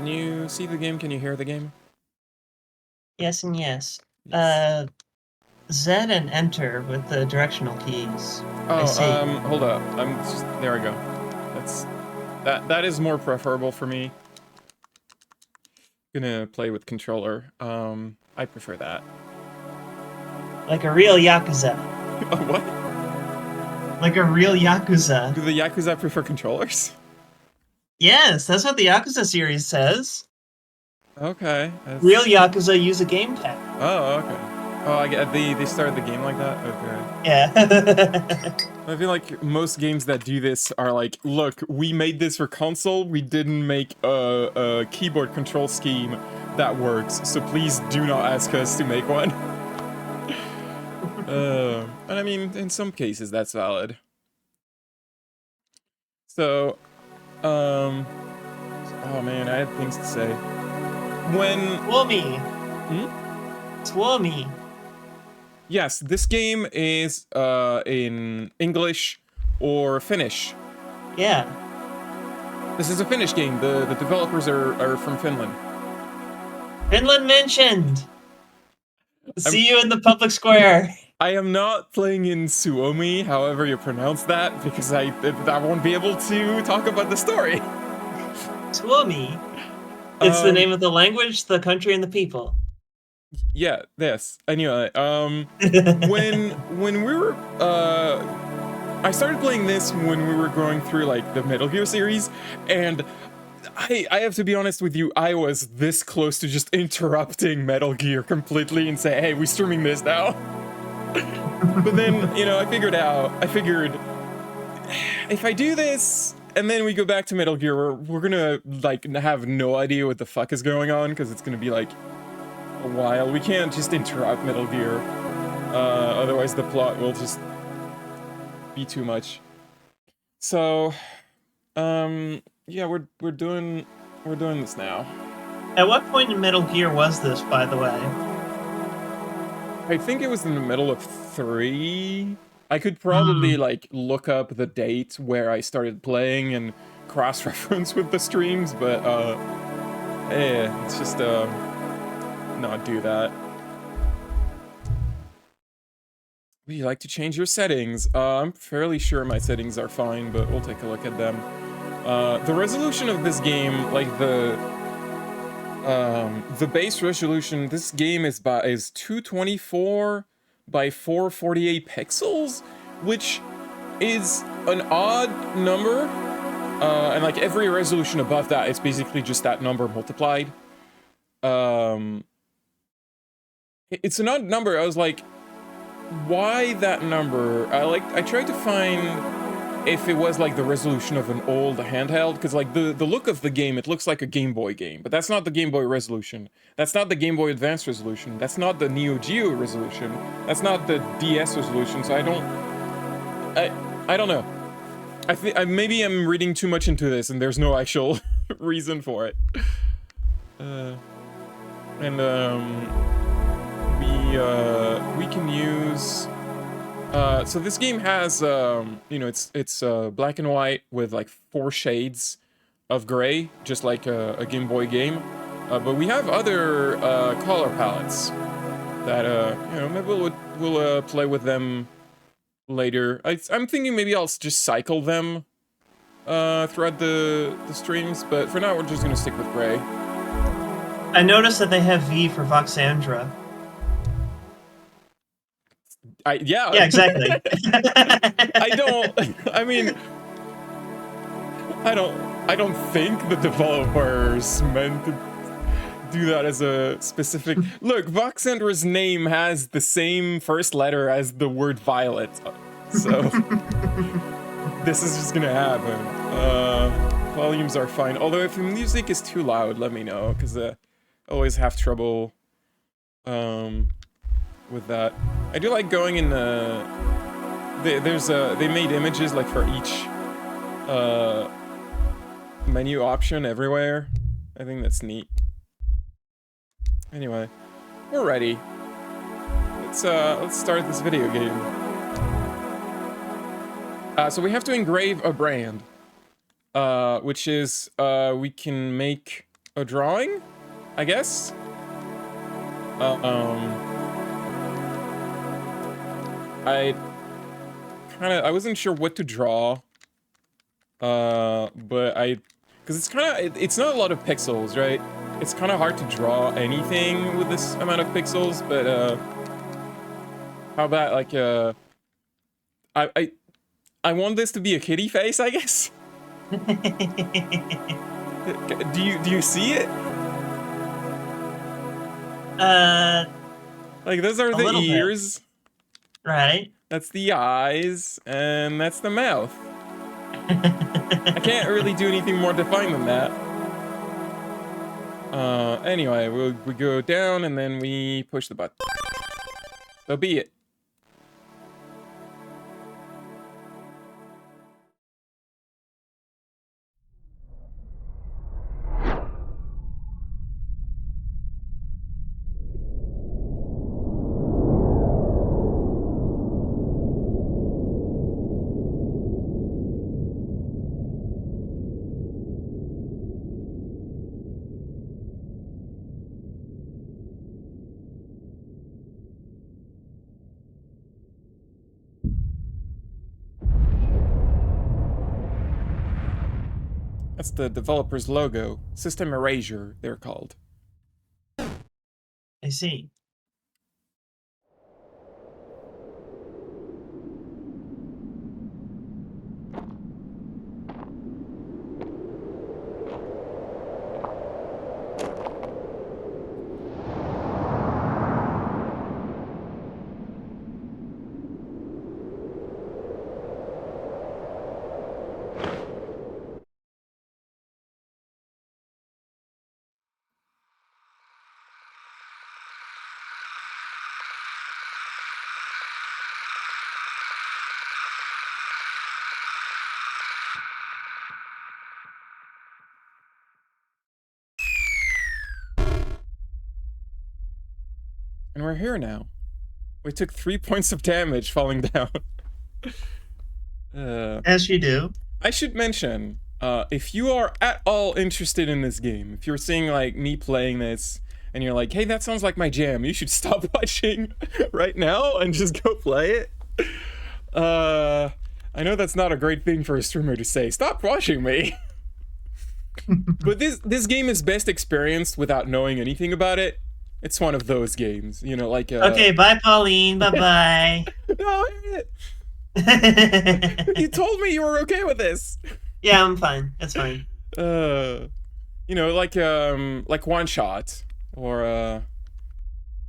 Can you see the game? Can you hear the game? Yes and yes. Yes. Z and enter with the directional keys. I Oh, see. hold up. There we go. That is more preferable for me. Gonna play with controller. I prefer that. Like a real Yakuza. Oh, what? Like a real Yakuza. Do the Yakuza prefer controllers? Yes, that's what the Yakuza series says. Okay. Real Yakuza use a gamepad. Oh, okay. Oh, I get they started the game like that? Okay. Yeah. I feel like most games that do this are like, look, we made this for console, we didn't make a keyboard control scheme that works, so please do not ask us to make one. And I mean, in some cases, that's valid. So, oh man, I had things to say. Swami. Swami. Yes, this game is in English or Finnish. Yeah. This is a Finnish game. The developers are from Finland. Finland mentioned. See you in the public square. I am not playing in Suomi, however you pronounce that, because I won't be able to talk about the story. Suomi. It's the name of the language, the country, and the people. Yeah, this. Anyway, when we were I started playing this when we were going through like the Metal Gear series, and I have to be honest with you, I was this close to just interrupting Metal Gear completely and say, hey, we're streaming this now. But then, you know, I figured if I do this and then we go back to Metal Gear, we're gonna like have no idea what the fuck is going on, because it's gonna be like a while. We can't just interrupt Metal Gear, otherwise the plot will just be too much. So, yeah, we're doing this now. At what point in Metal Gear was this, by the way? I think it was in the middle of 3. I could probably like look up the date where I started playing and cross-reference with the streams, but yeah, it's just not do that. Would you like to change your settings? I'm fairly sure my settings are fine, but we'll take a look at them. The resolution of this game, like the base resolution, this game is 224 by 448 pixels, which is an odd number. And like every resolution above that is basically just that number multiplied. It's an odd number. I was like, why that number? I tried to find if it was like the resolution of an old handheld, because like the look of the game, it looks like a Game Boy game, but that's not the Game Boy resolution. That's not the Game Boy Advance resolution. That's not the Neo Geo resolution. That's not the DS resolution. So I don't know. Maybe I'm reading too much into this, and there's no actual reason for it. We can use. So this game has, you know, it's black and white with like 4 shades of gray, just like a Game Boy game. But we have other color palettes that, you know, maybe we'll play with them later. I'm thinking maybe I'll just cycle them throughout the streams, but for now we're just gonna stick with gray. I noticed that they have V for Voxandra. Yeah, exactly. I don't think the developers meant to do that as a specific. Look, Voxandra's name has the same first letter as the word violet, so this is just gonna happen. Volumes are fine, although if the music is too loud, let me know, because I always have trouble with that. I do like going in the. They made images like for each menu option everywhere. I think that's neat. Anyway, we're ready. Let's start this video game. So we have to engrave a brand, which is we can make a drawing, I guess. I wasn't sure what to draw. But because it's not a lot of pixels, right? It's kind of hard to draw anything with this amount of pixels, but how about like I want this to be a kitty face, I guess. Do you see it? Like those are the ears. Right. That's the eyes, and that's the mouth. I can't really do anything more defined than that. Anyway, we go down and then we push the button. So be it. That's the developer's logo. System Erasure, they're called. I see. And we're here now. We took 3 points of damage falling down. As you do. I should mention, if you are at all interested in this game, if you're seeing like me playing this and you're like, hey, that sounds like my jam, you should stop watching right now and just go play it. I know that's not a great thing for a streamer to say. Stop watching me. But this game is best experienced without knowing anything about it. It's one of those games, you know, like okay, bye Pauline, bye-bye. No, you told me you were okay with this. Yeah, I'm fine. It's fine. You know, like One Shot or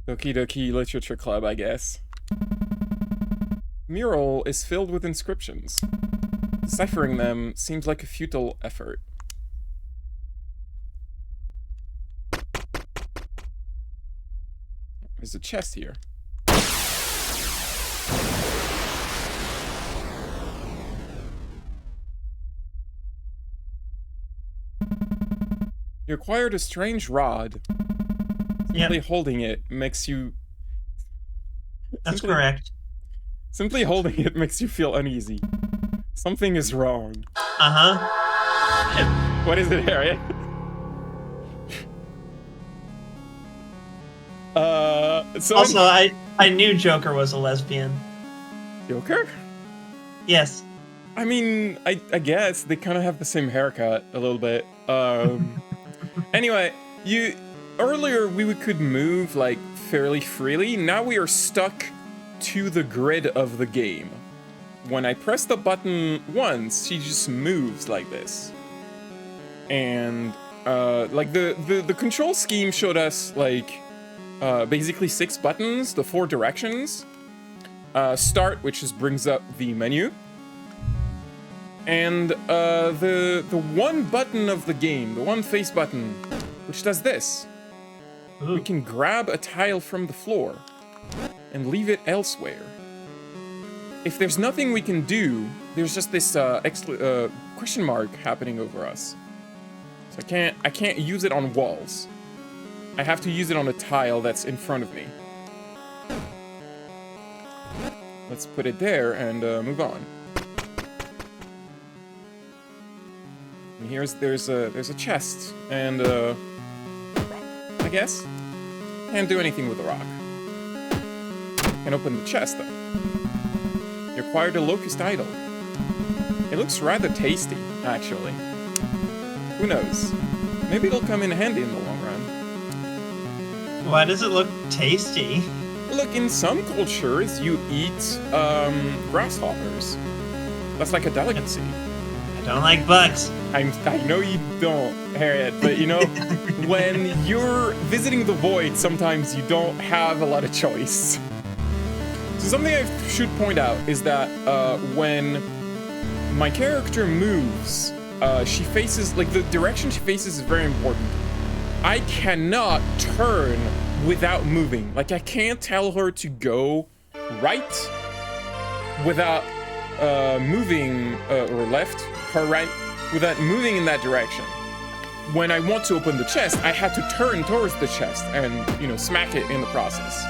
Doki Doki Literature Club, I guess. Mural is filled with inscriptions. Deciphering them seems like a futile effort. There's a chest here. You acquired a strange rod. Simply holding it makes you... That's correct. Simply holding it makes you feel uneasy. Something is wrong. Uh-huh. What is it, Harriet? So also, I knew Joker was a lesbian. Joker? Yes. I mean, I guess they kind of have the same haircut a little bit. Anyway, earlier we could move like fairly freely. Now we are stuck to the grid of the game. When I press the button once, she just moves like this. And like the control scheme showed us like basically 6 buttons, the 4 directions. Start, which just brings up the menu. And the one button of the game, the one face button, which does this. Ooh. We can grab a tile from the floor and leave it elsewhere. If there's nothing we can do, there's just this question mark happening over us. So I can't use it on walls. I have to use it on a tile that's in front of me. Let's put it there and move on. there's a chest, and I guess can't do anything with the rock. Can open the chest though. You acquired a locust idol. It looks rather tasty, actually. Who knows? Maybe it'll come in handy in the long run. Why does it look tasty? Look, in some cultures, you eat grasshoppers. That's like a delicacy. I don't like bugs. I know you don't, Harriet, but you know, when you're visiting the void, sometimes you don't have a lot of choice. So something I should point out is that when my character moves, she faces, like, the direction she faces is very important. I cannot turn without moving. Like, I can't tell her to go right without moving, or left, her right, without moving in that direction. When I want to open the chest, I had to turn towards the chest and, you know, smack it in the process.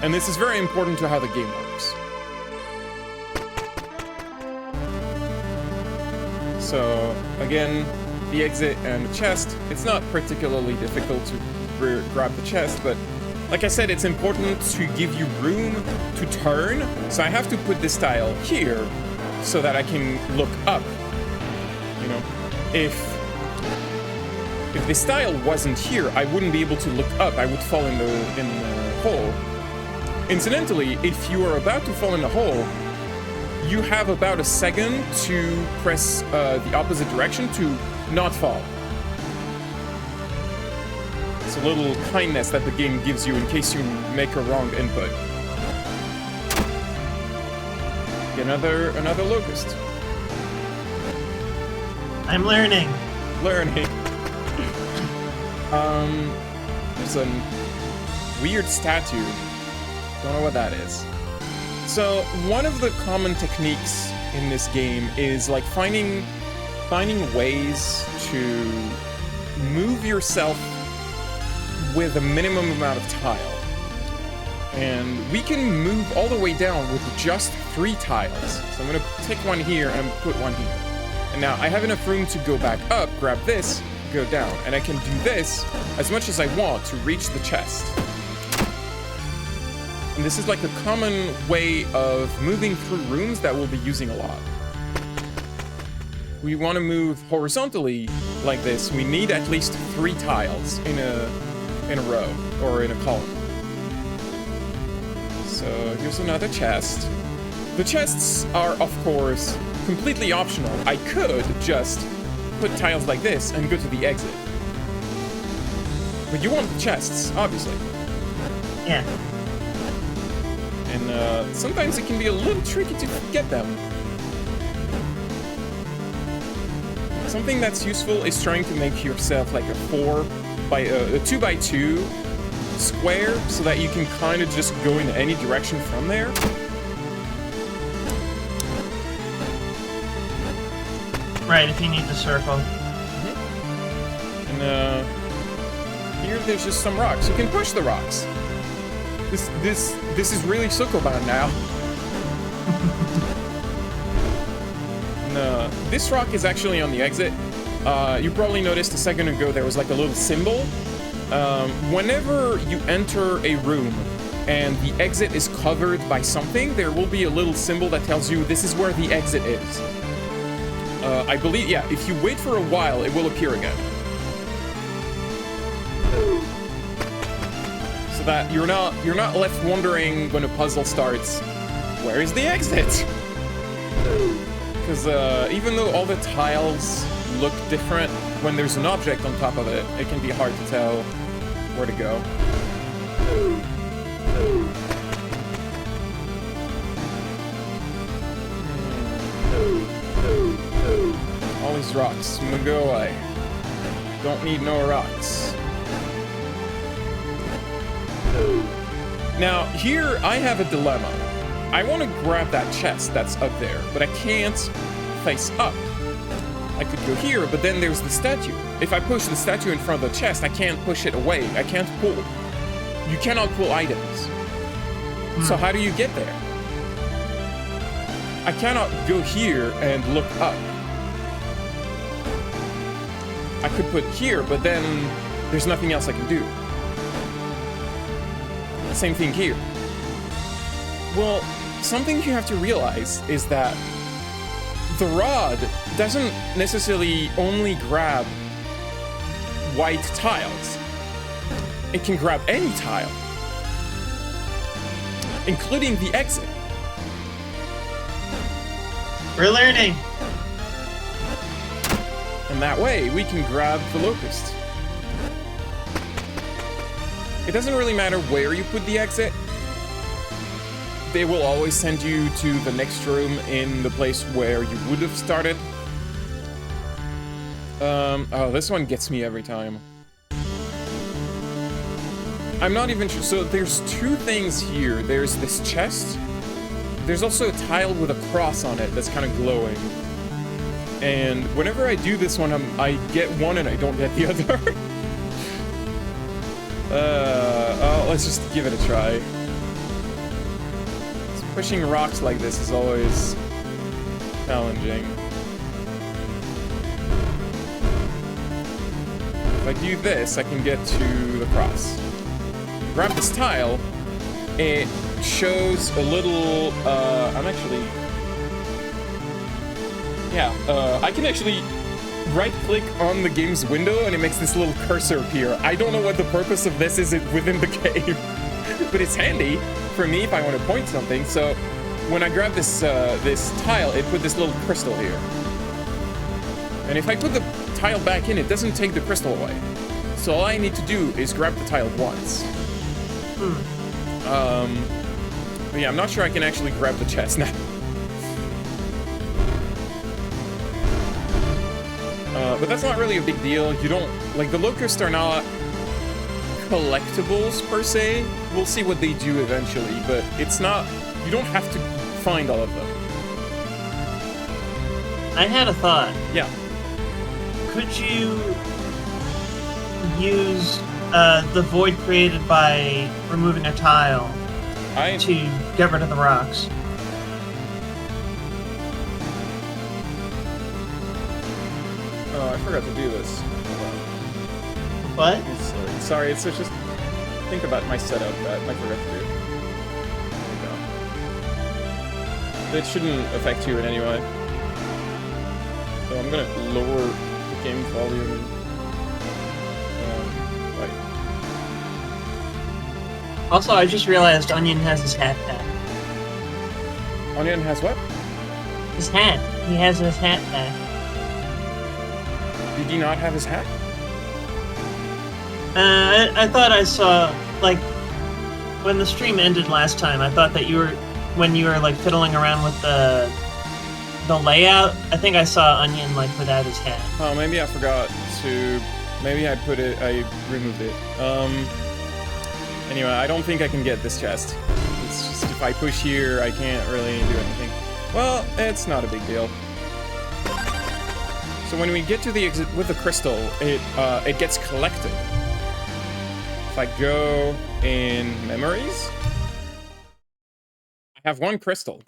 And this is very important to how the game works. So, again, the exit and the chest, it's not particularly difficult to grab the chest, but like I said, it's important to give you room to turn. So I have to put this tile here so that I can look up. You know, if this tile wasn't here, I wouldn't be able to look up. I would fall in the hole. Incidentally, if you are about to fall in the hole, you have about a second to press the opposite direction to not fall. It's a little kindness that the game gives you in case you make a wrong input. Another locust. I'm learning. There's a weird statue. Don't know what that is. So one of the common techniques in this game is like finding ways to move yourself with a minimum amount of tile. And we can move all the way down with just 3 tiles. So I'm gonna take one here and put one here. And now I have enough room to go back up, grab this, go down. And I can do this as much as I want to reach the chest. And this is like a common way of moving through rooms that we'll be using a lot. We want to move horizontally like this. We need at least 3 tiles in a row or in a column. So here's another chest. The chests are, of course, completely optional. I could just put tiles like this and go to the exit. But you want the chests, obviously. Yeah. And sometimes it can be a little tricky to get them. Something that's useful is trying to make yourself like a 2x2 square so that you can kind of just go in any direction from there. Right, if you need to circle. And here there's just some rocks. You can push the rocks. This is really Sokoban now. And, this rock is actually on the exit. You probably noticed a second ago there was like a little symbol. Whenever you enter a room and the exit is covered by something, there will be a little symbol that tells you this is where the exit is. I believe, yeah, if you wait for a while, it will appear again. So that you're not left wondering when a puzzle starts, where is the exit? Because even though all the tiles look different, when there's an object on top of it, it can be hard to tell where to go. All these rocks, I'm gonna go away. Don't need no rocks. Now, here I have a dilemma. I want to grab that chest that's up there, but I can't face up. I could go here, but then there's the statue. If I push the statue in front of the chest, I can't push it away. I can't pull. You cannot pull items. So how do you get there? I cannot go here and look up. I could put here, but then there's nothing else I can do. Same thing here. Well, something you have to realize is that the rod doesn't necessarily only grab white tiles. It can grab any tile, including the exit. We're learning. And that way, we can grab the locust. It doesn't really matter where you put the exit. They will always send you to the next room in the place where you would have started. Oh, this one gets me every time. I'm not even sure. So there's two things here. There's this chest. There's also a tile with a cross on it that's kind of glowing. And whenever I do this one, I get one and I don't get the other. Let's just give it a try. Pushing rocks like this is always challenging. If I do this, I can get to the cross. Grab this tile, it shows a little, I can actually right-click on the game's window and it makes this little cursor appear. I don't know what the purpose of this is within the game, but it's handy for me if I want to point something. So when I grab this this tile, it put this little crystal here. And if I put the tile back in, it doesn't take the crystal away. So all I need to do is grab the tile once. But yeah, I'm not sure I can actually grab the chest now. But that's not really a big deal. You don't, like, the locusts are not collectibles per se. We'll see what they do eventually, but it's not, you don't have to find all of them. I had a thought. Yeah. Could you use the void created by removing a tile to get rid of the rocks? Oh, I forgot to do this. What? Sorry, it's just think about my setup that I forgot to do. There we go. It shouldn't affect you in any way. So I'm gonna lower the game volume. Right. Also, I just realized Onion has his hat back. Onion has what? His hat. He has his hat back. Did he not have his hat? I thought I saw, like, when the stream ended last time, I thought that when you were, like, fiddling around with the layout, I think I saw Onion, like, without his hat. Oh, maybe I forgot to, maybe I removed it. Anyway, I don't think I can get this chest. It's just, if I push here, I can't really do anything. Well, it's not a big deal. So when we get to the exit with the crystal, it gets collected. If I go in memories, I have one crystal.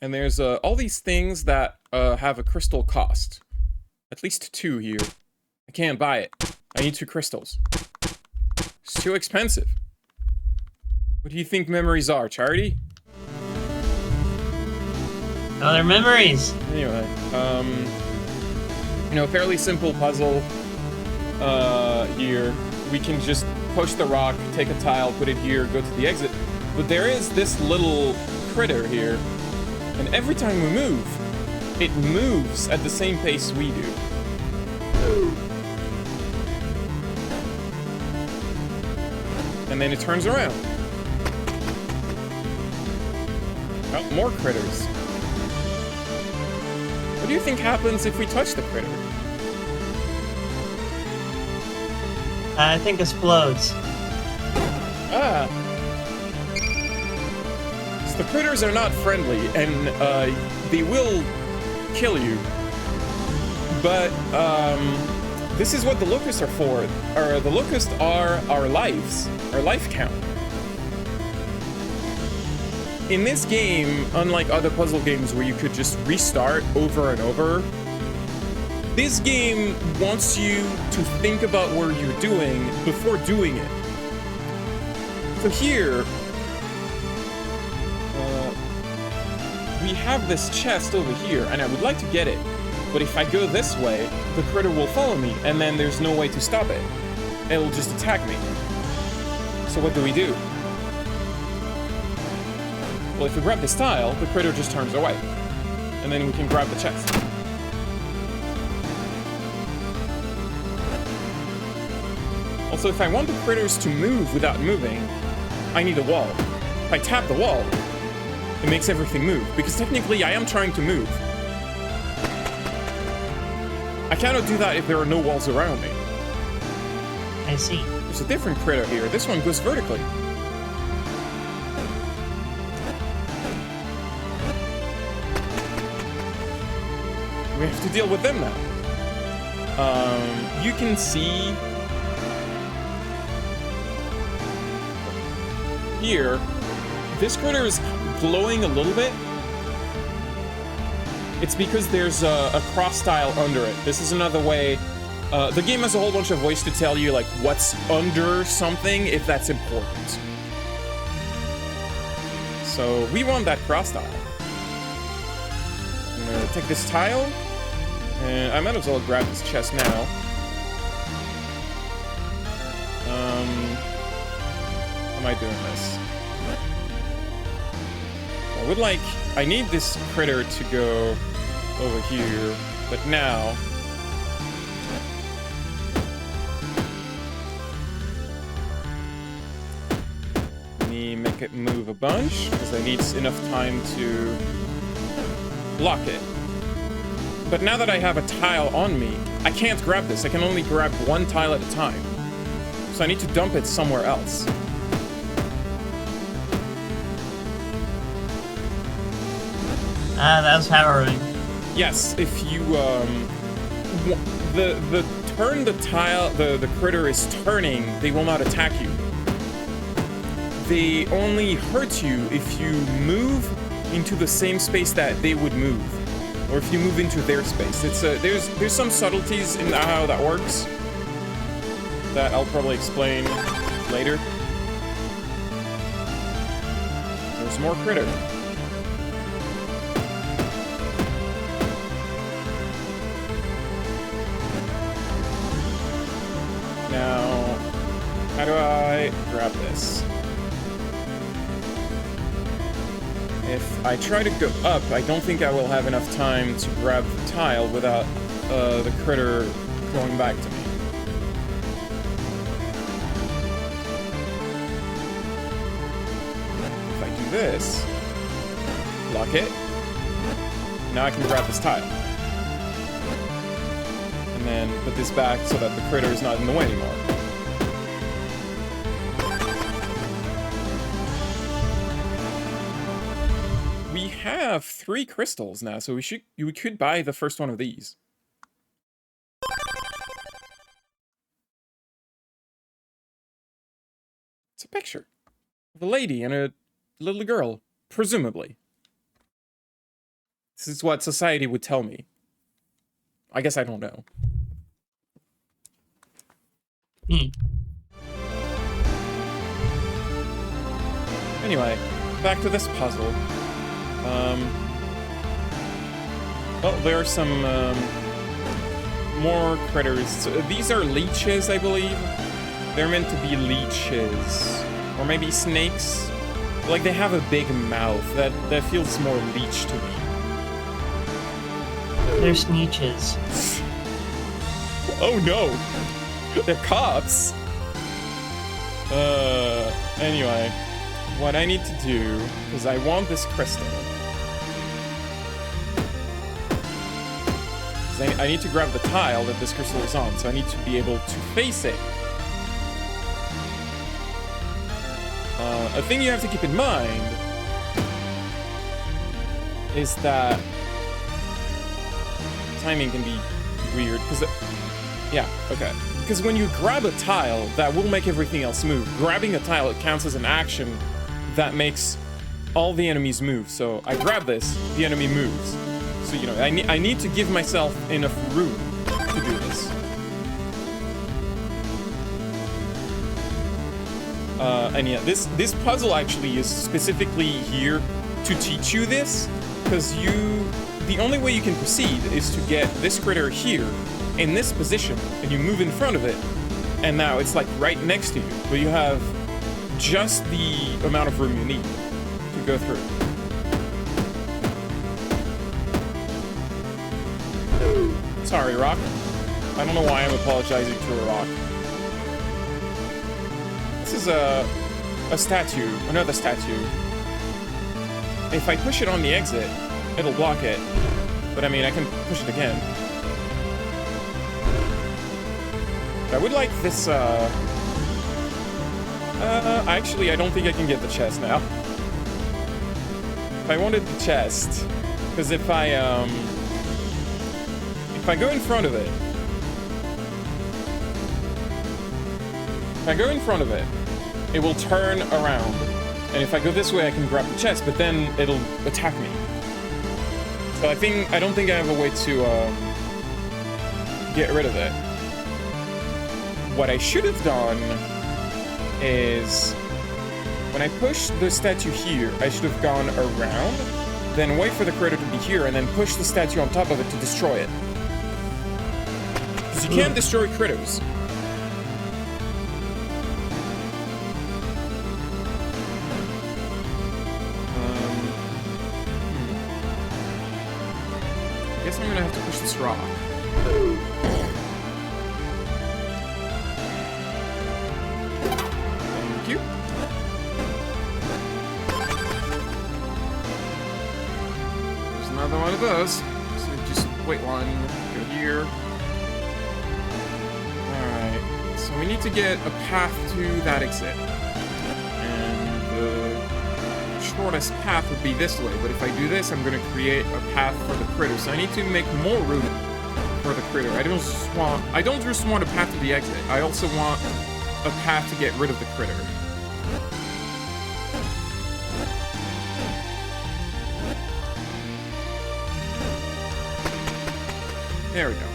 And there's all these things that have a crystal cost. At least 2 here. I can't buy it. I need 2 crystals. It's too expensive. What do you think memories are, Charity? Oh, they're memories. Anyway, you know, fairly simple puzzle here. We can just push the rock, take a tile, put it here, go to the exit. But there is this little critter here, and every time we move, it moves at the same pace we do. And then it turns around. Oh, more critters. What do you think happens if we touch the critter? I think explodes. Ah. So the critters are not friendly, and they will kill you. But this is what the locusts are for. The locusts are our lives, our life count. In this game, unlike other puzzle games where you could just restart over and over, This game wants you to think about what you're doing before doing it. So here, we have this chest over here, and I would like to get it. But if I go this way, the critter will follow me, and then there's no way to stop it. It'll just attack me. So what do we do? Well, if we grab this tile, the critter just turns away. And then we can grab the chest. Also, if I want the critters to move without moving, I need a wall. If I tap the wall, it makes everything move, because technically I am trying to move. I cannot do that if there are no walls around me. I see. There's a different critter here. This one goes vertically. We have to deal with them now. You can see here, this critter is glowing a little bit. It's because there's a cross tile under it. This is another way. The game has a whole bunch of ways to tell you like what's under something if that's important. So we want that cross tile. I'm gonna take this tile, and I might as well grab this chest now. How am I doing this? I need this critter to go over here, but now let me make it move a bunch, because I need enough time to block it. But now that I have a tile on me, I can't grab this. I can only grab one tile at a time. So I need to dump it somewhere else. That was harrowing. Yes, if you the turn the tile the critter is turning, they will not attack you. They only hurt you if you move into the same space that they would move, or if you move into their space. It's there's some subtleties in how that works that I'll probably explain later. There's more critter. Now, how do I grab this? If I try to go up, I don't think I will have enough time to grab the tile without the critter going back to me. If I do this, lock it, now I can grab this tile. And then put this back so that the critter is not in the way anymore. We have 3 crystals now, so we could buy the first one of these. It's a picture of a lady and a little girl, presumably. This is what society would tell me. I guess I don't know. Anyway, back to this puzzle. Well, there are some more critters. So these are leeches, I believe. They're meant to be leeches. Or maybe snakes. Like, they have a big mouth. That feels more leech to me. They're sneeches. Oh no! They're cops! Anyway. What I need to do is I want this crystal. I need to grab the tile that this crystal is on, so I need to be able to face it. A thing you have to keep in mind is that timing can be weird, because yeah, okay. Because when you grab a tile, that will make everything else move. Grabbing a tile, it counts as an action that makes all the enemies move. So I grab this, the enemy moves. So, you know, I need to give myself enough room. to do this. And yeah, this puzzle actually is specifically here to teach you this, because the only way you can proceed is to get this critter here in this position, and you move in front of it, and now it's like right next to you, but you have just the amount of room you need to go through. Sorry, Rock. I don't know why I'm apologizing to a rock. This is a statue, another statue. If I push it on the exit, it'll block it. But I mean, I can push it again. I would like this, actually, I don't think I can get the chest now. I wanted the chest, because if I go in front of it, it will turn around. And if I go this way, I can grab the chest, but then it'll attack me. So I don't think I have a way to, get rid of it. What I should have done is, when I push the statue here, I should have gone around, then wait for the critter to be here, and then push the statue on top of it to destroy it. Because you can't destroy critters. I guess I'm gonna have to push this rock. Thank you. There's another one of those. So just wait one, go here. Alright, so we need to get a path to that exit. And the shortest path would be this way, but if I do this, I'm gonna create a path for the critter. So I need to make more room for the critter. I don't just want a path to the exit. I also want a path to get rid of the critter. There we go.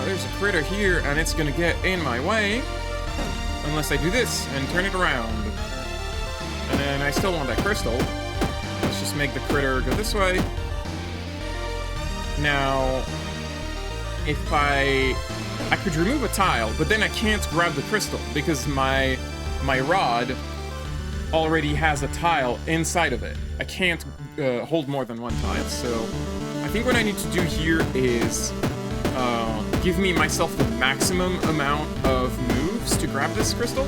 There's a critter here, and it's gonna get in my way unless I do this and turn it around. And then I still want that crystal. Let's just make the critter go this way. Now, if I could remove a tile, but then I can't grab the crystal because my rod already has a tile inside of it. I can't hold more than one tile, so I think what I need to do here is give myself the maximum amount of moves to grab this crystal.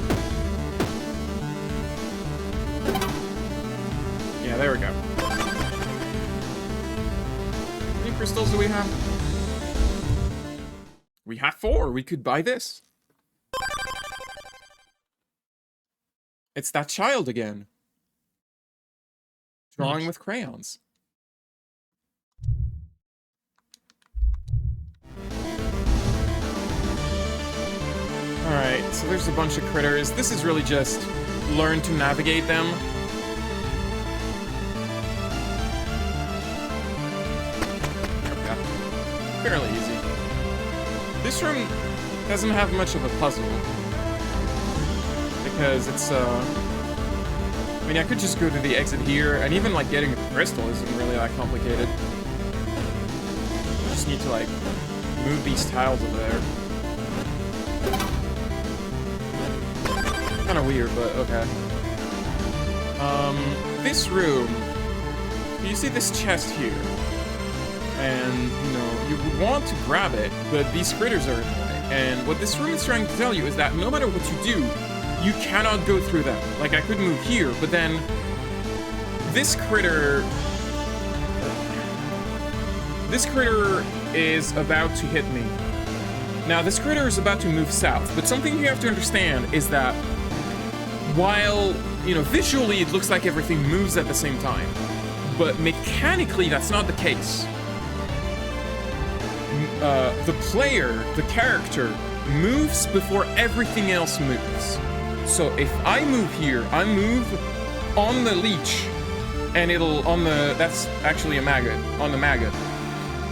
Yeah, there we go. How many crystals do we have? We have 4. We could buy this. It's that child again. Drawing with crayons. Alright, so there's a bunch of critters. This is really just learn to navigate them. Okay. Fairly easy. This room doesn't have much of a puzzle. Because it's, I mean, I could just go to the exit here, and even, like, getting a crystal isn't really that complicated. I just need to, like, move these tiles over there. Kind of weird, but okay. This room, you see this chest here, and, you know, you would want to grab it, but these critters are in the way. And what this room is trying to tell you is that no matter what you do, you cannot go through them. Like, I could move here, but then this critter is about to hit me. Now, this critter is about to move south, but something you have to understand is that while, you know, visually it looks like everything moves at the same time, but mechanically that's not the case. The player, the character, moves before everything else moves. So if I move here, I move on the leech, and it'll, that's actually a maggot, on the maggot.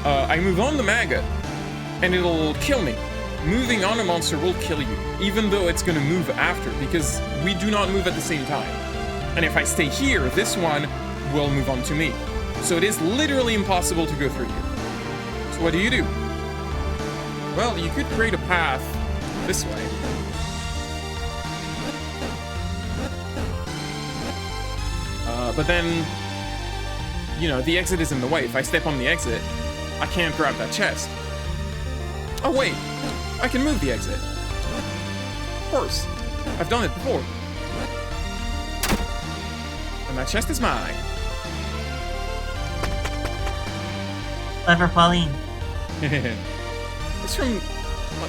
I move on the maggot, and it'll kill me. Moving on a monster will kill you, even though it's gonna move after, because we do not move at the same time. And if I stay here, this one will move on to me. So it is literally impossible to go through you. So what do? Well, you could create a path this way. But then, you know, the exit is in the way. If I step on the exit, I can't grab that chest. Oh wait, I can move the exit. Of course, I've done it before. And that chest is mine. Clever Pauline. It's from...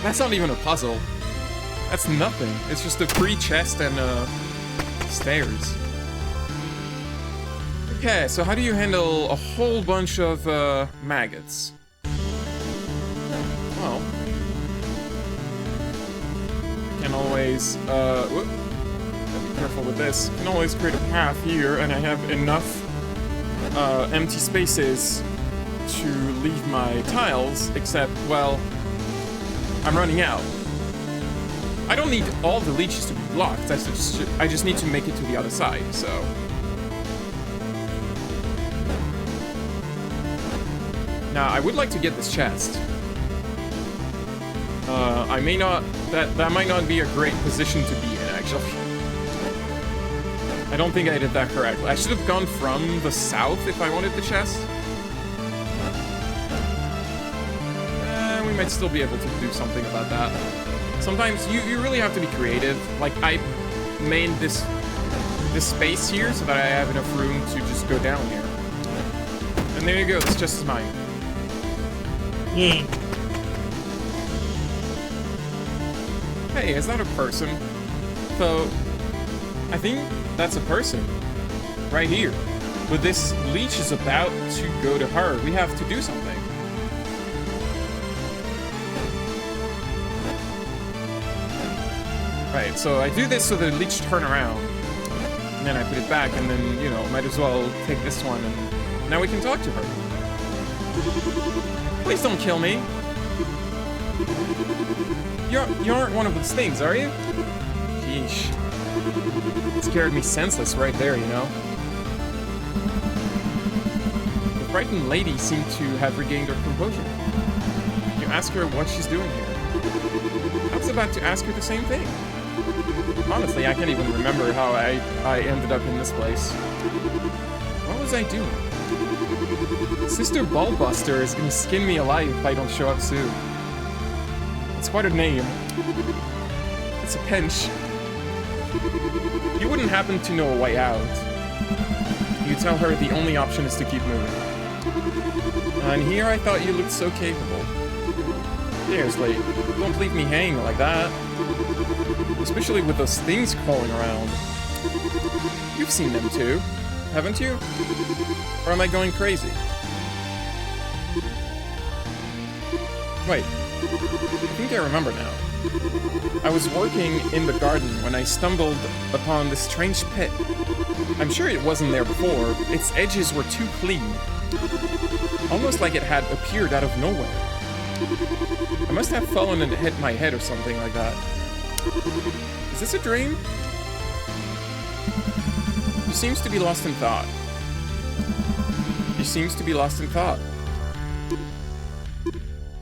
That's not even a puzzle. That's nothing. It's just a free chest and stairs. Okay, so how do you handle a whole bunch of maggots? Well, you can always, whoop, gotta be careful with this. You can always create a path here, and I have enough empty spaces to leave my tiles, except, well, I'm running out. I don't need all the leeches to be blocked, I just need to make it to the other side, so... Now, I would like to get this chest. I may not... That might not be a great position to be in, actually. I don't think I did that correctly. I should have gone from the south if I wanted the chest. We might still be able to do something about that. Sometimes you really have to be creative. Like, I made this space here so that I have enough room to just go down here. And there you go, this chest is mine. Yay. Hey, is that a person? So, I think that's a person. Right here. But this leech is about to go to her. We have to do something. Right, so I do this so the leech turn around. And then I put it back, and then, you know, might as well take this one, and now we can talk to her. Please don't kill me. You aren't one of those things, are you? Yeesh. It scared me senseless right there, you know? The frightened lady seemed to have regained her composure. You ask her what she's doing here. I was about to ask her the same thing. Honestly, I can't even remember how I ended up in this place. What was I doing? Sister Ballbuster is gonna skin me alive if I don't show up soon. It's quite a name. It's a pinch. You wouldn't happen to know a way out. You tell her the only option is to keep moving. And here I thought you looked so capable. Seriously, don't leave me hanging like that. Especially with those things crawling around. You've seen them too, haven't you? Or am I going crazy? Wait, I think I remember now. I was working in the garden when I stumbled upon this strange pit. I'm sure it wasn't there before. Its edges were too clean. Almost like it had appeared out of nowhere. I must have fallen and hit my head or something like that. Is this a dream? She seems to be lost in thought. She seems to be lost in thought.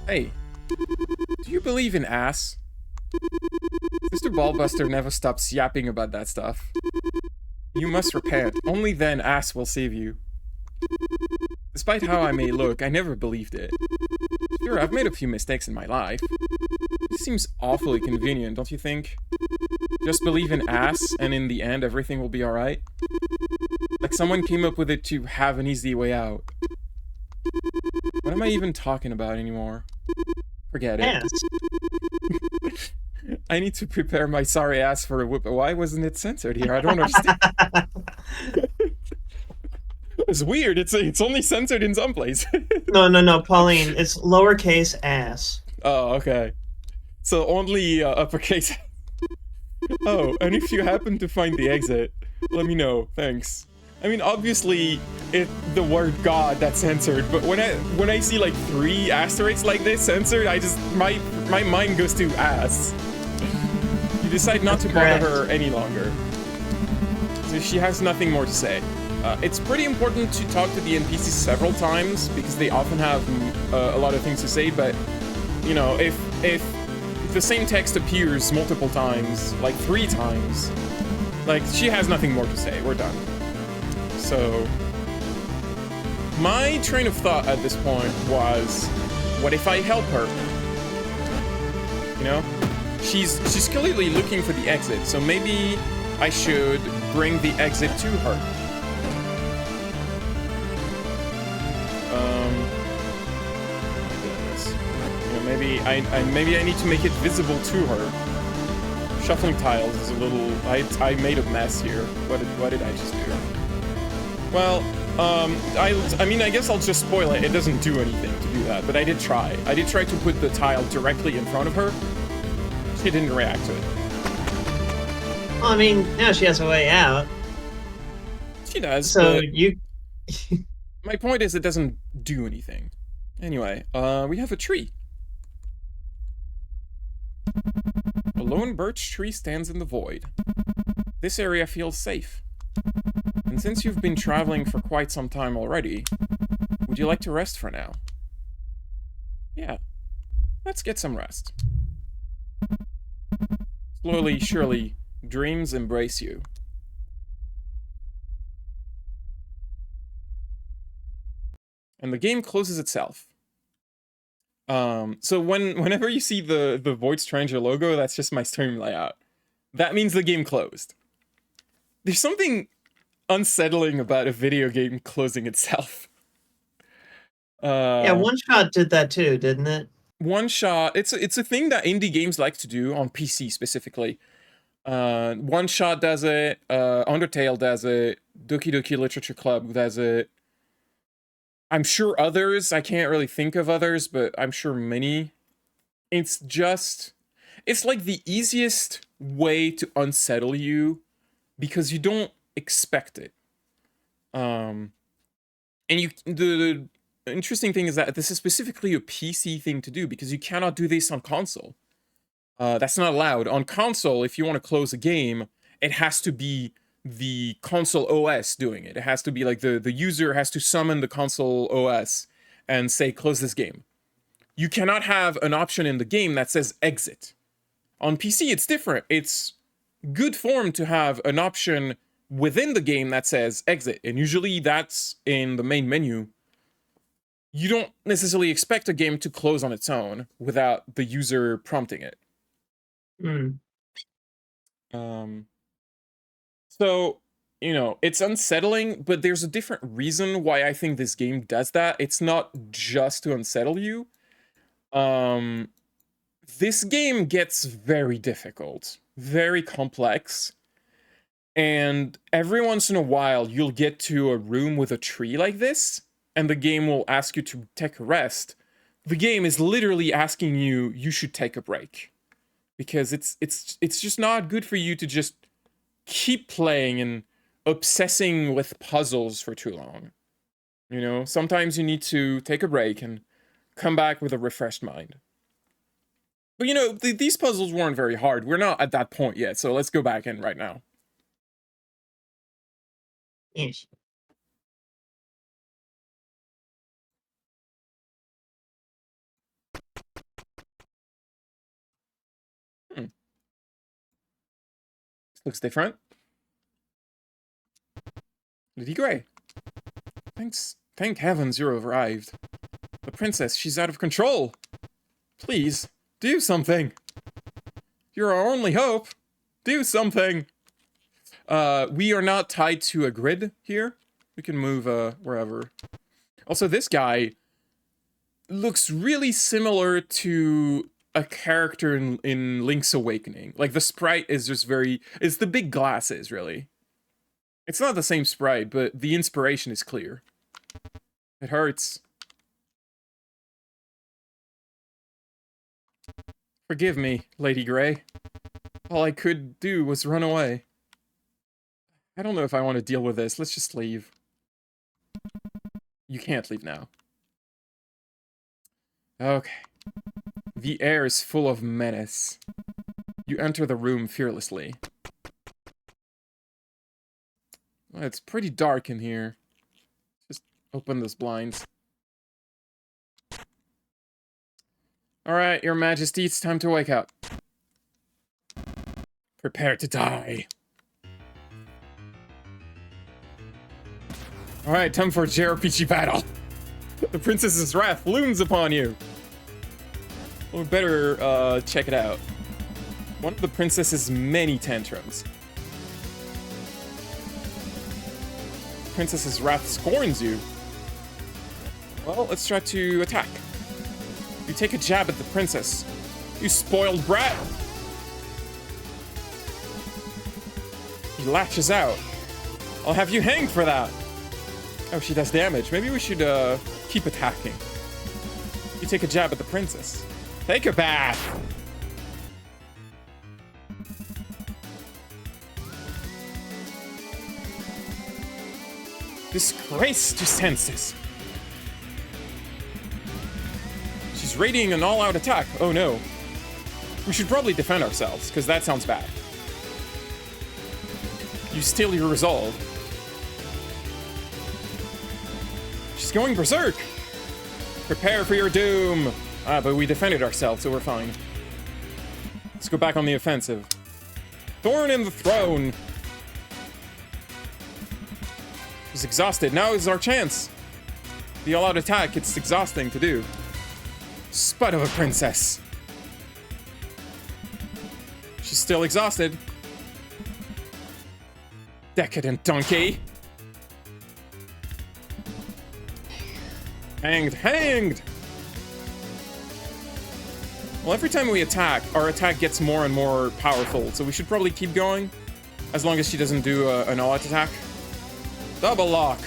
Hey, do you believe in ass? Sister Ballbuster never stops yapping about that stuff. You must repent. Only then ass will save you. Despite how I may look, I never believed it. Sure, I've made a few mistakes in my life. This seems awfully convenient, don't you think? Just believe in ass, and in the end, everything will be alright? Like someone came up with it to have an easy way out. What am I even talking about anymore? Forget it. Ass. I need to prepare my sorry ass for a whoop. Why wasn't it censored here? I don't understand. It's weird. It's only censored in some place. No, Pauline. It's lowercase ass. Oh, okay. So only uppercase. Oh, and if you happen to find the exit, let me know. Thanks. I mean, obviously, the word God that's censored, but when I see like 3 asterisks like this censored, I just my mind goes to ass. You decide not to bother her any longer. So she has nothing more to say. It's pretty important to talk to the NPCs several times because they often have a lot of things to say. But you know, if the same text appears multiple times, like 3 times, like she has nothing more to say. We're done. So my train of thought at this point was, what if I help her? You know, she's clearly looking for the exit, so maybe I should bring the exit to her. My goodness. You know, maybe I need to make it visible to her. Shuffling tiles is a little. I made a mess here. What did I just do? Well, I mean, I guess I'll just spoil it. It doesn't do anything to do that, but I did try. I did try to put the tile directly in front of her. She didn't react to it. Well, I mean, now she has a way out. She does. So you. My point is, it doesn't do anything. Anyway, we have a tree. A lone birch tree stands in the void. This area feels safe. And since you've been traveling for quite some time already, would you like to rest for now? Yeah, let's get some rest. Slowly, surely, dreams embrace you. And the game closes itself. So whenever you see the Void Stranger logo, that's just my stream layout. That means the game closed. There's something unsettling about a video game closing itself. Yeah, One Shot did that too, didn't it? One Shot, it's a thing that indie games like to do on PC specifically. One Shot does it, Undertale does it, Doki Doki Literature Club does it. I'm sure others, I can't really think of others, but I'm sure many. It's like the easiest way to unsettle you because you don't expect it. And the interesting thing is that this is specifically a PC thing to do because you cannot do this on console. That's not allowed. On console, if you want to close a game, it has to be the console OS doing it. It has to be like the user has to summon the console OS and say, close this game. You cannot have an option in the game that says exit. On PC, it's different. It's good form to have an option within the game that says exit, and usually that's in the main menu. You don't necessarily expect a game to close on its own without the user prompting it. So, you know, it's unsettling, but there's a different reason why I think this game does that. It's not just to unsettle you. This game gets very difficult, very complex, and every once in a while you'll get to a room with a tree like this, and the game will ask you to take a rest. The game is literally asking you should take a break. Because it's just not good for you to just keep playing and obsessing with puzzles for too long. You know, sometimes you need to take a break and come back with a refreshed mind. But you know, these puzzles weren't very hard. We're not at that point yet, so let's go back in right now. Yes. This looks different. Lady Grey. Thank heavens you arrived. The princess, she's out of control. Please, do something. You're our only hope. Do something. We are not tied to a grid here. We can move wherever. Also, this guy looks really similar to a character in Link's Awakening. Like, the sprite is just very... It's the big glasses, really. It's not the same sprite, but the inspiration is clear. It hurts. Forgive me, Lady Grey. All I could do was run away. I don't know if I want to deal with this. Let's just leave. You can't leave now. Okay. The air is full of menace. You enter the room fearlessly. Well, it's pretty dark in here. Just open those blinds. Alright, Your Majesty, it's time to wake up. Prepare to die. Alright, time for a JRPG battle. The Princess's Wrath looms upon you. Well, we better check it out. One of the princess's many tantrums. Princess's Wrath scorns you. Well, let's try to attack. You take a jab at the princess. You spoiled brat! He lashes out. I'll have you hanged for that. Oh, she does damage. Maybe we should keep attacking. You take a jab at the princess. Take a bath! Disgrace to senses. She's readying an all-out attack. Oh no. We should probably defend ourselves, because that sounds bad. You steal your resolve. She's going berserk! Prepare for your doom! Ah, but we defended ourselves, so we're fine. Let's go back on the offensive. Thorn in the throne! She's exhausted. Now is our chance! The all-out attack, it's exhausting to do. Spud of a princess! She's still exhausted. Decadent donkey! Hanged! Hanged! Well, every time we attack, our attack gets more and more powerful, so we should probably keep going, as long as she doesn't do an all-out attack. Double lock!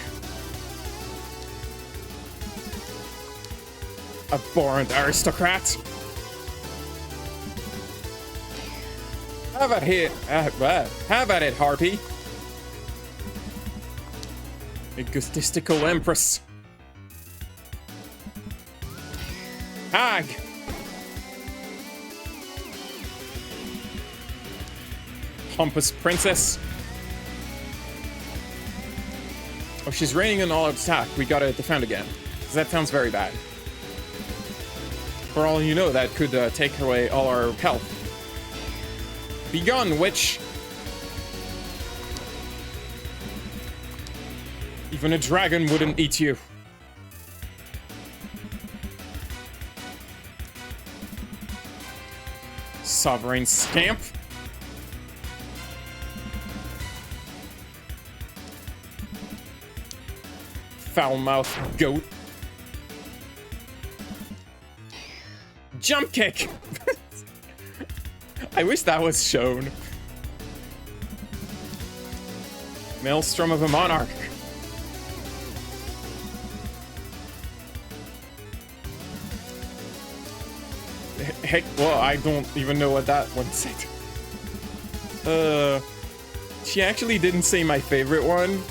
Abhorrent aristocrat! Have at it, have at it, Harpy! Egotistical empress! Hag! Pompous princess! Oh, she's raining an all-out attack. We gotta defend again. Because that sounds very bad. For all you know, that could take away all our health. Be gone, witch! Even a dragon wouldn't eat you. Sovereign scamp! Foul-mouthed goat. Jump kick! I wish that was shown. Maelstrom of a monarch. Heck, well, I don't even know what that one said. She actually didn't say my favorite one.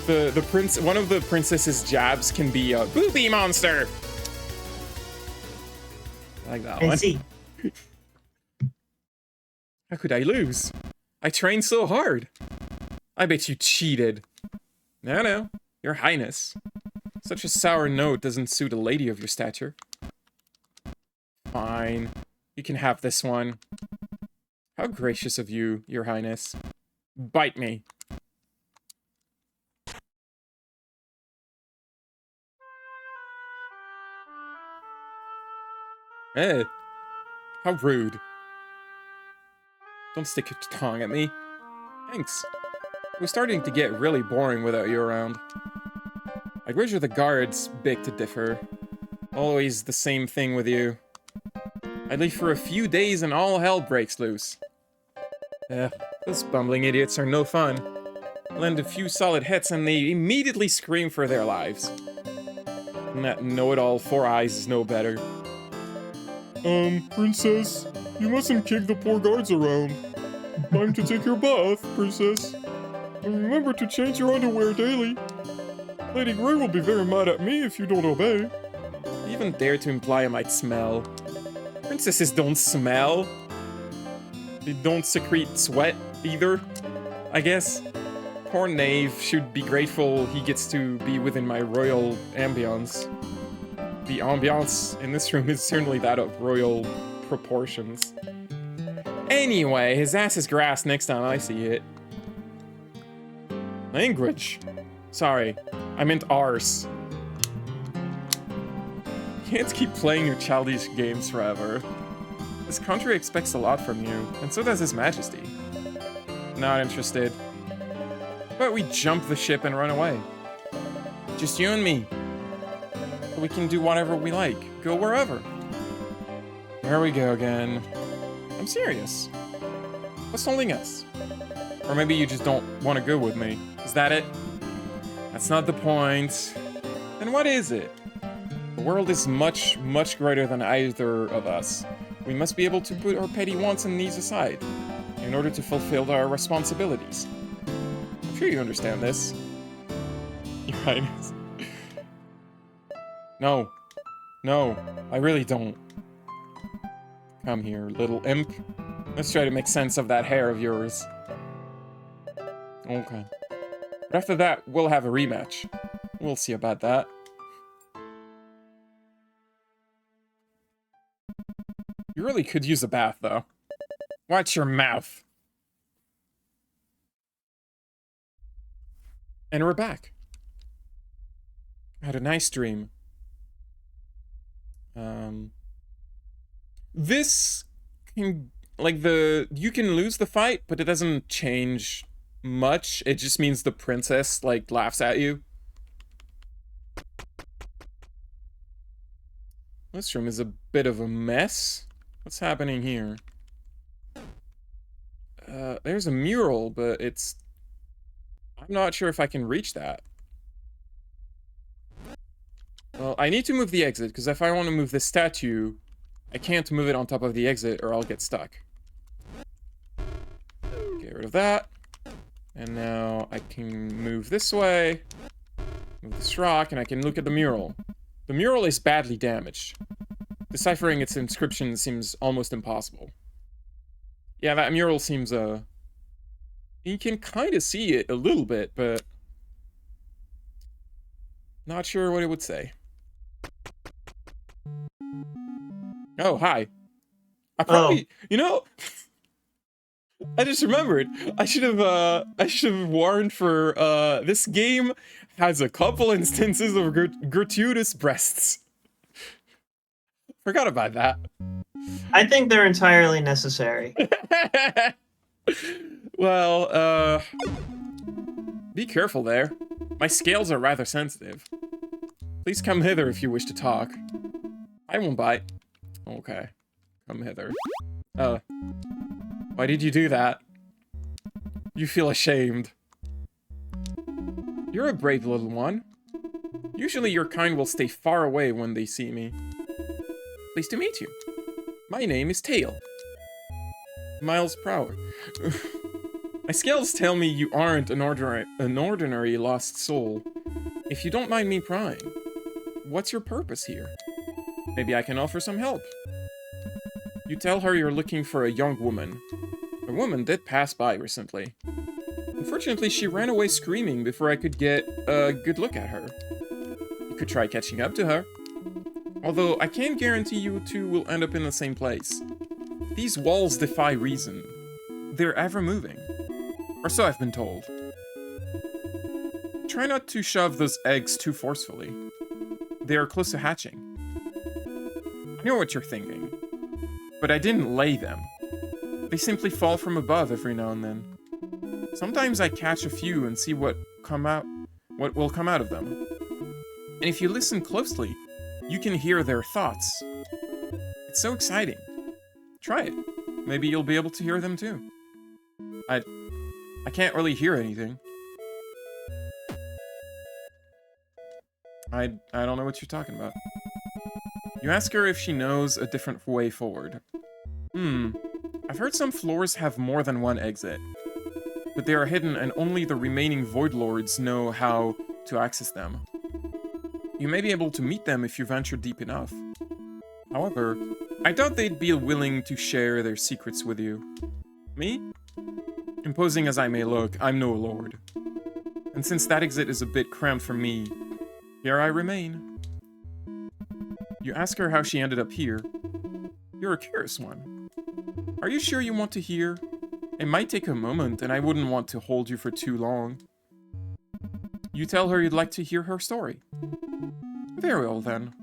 One of the princess's jabs can be a booby monster. I like that one. I see. How could I lose? I trained so hard. I bet you cheated. No, Your Highness. Such a sour note doesn't suit a lady of your stature. Fine. You can have this one. How gracious of you, Your Highness. Bite me. Eh. How rude. Don't stick your tongue at me. Thanks. It was starting to get really boring without you around. I wish the guards beg to differ. Always the same thing with you. I leave for a few days and all hell breaks loose. Those bumbling idiots are no fun. Lend a few solid hits and they immediately scream for their lives. And that know-it-all Four Eyes is no better. Remember to change your underwear daily. Lady Grey will be very mad at me if you don't obey. You even dare to imply I might smell. Princesses don't smell. They don't secrete sweat either, I guess. Poor Knave should be grateful he gets to be within my royal ambience. The ambiance in this room is certainly that of royal proportions. Anyway, his ass is grass next time I see it. Language. Sorry, I meant arse. Can't keep playing your childish games forever. This country expects a lot from you, and so does His Majesty. Not interested. But we jump the ship and run away. Just you and me. We can do whatever we like. Go wherever. There we go again. I'm serious. What's holding us? Or maybe you just don't want to go with me. Is that it? That's not the point. Then what is it? The world is much, much greater than either of us. We must be able to put our petty wants and needs aside in order to fulfill our responsibilities. I'm sure you understand this. Your Highness. No. No, I really don't. Come here, little imp. Let's try to make sense of that hair of yours. Okay. But after that, we'll have a rematch. We'll see about that. You really could use a bath, though. Watch your mouth. And we're back. I had a nice dream. This can, like, you can lose the fight, but it doesn't change much. It just means the princess, like, laughs at you. This room is a bit of a mess. What's happening here? There's a mural, but I'm not sure if I can reach that. Well, I need to move the exit, because if I want to move this statue, I can't move it on top of the exit, or I'll get stuck. Get rid of that. And now I can move this way, move this rock, and I can look at the mural. The mural is badly damaged. Deciphering its inscription seems almost impossible. Yeah, that mural seems, you can kind of see it a little bit, but not sure what it would say. Oh, hi. I probably, you know, I just remembered. I should have warned for, this game has a couple instances of gratuitous breasts. Forgot about that. I think they're entirely necessary. Well, be careful there. My scales are rather sensitive. Please come hither if you wish to talk. I won't bite. Okay. Come hither. Why did you do that? You feel ashamed. You're a brave little one. Usually your kind will stay far away when they see me. Pleased to meet you. My name is Tail. Miles Prower. My scales tell me you aren't an ordinary lost soul. If you don't mind me prying, what's your purpose here? Maybe I can offer some help. You tell her you're looking for a young woman. A woman did pass by recently. Unfortunately, she ran away screaming before I could get a good look at her. You could try catching up to her. Although, I can't guarantee you two will end up in the same place. These walls defy reason. They're ever moving. Or so I've been told. Try not to shove those eggs too forcefully. They are close to hatching. I know what you're thinking. But I didn't lay them. They simply fall from above every now and then. Sometimes I catch a few and see what will come out of them. And if you listen closely, you can hear their thoughts. It's so exciting. Try it. Maybe you'll be able to hear them too. I can't really hear anything. I don't know what you're talking about. You ask her if she knows a different way forward. I've heard some floors have more than one exit. but they are hidden and only the remaining Void Lords know how to access them. You may be able to meet them if you venture deep enough. However, I doubt they'd be willing to share their secrets with you. Me? Imposing as I may look, I'm no lord. And since that exit is a bit cramped for me, here I remain. You ask her how she ended up here. You're a curious one. Are you sure you want to hear? It might take a moment, and I wouldn't want to hold you for too long. You tell her you'd like to hear her story. Very well, then.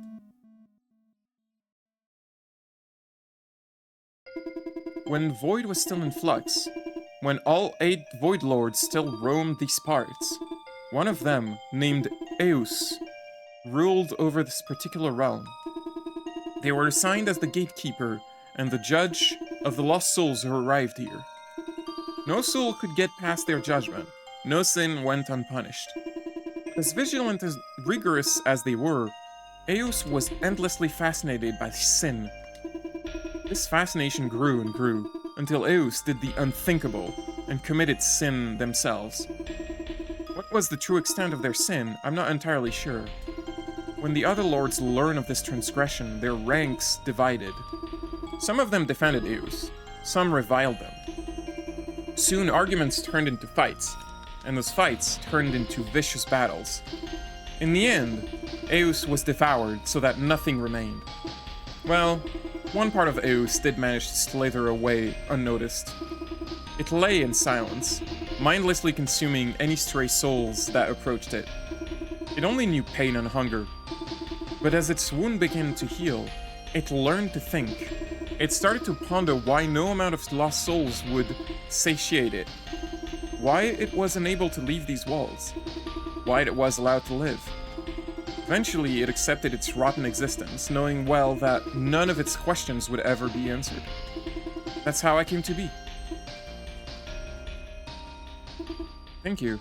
When Void was still in flux, when all 8 Void Lords still roamed these parts, one of them, named Eus, ruled over this particular realm. They were assigned as the gatekeeper and the judge of the lost souls who arrived here. No soul could get past their judgment. No sin went unpunished. As vigilant and rigorous as they were, Eus was endlessly fascinated by sin. This fascination grew and grew, until Eus did the unthinkable and committed sin themselves. What was the true extent of their sin, I'm not entirely sure. When the other lords learned of this transgression, their ranks divided. Some of them defended Eus, some reviled them. Soon arguments turned into fights, and those fights turned into vicious battles. In the end, Eus was devoured so that nothing remained. Well, one part of Eus did manage to slither away unnoticed. It lay in silence, mindlessly consuming any stray souls that approached it. It only knew pain and hunger. But as its wound began to heal, it learned to think. It started to ponder why no amount of lost souls would satiate it. Why it was unable to leave these walls. Why it was allowed to live. Eventually, it accepted its rotten existence, knowing well that none of its questions would ever be answered. That's how I came to be. Thank you.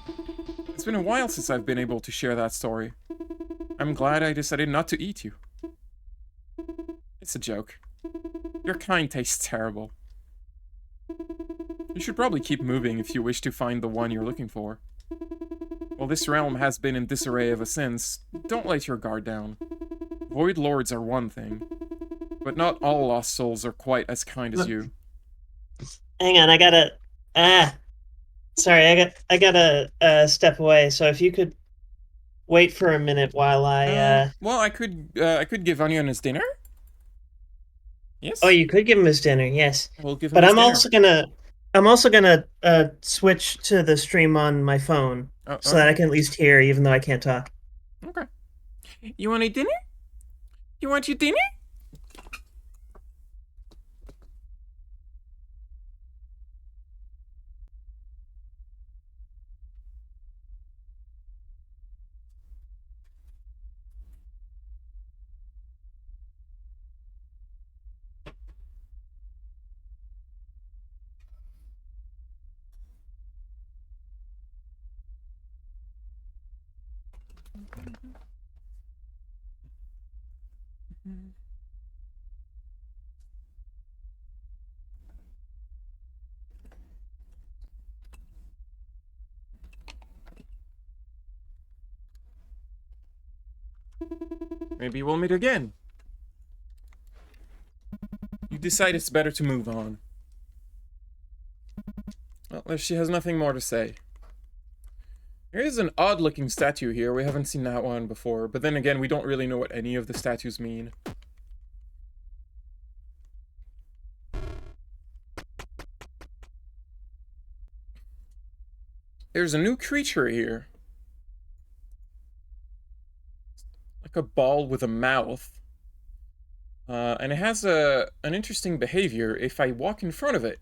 It's been a while since I've been able to share that story. I'm glad I decided not to eat you. It's a joke. Your kind tastes terrible. You should probably keep moving if you wish to find the one you're looking for. While this realm has been in disarray ever since, don't let your guard down. Void Lords are one thing, but not all lost souls are quite as kind as you. Hang on, I gotta... Sorry, I gotta step away, so if you could wait for a minute while I, Well, I could give Onion his dinner? Yes? Oh, you could give him his dinner, yes. We'll give him But his I'm dinner. also gonna switch to the stream on my phone so that I can at least hear, even though I can't talk. Okay. You want a dinner? You want your dinner? Maybe we'll meet again. You decide it's better to move on. Well, if she has nothing more to say. There is an odd-looking statue here. We haven't seen that one before. But then again, we don't really know what any of the statues mean. There's a new creature here. Like a ball with a mouth. And it has an interesting behavior. If I walk in front of it,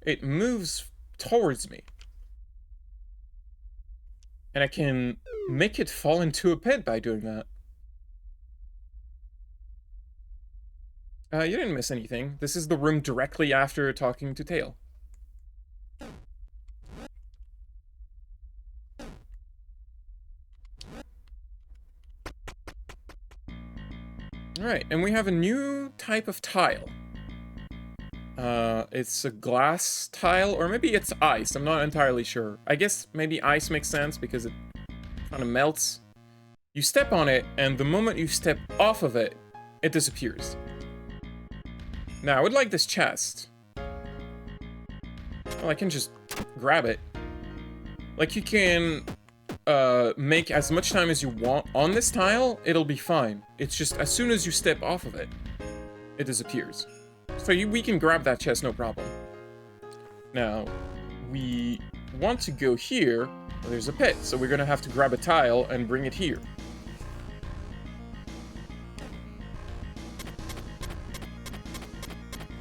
it moves towards me. And I can make it fall into a pit by doing that. You didn't miss anything. This is the room directly after talking to Tail. Alright, and we have a new type of tile. It's a glass tile, or maybe it's ice. I'm not entirely sure. I guess maybe ice makes sense because it kind of melts. You step on it, and the moment you step off of it, it disappears. Now, I would like this chest. Well, I can just grab it. Like, you can make as much time as you want on this tile, it'll be fine. It's just as soon as you step off of it, it disappears. So we can grab that chest, no problem. Now, we want to go here. Well, there's a pit, so we're gonna have to grab a tile and bring it here.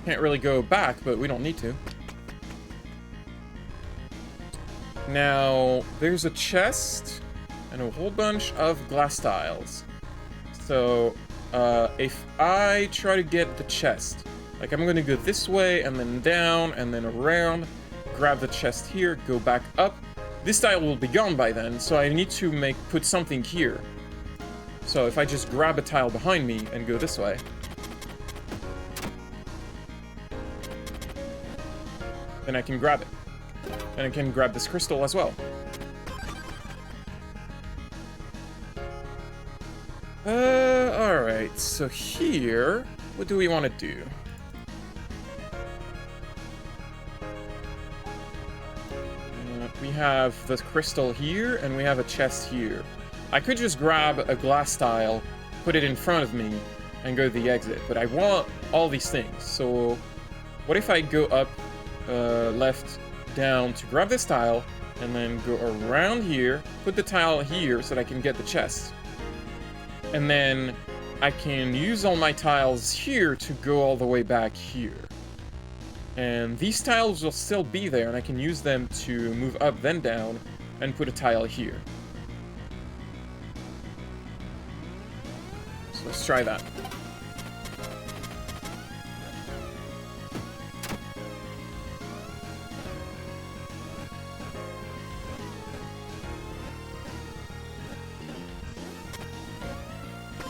Can't really go back, but we don't need to. Now, there's a chest and a whole bunch of glass tiles. So, if I try to get the chest, like I'm gonna go this way and then down and then around, grab the chest here, go back up. This tile will be gone by then, so I need to put something here. So if I just grab a tile behind me and go this way, then I can grab it. And I can grab this crystal as well. Alright, so here, what do we want to do? We have the crystal here, and we have a chest here. I could just grab a glass tile, put it in front of me, and go to the exit, but I want all these things. So, what if I go up, left, down to grab this tile, and then go around here, put the tile here so that I can get the chest. And then I can use all my tiles here to go all the way back here. And these tiles will still be there, and I can use them to move up then down and put a tile here. So let's try that.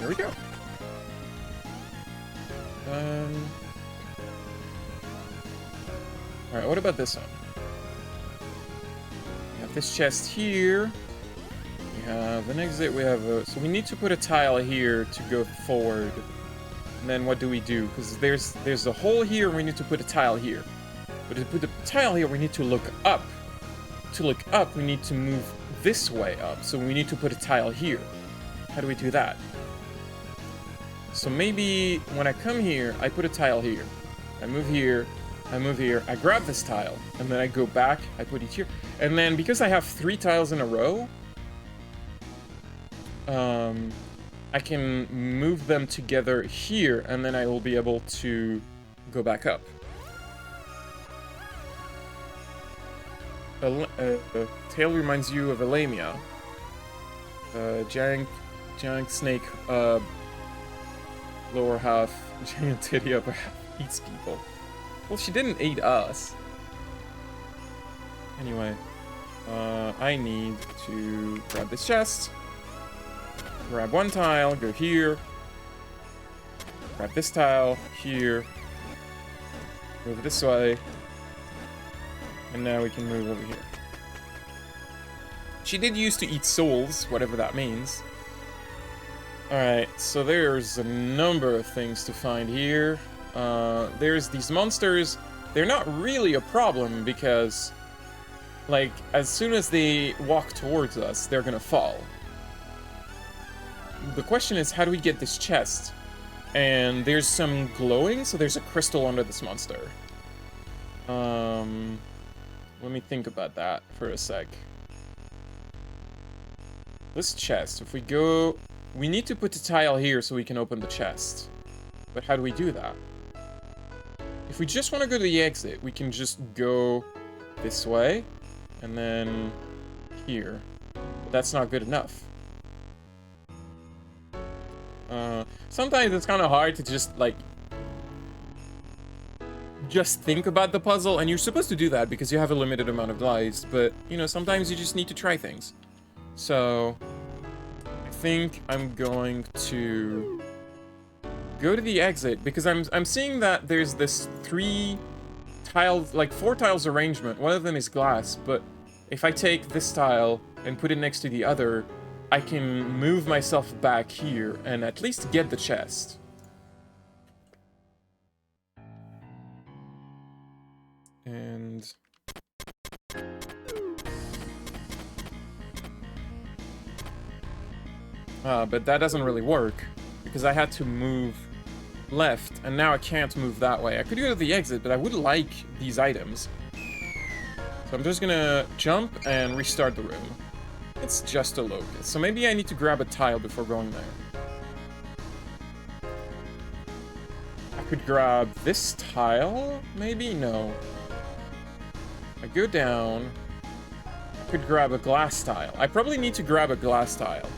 There we go. Alright, what about this one? We have this chest here. We have an exit, we have a... So we need to put a tile here to go forward. And then what do we do? Because there's a hole here, and we need to put a tile here. But to put the tile here, we need to look up. To look up, we need to move this way up. So we need to put a tile here. How do we do that? So maybe when I come here, I put a tile here. I move here, I move here, I grab this tile, and then I go back, I put it here. And then because I have 3 tiles in a row, I can move them together here, and then I will be able to go back up. Tail reminds you of Elamia. Giant snake, lower half, giant titty upper half eats people. Well, she didn't eat us. Anyway, I need to grab this chest, grab one tile, go here, grab this tile, here, move this way, and now we can move over here. She did used to eat souls, whatever that means. Alright, so there's a number of things to find here. There's these monsters. They're not really a problem because, like, as soon as they walk towards us, they're gonna fall. The question is, how do we get this chest? And there's some glowing, so there's a crystal under this monster. Let me think about that for a sec. This chest, if we go... We need to put the tile here so we can open the chest. But how do we do that? If we just want to go to the exit, we can just go this way, and then here. But that's not good enough. Sometimes it's kind of hard to just, like, just think about the puzzle, and you're supposed to do that because you have a limited amount of lives, but, you know, sometimes you just need to try things. So, I think I'm going to go to the exit, because I'm seeing that there's this 3 tiles, like 4 tiles arrangement. One of them is glass, but if I take this tile and put it next to the other, I can move myself back here and at least get the chest. And... but that doesn't really work, because I had to move left, and now I can't move that way. I could go to the exit, but I would like these items. So I'm just gonna jump and restart the room. It's just a locust, so maybe I need to grab a tile before going there. I could grab this tile, maybe? No. I go down. I could grab a glass tile. I probably need to grab a glass tile.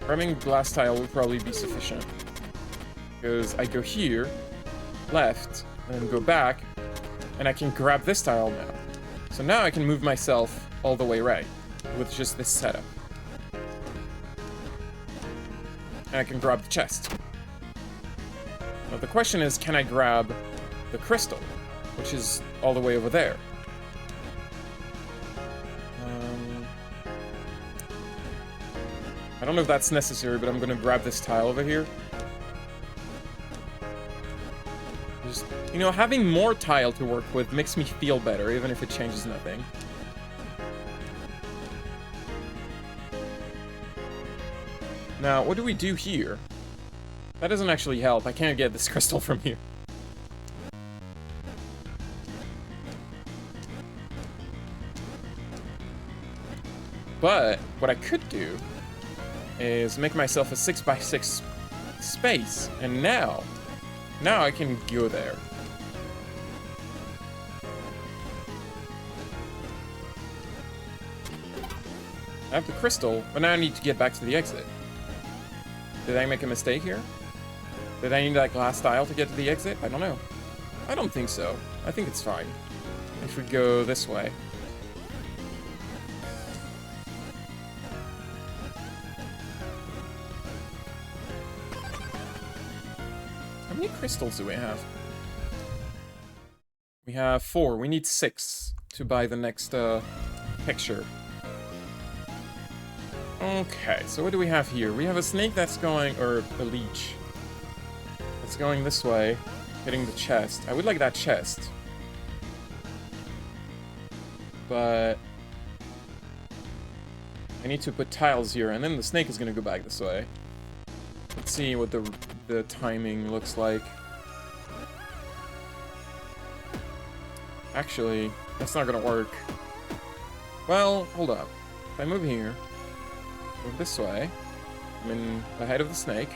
Grabbing a glass tile would probably be sufficient. Because I go here, left, and then go back, and I can grab this tile now. So now I can move myself all the way right with just this setup. And I can grab the chest. Now the question is, can I grab the crystal, which is all the way over there? I don't know if that's necessary, but I'm gonna grab this tile over here. Just, you know, having more tile to work with makes me feel better, even if it changes nothing. Now, what do we do here? That doesn't actually help. I can't get this crystal from here. But what I could do is make myself a 6x6 space, and now I can go there. I have the crystal, but now I need to get back to the exit. Did I make a mistake here? Did I need that glass tile to get to the exit? I don't know. I don't think so. I think it's fine. If we go this way. How many crystals do we have? We have 4. We need 6 to buy the next picture. Okay, so what do we have here? We have a snake that's going, or a leech. It's going this way, hitting the chest. I would like that chest. But I need to put tiles here, and then the snake is gonna go back this way. Let's see what the timing looks like. Actually, that's not gonna work. Well, hold up. If I move here, move this way, I'm in the head of the snake.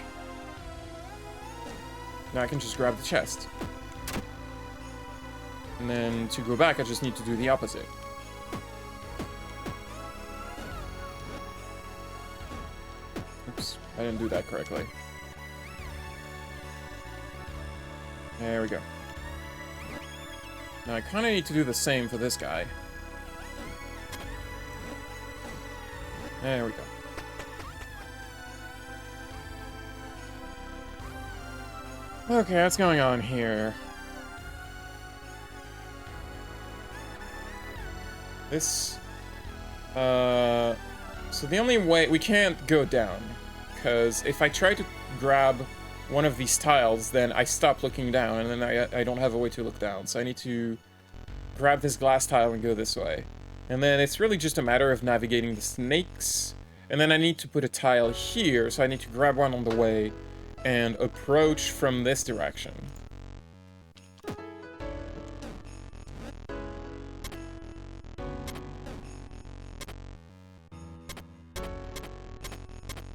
Now I can just grab the chest. And then to go back, I just need to do the opposite. Oops, I didn't do that correctly. There we go. Now I kind of need to do the same for this guy. There we go. Okay, what's going on here? This, so the only way, we can't go down, because if I try to grab one of these tiles, then I stop looking down, and then I don't have a way to look down, so I need to grab this glass tile and go this way. And then it's really just a matter of navigating the snakes, and then I need to put a tile here, so I need to grab one on the way, and approach from this direction.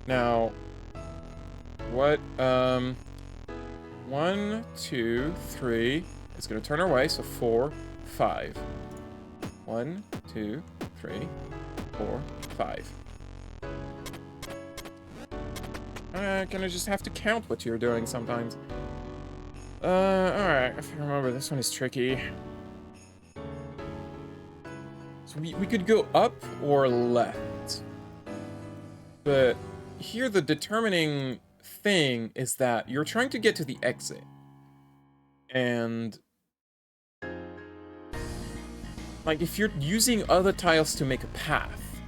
Now, what, 1, 2, 3, it's gonna turn our way, so 4, 5. 1, 2, 3, 4, 5. Kind of just have to count what you're doing sometimes. Alright, if I remember, this one is tricky. So we could go up or left. But here the determining thing is that you're trying to get to the exit. And like, if you're using other tiles to make a path,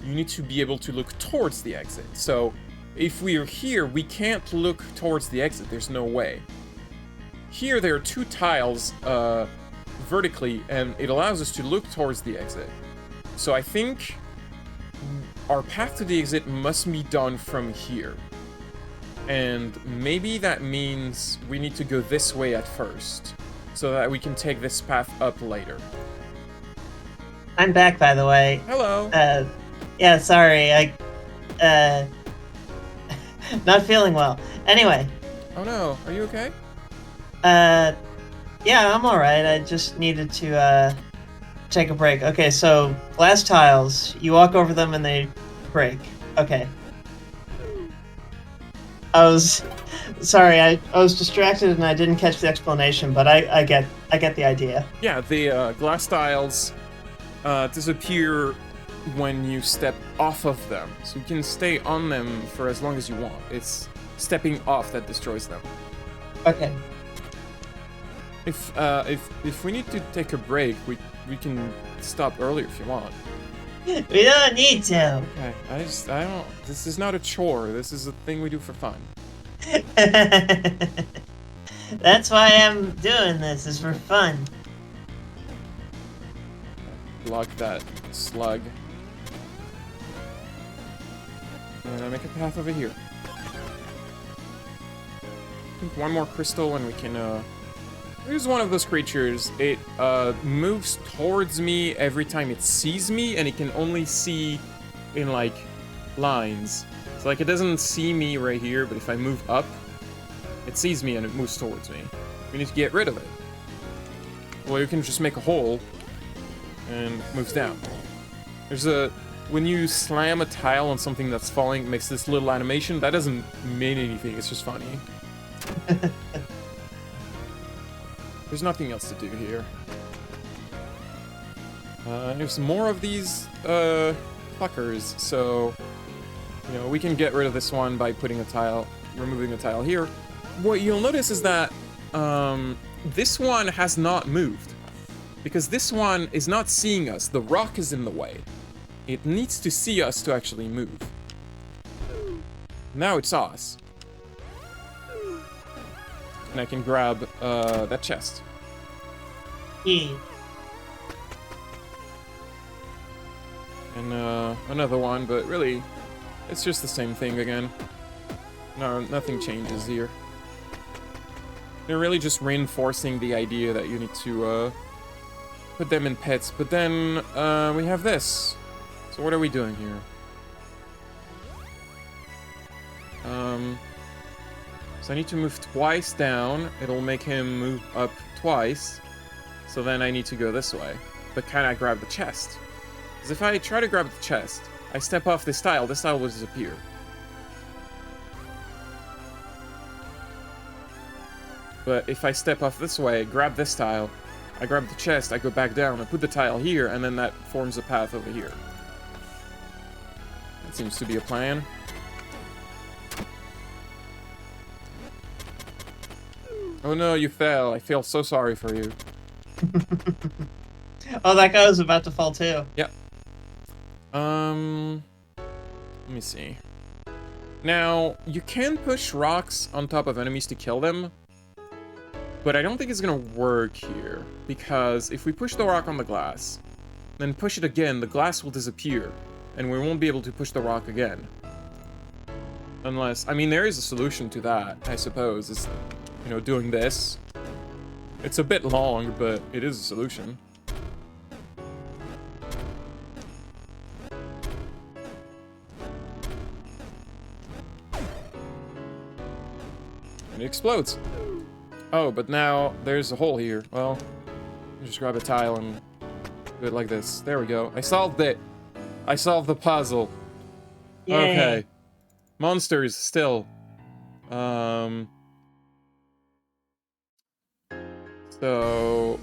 you need to be able to look towards the exit. So, if we're here, we can't look towards the exit. There's no way. Here, there are 2 tiles vertically, and it allows us to look towards the exit. So I think our path to the exit must be done from here. And maybe that means we need to go this way at first, so that we can take this path up later. I'm back, by the way. Hello. Yeah, sorry, I, not feeling well. Anyway. Oh no, are you okay? Yeah, I'm alright. I just needed to, take a break. Okay, so, glass tiles. You walk over them and they break. Okay. Sorry, I was distracted and I didn't catch the explanation, but I get the idea. Yeah, the glass tiles disappear when you step off of them. So you can stay on them for as long as you want. It's stepping off that destroys them. Okay. If we need to take a break, we can stop earlier if you want. We don't need to. Okay, I don't, this is not a chore, this is a thing we do for fun. That's why I'm doing this, is for fun. Block that slug. And I make a path over here. I think one more crystal and we can, Here's one of those creatures. It moves towards me every time it sees me, and it can only see in, like, lines. So, like, it doesn't see me right here, but if I move up, it sees me and it moves towards me. We need to get rid of it. Well, you can just make a hole, and it moves down. There's a... When you slam a tile on something that's falling, it makes this little animation. That doesn't mean anything, it's just funny. There's nothing else to do here. There's more of these, fuckers, so... You know, we can get rid of this one by putting a tile, removing a tile here. What you'll notice is that, this one has not moved. Because this one is not seeing us. The rock is in the way. It needs to see us to actually move. Now it saw us. And I can grab, that chest. Yeah. And, another one, but really, it's just the same thing again. No, nothing changes here. They're really just reinforcing the idea that you need to, put them in pits. But then, we have this. So what are we doing here? So I need to move twice down. It'll make him move up twice. So then I need to go this way. But can I grab the chest? Because if I try to grab the chest, I step off this tile will disappear. But if I step off this way, grab this tile, I grab the chest, I go back down, I put the tile here, and then that forms a path over here. That seems to be a plan. Oh no, you fell. I feel so sorry for you. Oh, that guy was about to fall too. Yep. Let me see. Now, you can push rocks on top of enemies to kill them, but I don't think it's gonna work here, because if we push the rock on the glass, then push it again, the glass will disappear, and we won't be able to push the rock again. Unless, I mean, there is a solution to that, I suppose, is, you know, doing this. It's a bit long, but it is a solution. And it explodes. Oh, but now there's a hole here. Well, just grab a tile and do it like this. There we go. I solved it. I solved the puzzle. Yay. Okay. Monsters, still. So...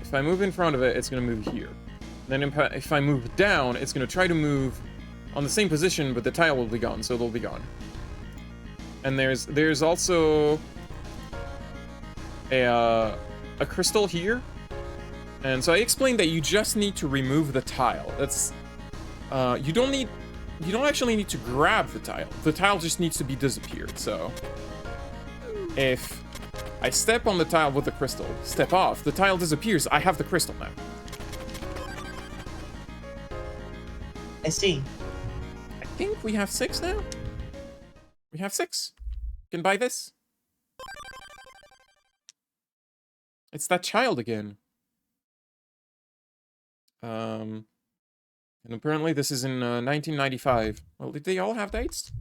if I move in front of it, it's gonna move here. Then if I move down, it's gonna try to move on the same position, but the tile will be gone, so it'll be gone. And there's also a crystal here And so I explained that you just need to remove the tile. That's you don't actually need to grab the tile. The tile just needs to be disappeared. So if I step on the tile with the crystal, step off, the tile disappears, I have the crystal now. I see. I think we have 6 now. We have 6. Can buy this. It's that child again. And apparently this is in 1995. Well, did they all have dates?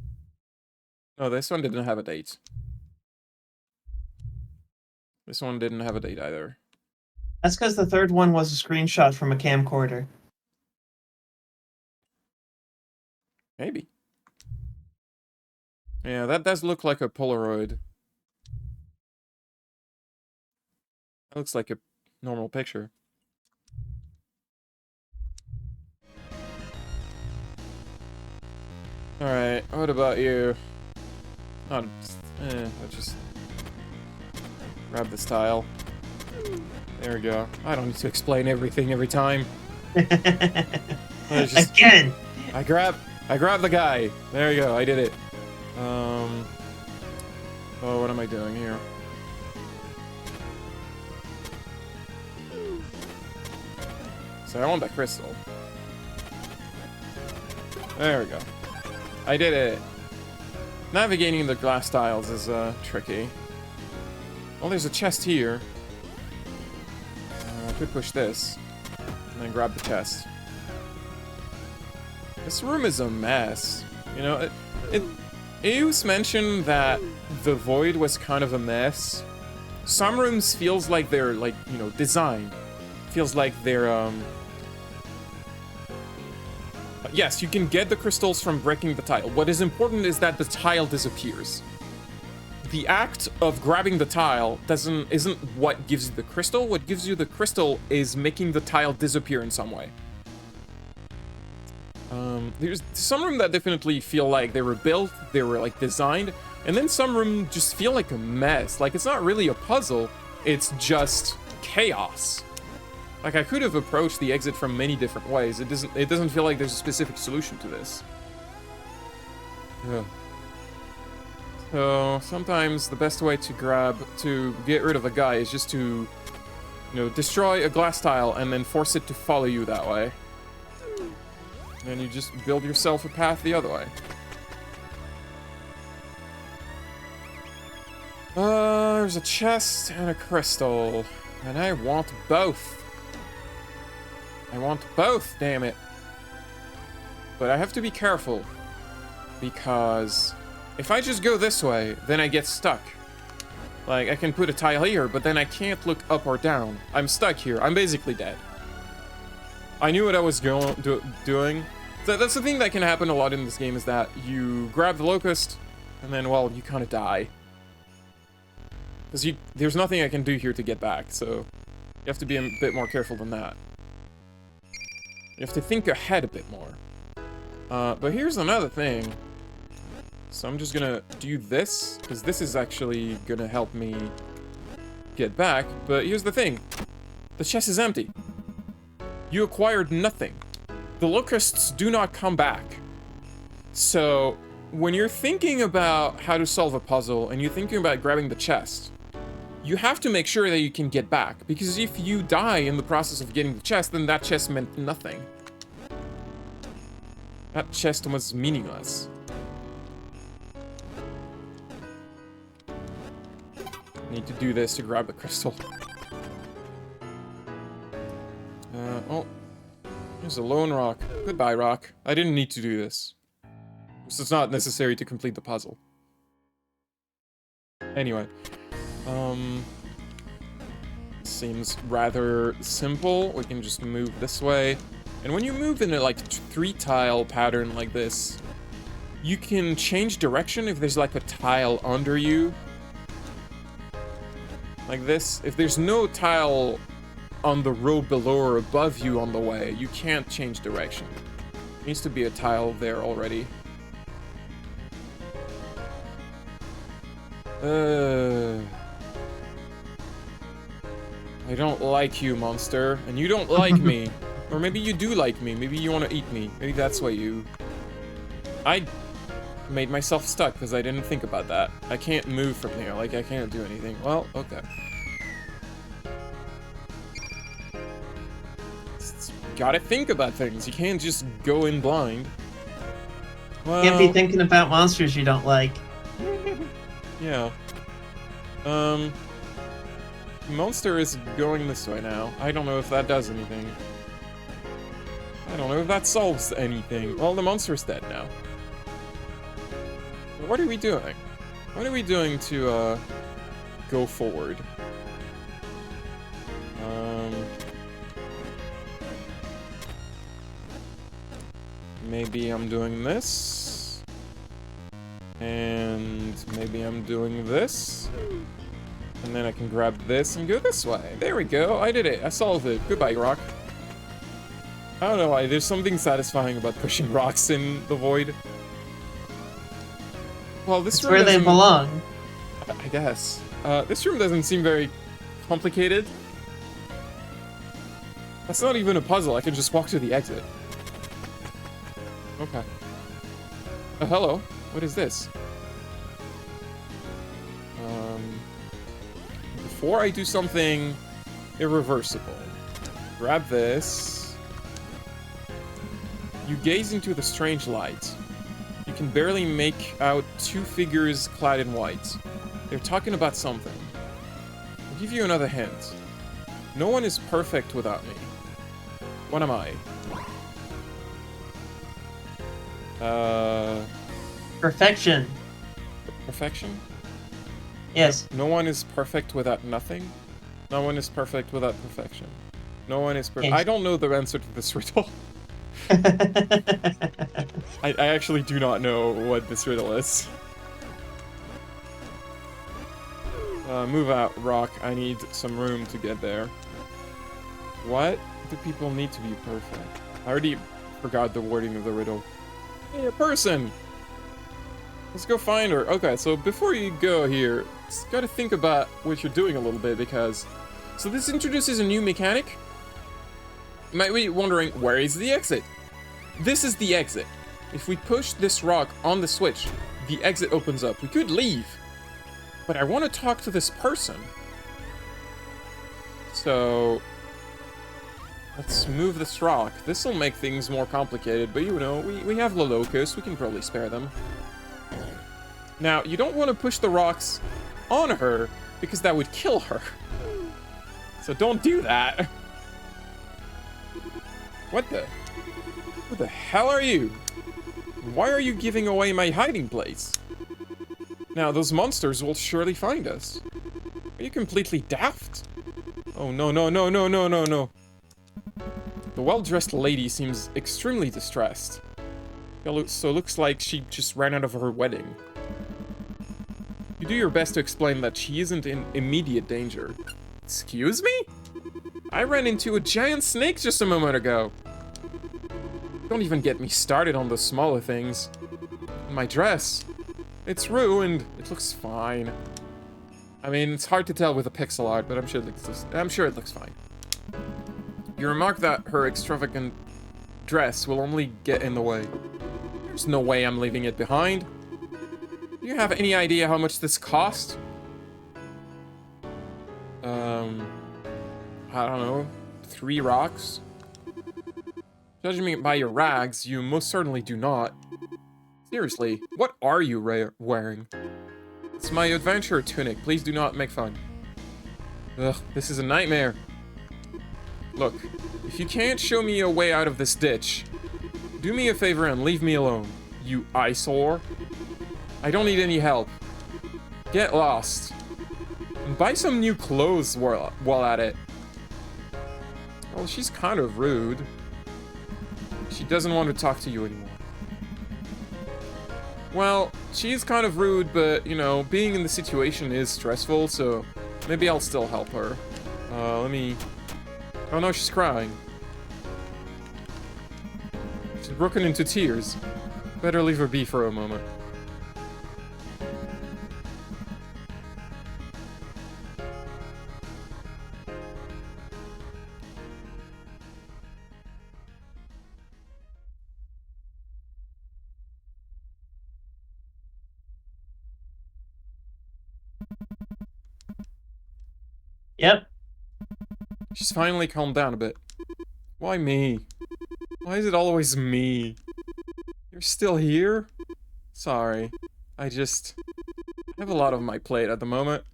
No, this one didn't have a date. This one didn't have a date either. That's because the third one was a screenshot from a camcorder. Maybe. Yeah, that does look like a Polaroid. That looks like a normal picture. Alright, what about you? Oh, let's just grab this tile. There we go. I don't need to explain everything every time. Again! I grab the guy. There you go, I did it. Oh, what am I doing here? So I want that crystal. There we go. I did it. Navigating the glass tiles is tricky. Well, there's a chest here. I could push this and then grab the chest. This room is a mess. You know, Eus mentioned that the void was kind of a mess. Some rooms feels like they're like, you know, designed. Feels like they're yes, you can get the crystals from breaking the tile. What is important is that the tile disappears. The act of grabbing the tile isn't what gives you the crystal. What gives you the crystal is making the tile disappear in some way. There's some room that definitely feel like they were built, they were like designed, and then some room just feel like a mess. Like it's not really a puzzle, it's just chaos. Like I could have approached the exit from many different ways. It doesn't feel like there's a specific solution to this. Yeah. So sometimes the best way to get rid of a guy is just to, you know, destroy a glass tile and then force it to follow you that way. And you just build yourself a path the other way. There's a chest and a crystal. And I want both. I want both, damn it. But I have to be careful. Because if I just go this way, then I get stuck. Like, I can put a tile here, but then I can't look up or down. I'm stuck here. I'm basically dead. I knew what I was doing. So that's the thing that can happen a lot in this game, is that you grab the locust, and then, well, you kind of die. Because there's nothing I can do here to get back, so you have to be a bit more careful than that. You have to think ahead a bit more. But here's another thing. So I'm just gonna do this, because this is actually gonna help me get back. But here's the thing. The chest is empty. You acquired nothing. The locusts do not come back. So when you're thinking about how to solve a puzzle and you're thinking about grabbing the chest, you have to make sure that you can get back, because if you die in the process of getting the chest, then that chest meant nothing. That chest was meaningless. Need to do this to grab the crystal. Oh. There's a lone rock. Goodbye, rock. I didn't need to do this. This is not necessary to complete the puzzle. Anyway. Seems rather simple. We can just move this way. And when you move in a, like, 3-tile pattern like this, you can change direction if there's, like, a tile under you. Like this. If there's no tile on the road below or above you on the way, you can't change direction. There needs to be a tile there already. I don't like you, monster. And you don't like me. Or maybe you do like me. Maybe you want to eat me. Maybe that's why you... I made myself stuck because I didn't think about that. I can't move from here. Like, I can't do anything. Well, okay. Gotta think about things. You can't just go in blind. Well, Can't be thinking about monsters you don't like. yeah. Monster is going this way now. I don't know if that does anything. I don't know if that solves anything. Well, the monster's dead now. What are we doing? What are we doing to, go forward? Maybe I'm doing this. And maybe I'm doing this. And then I can grab this and go this way. There we go. I did it. I solved it. Goodbye, rock. I don't know why. There's something satisfying about pushing rocks in the void. Well, this room Where they doesn't- belong. I guess. This room doesn't seem very complicated. That's not even a puzzle. I can just walk to the exit. Okay. Oh, hello. What is this? Before I do something irreversible, grab this. You gaze into the strange light. You can barely make out two figures clad in white. They're talking about something. I'll give you another hint. No one is perfect without me. What am I? Perfection. Perfection? Yes. No one is perfect without nothing. No one is perfect without perfection. No one is perfect. Yes. I don't know the answer to this riddle. I actually do not know what this riddle is. Move out, rock. I need some room to get there. What do people need to be perfect? I already forgot the wording of the riddle. Hey, a person! Let's go find her. Okay, so before you go here, just gotta think about what you're doing a little bit, because... So this introduces a new mechanic? You might be wondering, where is the exit? This is the exit. If we push this rock on the switch, the exit opens up. We could leave, but I want to talk to this person. So... let's move this rock. This will make things more complicated, but you know, we have Lolocus. We can probably spare them. Now, you don't want to push the rocks on her, because that would kill her. So don't do that. What the? Who the hell are you? Why are you giving away my hiding place? Now, those monsters will surely find us. Are you completely daft? Oh, no, no, no, no, no, no, no. The well-dressed lady seems extremely distressed. So looks like she just ran out of her wedding. You do your best to explain that she isn't in immediate danger. Excuse me? I ran into a giant snake just a moment ago. Don't even get me started on the smaller things. My dress. It's ruined. It looks fine. I mean, it's hard to tell with the pixel art, but I'm sure it looks fine. You remark that her extravagant dress will only get in the way. There's no way I'm leaving it behind. Do you have any idea how much this cost? I don't know, 3 rocks? Judging me by your rags, you most certainly do not. Seriously, what are you wearing? It's my adventurer tunic, please do not make fun. Ugh, this is a nightmare. Look, if you can't show me a way out of this ditch, do me a favor and leave me alone, you eyesore. I don't need any help. Get lost. And buy some new clothes while at it. Well, she's kind of rude. She doesn't want to talk to you anymore. Well, she is kind of rude, but, you know, being in the situation is stressful, so maybe I'll still help her. Let me... Oh no, she's crying. She's broken into tears. Better leave her be for a moment. Yep. She's finally calmed down a bit. Why me? Why is it always me? You're still here? Sorry. I have a lot on my plate at the moment.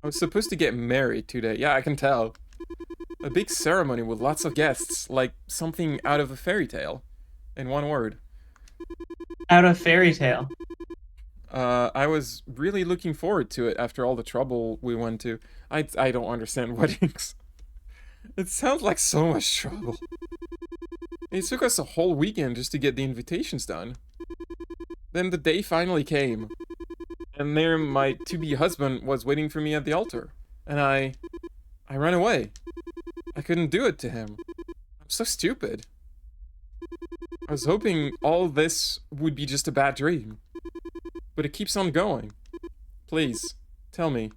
I was supposed to get married today. Yeah, I can tell. A big ceremony with lots of guests, like something out of a fairy tale. In one word. Out of fairy tale. I was really looking forward to it after all the trouble we went to. I don't understand weddings. It sounds like so much trouble. It took us a whole weekend just to get the invitations done. Then the day finally came. And there my to-be husband was waiting for me at the altar. And I ran away. I couldn't do it to him. I'm so stupid. I was hoping all this would be just a bad dream. But it keeps on going. Please, tell me.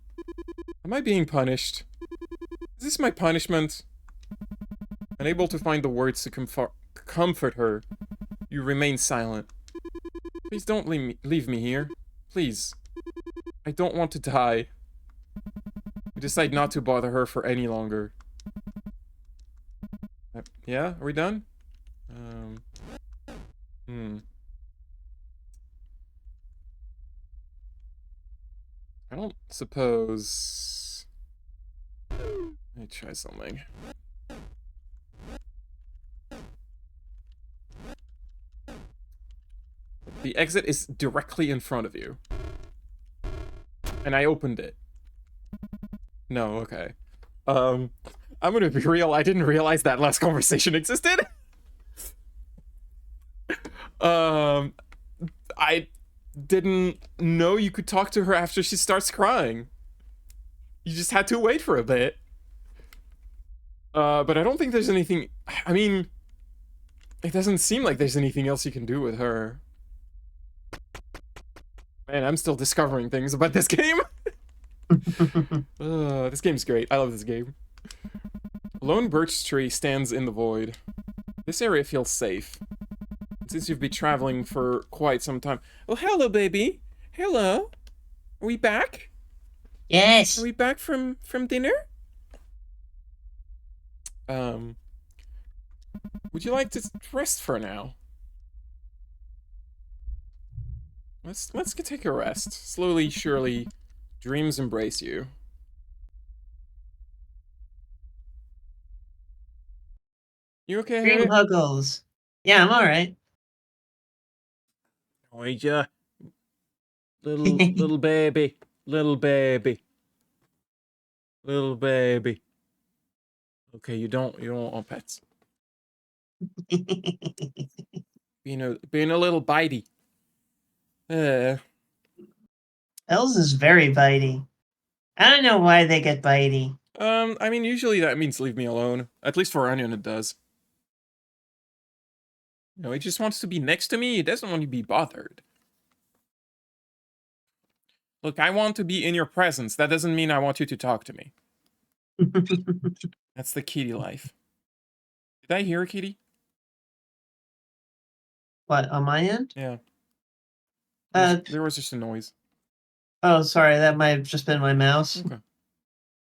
Am I being punished? Is this my punishment? Unable to find the words to comfort her, you remain silent. Please don't leave me here. Please. I don't want to die. You decide not to bother her for any longer. Yeah? Are we done? I don't suppose... Let me try something. The exit is directly in front of you. And I opened it. No, okay. I'm gonna be real, I didn't realize that last conversation existed. I didn't know you could talk to her after she starts crying. You just had to wait for a bit. But I don't think there's anything... I mean... It doesn't seem like there's anything else you can do with her. Man, I'm still discovering things about this game. This game's great. I love this game. A lone birch tree stands in the void. This area feels safe. Since you've been traveling for quite some time. Oh, hello, baby. Hello. Are we back? Yes. Are we back from dinner? Would you like to rest for now? Let's take a rest. Slowly, surely, dreams embrace you. You okay, Dream Harry? Huggles. Yeah, I'm alright. Oh, yeah. Little baby. Little baby. Little baby. Okay, you don't want pets. Being a little bitey. Els is very bitey. I don't know why they get bitey. I mean, usually that means leave me alone. At least for Onion, it does. No, he just wants to be next to me. He doesn't want to be bothered. Look, I want to be in your presence. That doesn't mean I want you to talk to me. That's the kitty life. Did I hear a kitty? What, on my end? Yeah. There was just a noise. Oh, sorry, that might have just been my mouse. Okay.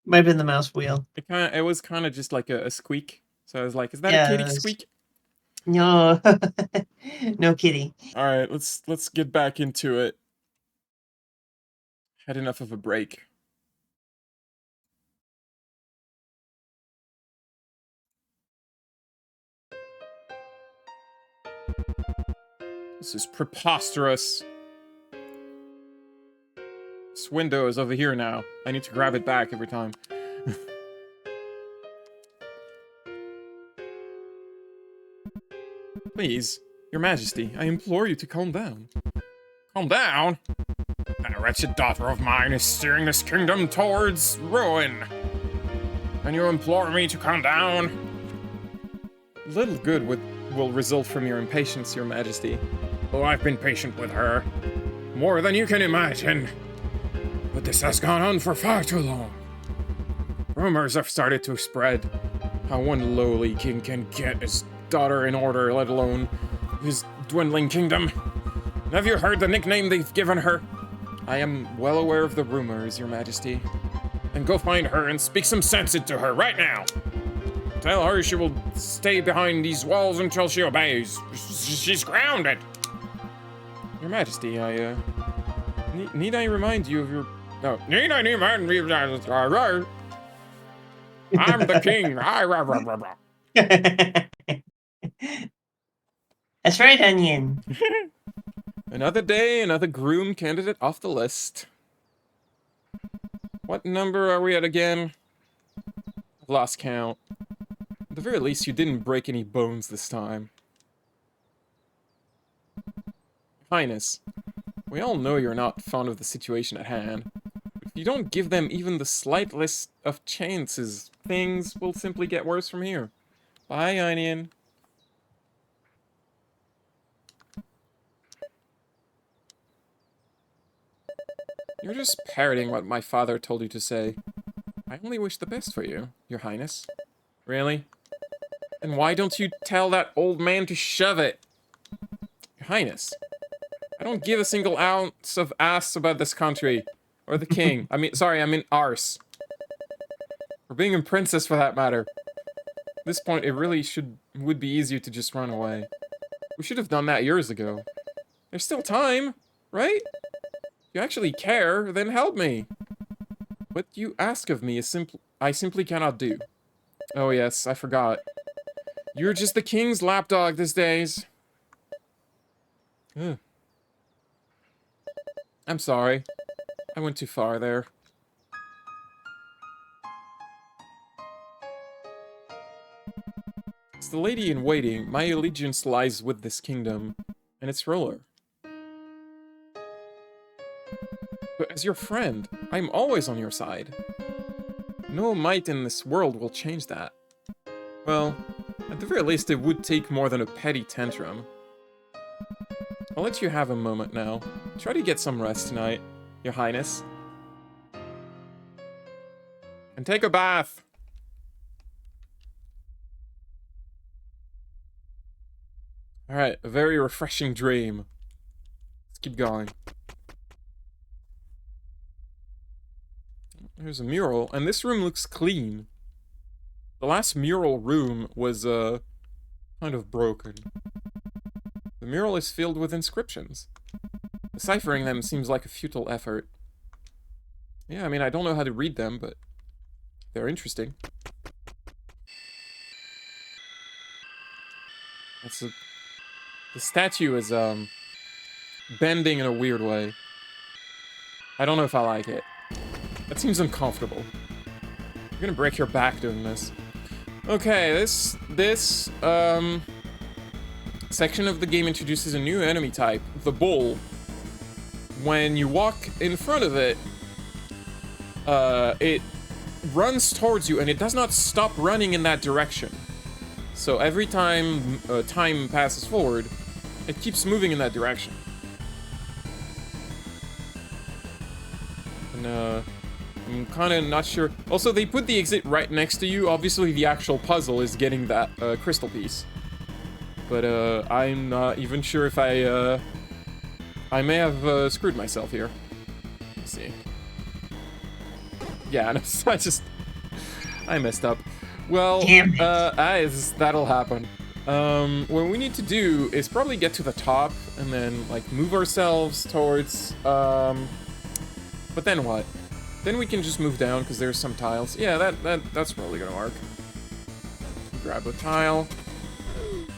Might have been the mouse wheel. It was kind of just like a squeak. So I was like, is that a kitty squeak? No. No kitty. Alright, let's get back into it. Had enough of a break. This is preposterous. This window is over here now. I need to grab it back every time. Please, Your Majesty, I implore you to calm down. Calm down? That wretched daughter of mine is steering this kingdom towards ruin. And you implore me to calm down? Little good will result from your impatience, Your Majesty. Oh, I've been patient with her. More than you can imagine. But this has gone on for far too long. Rumors have started to spread. How one lowly king can get his daughter in order, let alone his dwindling kingdom. Have you heard the nickname they've given her? I am well aware of the rumors, Your Majesty. Then go find her and speak some sense into her right now. Tell her she will stay behind these walls until she obeys. She's grounded. Your Majesty, need I remind you of your... No. Need I remind you... I'm the king. That's right, Onion. Another day, another groom candidate off the list. What number are we at again? I've lost count. At the very least, you didn't break any bones this time. Highness, we all know you're not fond of the situation at hand. If you don't give them even the slightest of chances, things will simply get worse from here. Bye, Onion. You're just parroting what my father told you to say. I only wish the best for you, Your Highness. Really? Then why don't you tell that old man to shove it? Your Highness, I don't give a single ounce of ass about this country. Or the king. I mean arse. Or being a princess for that matter. At this point, it really would be easier to just run away. We should have done that years ago. There's still time, right? If you actually care, then help me. What you ask of me is I simply cannot do. Oh yes, I forgot. You're just the king's lapdog these days. Ugh. I'm sorry. I went too far there. As the lady in waiting, my allegiance lies with this kingdom and its ruler. But as your friend, I'm always on your side. No might in this world will change that. Well, at the very least it would take more than a petty tantrum. I'll let you have a moment now. Try to get some rest tonight, Your Highness. And take a bath! Alright, a very refreshing dream. Let's keep going. There's a mural, and this room looks clean. The last mural room was, kind of broken. The mural is filled with inscriptions. Deciphering them seems like a futile effort. Yeah, I mean, I don't know how to read them, but they're interesting. The statue is, bending in a weird way. I don't know if I like it. That seems uncomfortable. You're gonna break your back doing this. Okay, this section of the game introduces a new enemy type, the bull. When you walk in front of it, it runs towards you and it does not stop running in that direction. So every time time passes forward, it keeps moving in that direction. And I'm kind of not sure. Also, they put the exit right next to you. Obviously, the actual puzzle is getting that crystal piece. But I'm not even sure if I may have screwed myself here. Let's see. Yeah, no, I messed up. Well, that'll happen. What we need to do is probably get to the top and then like move ourselves towards. But then what? Then we can just move down because there's some tiles. Yeah, that's probably gonna work. Grab a tile.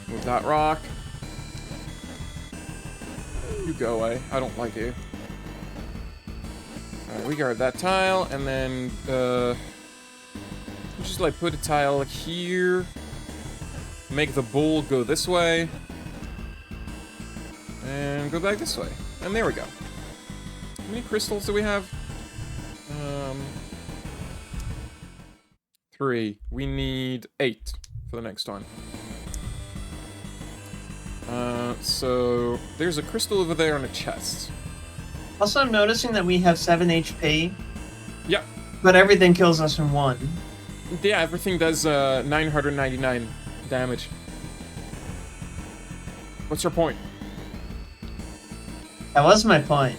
Move that rock. You go away. I don't like you. Alright, we guard that tile, and then, just like put a tile here. Make the bull go this way. And go back this way. And there we go. How many crystals do we have? 3. We need 8 for the next one. So there's a crystal over there on a chest. Also, I'm noticing that we have 7 HP. Yep. But everything kills us in 1. Yeah, everything does 999 damage. What's your point? That was my point.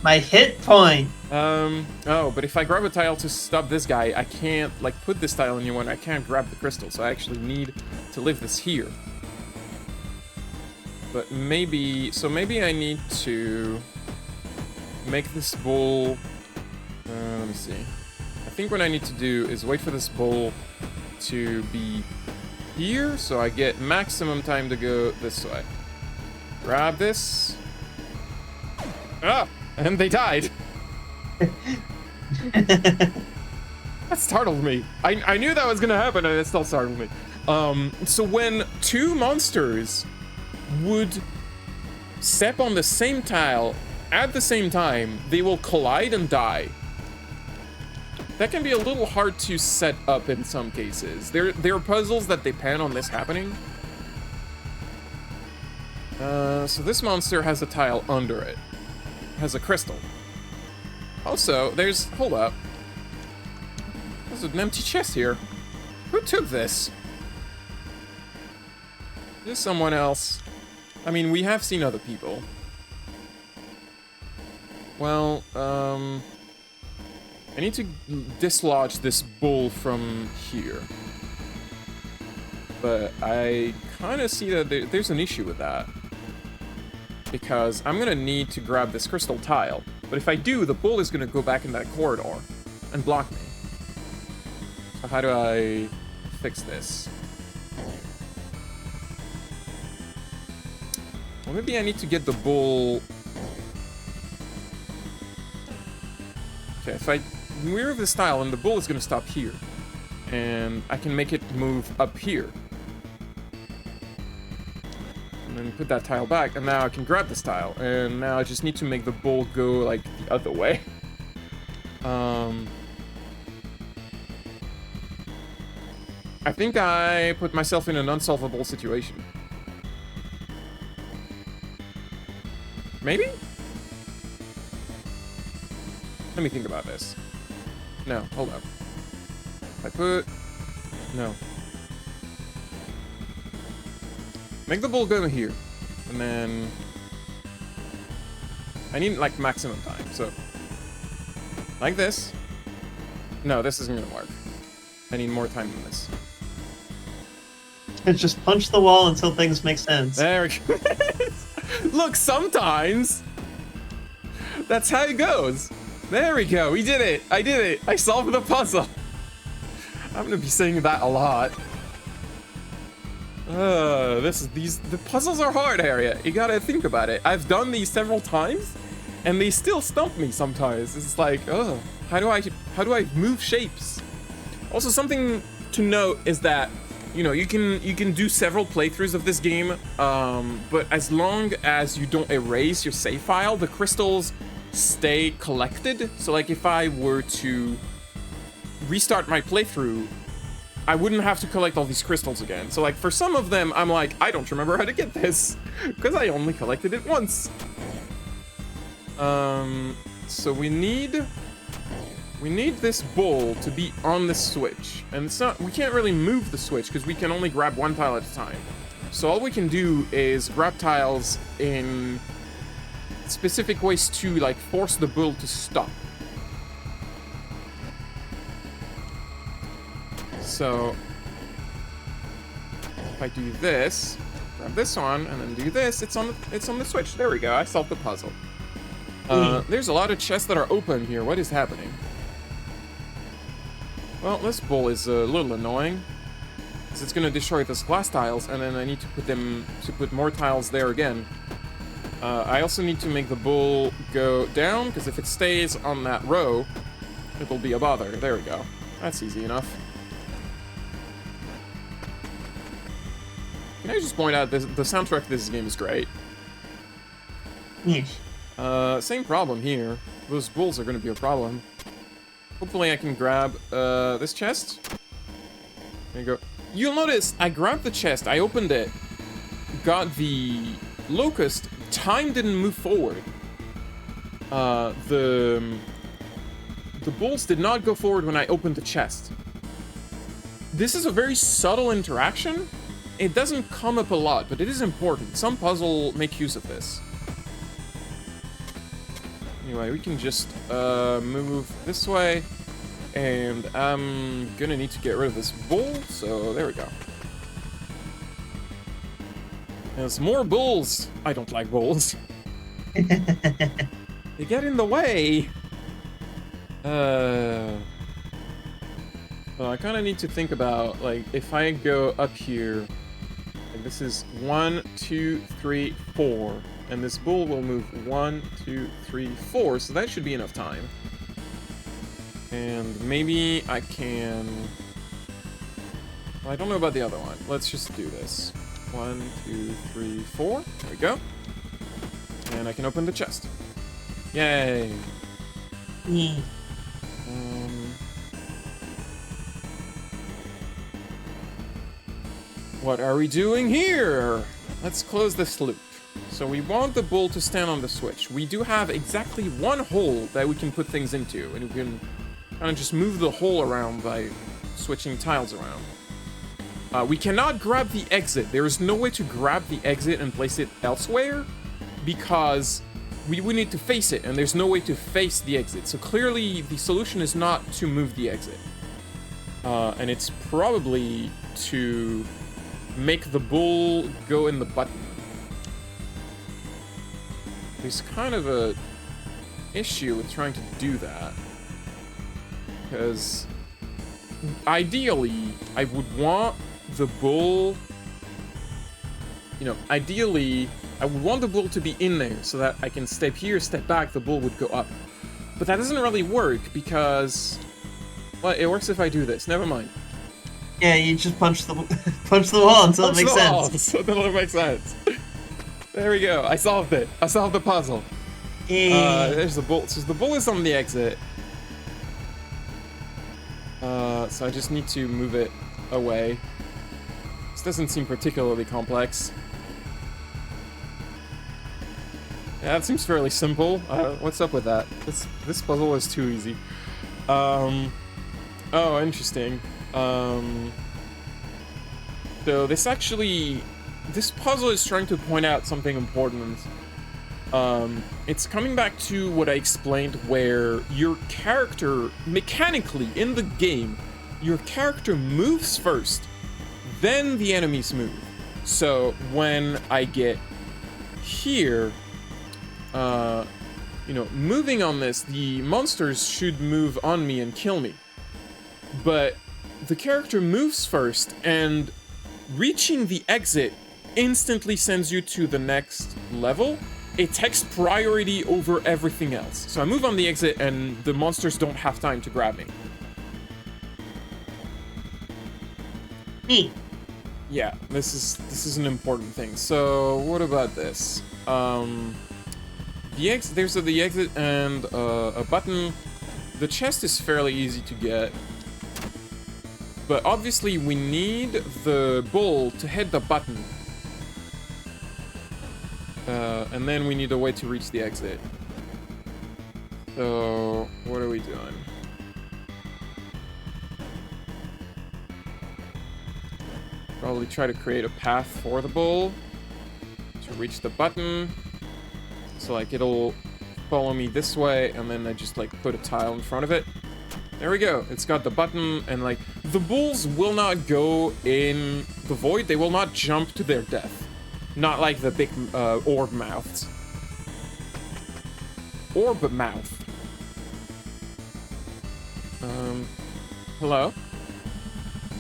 My hit point. Oh, but if I grab a tile to stop this guy, I can't, like, put this tile in one. I can't grab the crystal, so I actually need to leave this here. But maybe, so maybe I need to make this bull, let me see. I think what I need to do is wait for this bull to be here, so I get maximum time to go this way. Grab this. Ah! And they died. That startled me. I knew that was gonna happen, and it still startled me. So when two monsters would step on the same tile at the same time, they will collide and die. That can be a little hard to set up in some cases. There are puzzles that depend on this happening. So this monster has a tile under it. Has a crystal. Also, hold up. There's an empty chest here. Who took this? There's someone else. I mean, we have seen other people. Well, I need to dislodge this bull from here. But I kind of see that there's an issue with that. Because I'm gonna need to grab this crystal tile. But if I do, the bull is gonna go back in that corridor and block me. So how do I fix this? Well, maybe I need to get the bull... Okay, if I move this tile, and the bull is gonna stop here. And I can make it move up here. And then put that tile back, and now I can grab this tile. And now I just need to make the bull go, like, the other way. I think I put myself in an unsolvable situation. Maybe? Let me think about this. No, hold up. I put... No. Make the bull go here. And then... I need, like, maximum time, so... Like this. No, this isn't gonna work. I need more time than this. Just punch the wall until things make sense. There we go. Look, sometimes... That's how it goes. There we go. We did it. I did it. I solved the puzzle. I'm gonna be saying that a lot. The puzzles are hard, Harriet. You gotta think about it. I've done these several times, and they still stump me sometimes. It's like, oh, how do I move shapes? Also, something to note is that, you know, you can do several playthroughs of this game, but as long as you don't erase your save file, the crystals stay collected. So, like, if I were to restart my playthrough, I wouldn't have to collect all these crystals again. So, like, for some of them, I'm like, I don't remember how to get this, because I only collected it once. So we need this bull to be on the switch, and it's not, we can't really move the switch because we can only grab one tile at a time. So all we can do is grab tiles in specific ways to, like, force the bull to stop. So if I do this, grab this one, and then do this, it's on the switch. There we go. I solved the puzzle. There's a lot of chests that are open here. What is happening? Well, this bull is a little annoying, because it's gonna destroy those glass tiles, and then I need to put more tiles there again. I also need to make the bull go down, because if it stays on that row, it'll be a bother. There we go. That's easy enough. Can I just point out the soundtrack to this game is great? Yes. Same problem here. Those bulls are gonna be a problem. Hopefully I can grab this chest. There you go. You'll notice I grabbed the chest, I opened it, got the locust, time didn't move forward. The bulls did not go forward when I opened the chest. This is a very subtle interaction. It doesn't come up a lot, but it is important. Some puzzle make use of this. Anyway, we can just move this way. And I'm gonna need to get rid of this bull, so there we go. There's more bulls. I don't like bulls. They get in the way. So I kind of need to think about, like, if I go up here, and this is 1, 2, 3, 4, and this bull will move 1, 2, 3, 4, so that should be enough time. And maybe I can... Well, I don't know about the other one. Let's just do this. 1, 2, 3, 4. There we go. And I can open the chest. Yay! What are we doing here? Let's close this loop. So we want the bull to stand on the switch. We do have exactly one hole that we can put things into, and we can kind of just move the hole around by switching tiles around. We cannot grab the exit. There is no way to grab the exit and place it elsewhere because we would need to face it, and there's no way to face the exit. So clearly the solution is not to move the exit. And it's probably to make the bull go in the button. There's kind of a issue with trying to do that. Because ideally, I would want the bull, ideally, I would want the bull to be in there so that I can step here, step back, the bull would go up. But that doesn't really work because, well, it works if I do this. Never mind. Yeah, you just punch the wall until it makes sense. Until it makes sense. There we go. I solved it. I solved the puzzle. There's the bull. So the bull is on the exit. So I just need to move it away. This doesn't seem particularly complex. Yeah, that seems fairly simple. What's up with that? This puzzle is too easy. Oh, interesting. So this puzzle is trying to point out something important. It's coming back to what I explained, where your character, mechanically, in the game, your character moves first, then the enemies move. So when I get here, moving on this, the monsters should move on me and kill me. But the character moves first, and reaching the exit instantly sends you to the next level. It takes priority over everything else. So I move on the exit, and the monsters don't have time to grab me. Yeah, this is an important thing. So what about this? There's the exit and a button. The chest is fairly easy to get. But obviously we need the bull to hit the button. And then we need a way to reach the exit. So, what are we doing? Probably try to create a path for the bull to reach the button. So like it'll follow me this way, and then I just like put a tile in front of it. There we go. It's got the button, and like the bulls will not go in the void. They will not jump to their death. Not like the big orb mouths. Orb mouth. Hello?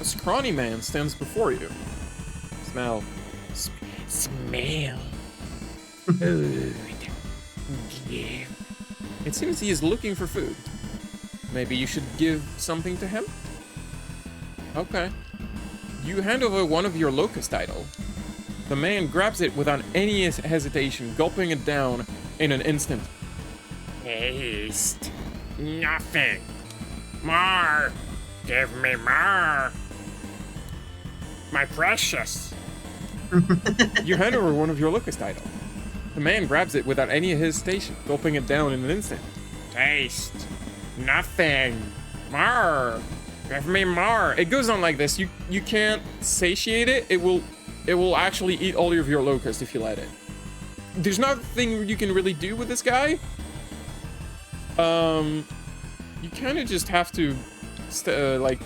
A scrawny man stands before you. Smell. Smell. Food. Yeah. It seems he is looking for food. Maybe you should give something to him? Okay. You hand over one of your locust idol. The man grabs it without any hesitation, gulping it down in an instant. Taste. Nothing. More. Give me more. My precious. You hand over one of your locust idol. The man grabs it without any hesitation, gulping it down in an instant. Taste. Nothing. More. Give me more. It goes on like this. You can't satiate it. It will actually eat all of your locust if you let it. There's nothing you can really do with this guy. You kind of just have to, like,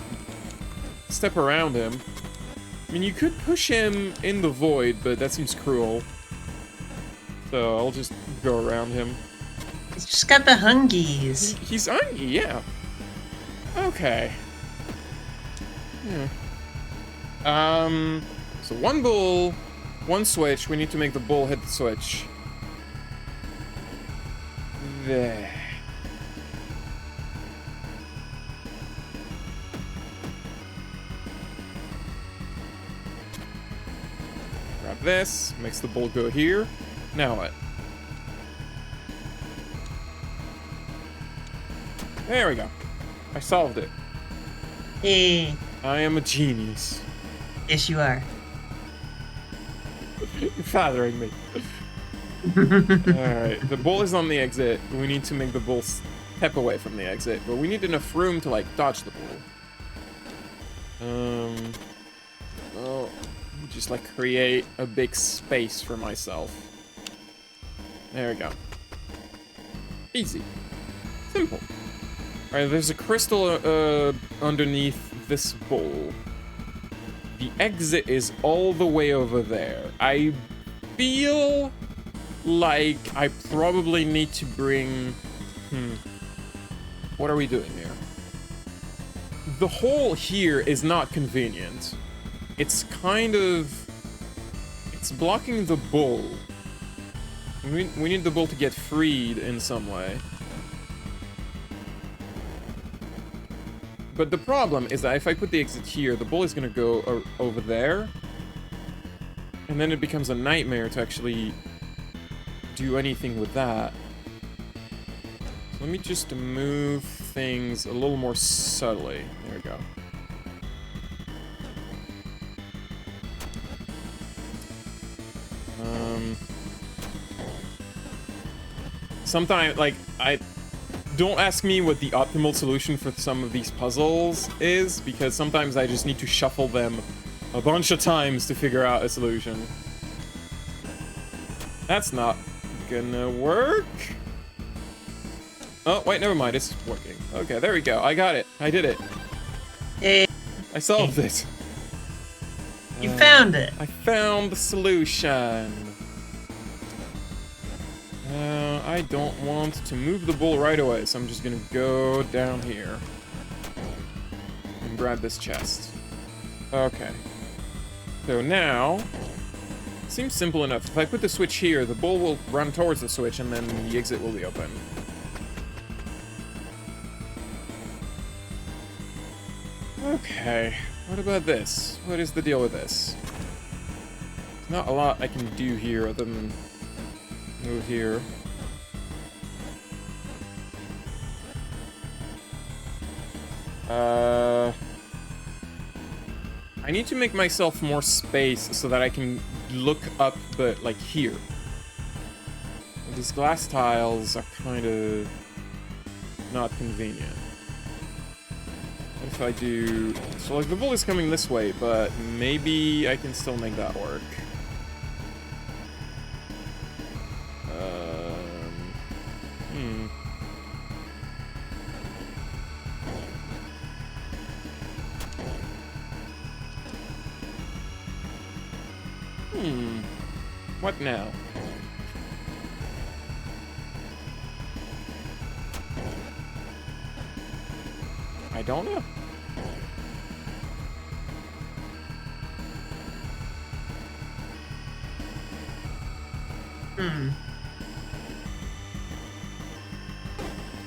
step around him. I mean, you could push him in the void, but that seems cruel. So I'll just go around him. He's just got the hungies. He's hungry, yeah. Okay. So one bull, one switch. We need to make the bull hit the switch. There. Grab this, makes the bull go here. Now what? There we go. I solved it. Hey. I am a genius. Yes, you are. You're flattering me. Alright, the bull is on the exit. We need to make the bull step away from the exit, but we need enough room to, like, dodge the bull. Oh, just, like, create a big space for myself. There we go. Easy. Simple. Alright, there's a crystal underneath this bowl. The exit is all the way over there. I feel like I probably need to bring... What are we doing here? The hole here is not convenient. It's kind of... It's blocking the bull. We need the bull to get freed in some way. But the problem is that if I put the exit here, the bull is going to go over there. And then it becomes a nightmare to actually do anything with that. So let me just move things a little more subtly. There we go. Sometimes, like, don't ask me what the optimal solution for some of these puzzles is, because sometimes I just need to shuffle them a bunch of times to figure out a solution. That's not gonna work. Oh, wait, never mind, it's working. Okay, there we go, I got it. I did it. Hey. I solved it. You found it. I found the solution. I don't want to move the bull right away, so I'm just gonna go down here and grab this chest. Okay. So now, seems simple enough. If I put the switch here, the bull will run towards the switch, and then the exit will be open. Okay. What about this? What is the deal with this? There's not a lot I can do here other than move here. I need to make myself more space so that I can look up, but like here. These glass tiles are kind of not convenient. What if I do... So like the bull is coming this way, but maybe I can still make that work. What now? I don't know.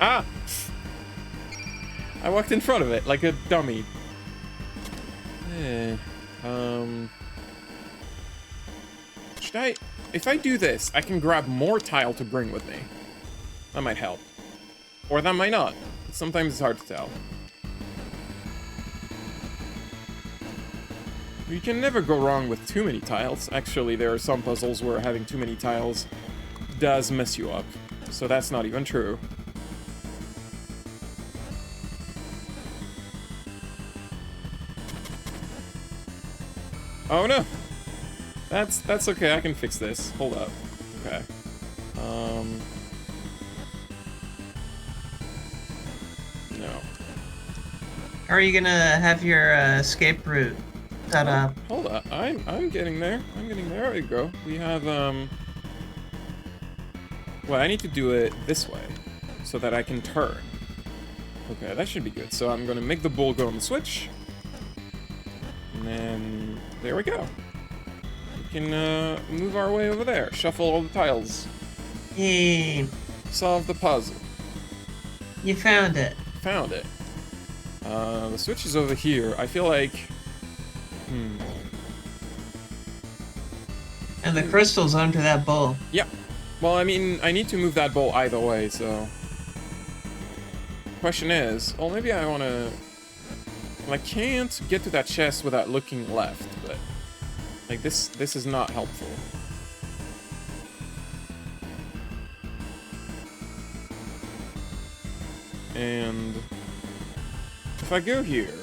Ah! I walked in front of it like a dummy. Should I... If I do this, I can grab more tile to bring with me. That might help. Or that might not. Sometimes it's hard to tell. You can never go wrong with too many tiles. Actually, there are some puzzles where having too many tiles does mess you up. So that's not even true. Oh no! That's okay, I can fix this. Hold up. Okay. No. How are you gonna have your escape route set up? Hold up. I'm getting there. I'm getting there. There you go. We have well, I need to do it this way so that I can turn. Okay, that should be good. So I'm gonna make the bull go on the switch. And then there we go. We can move our way over there. Shuffle all the tiles. Yay! Solve the puzzle. You found it. Found it. The switch is over here. I feel like... And the crystal's under that bowl. Yeah. Well, I mean, I need to move that bowl either way, so... Question is... Well, maybe I want to... Well, I can't get to that chest without looking left, but... Like, this is not helpful. And... If I go here...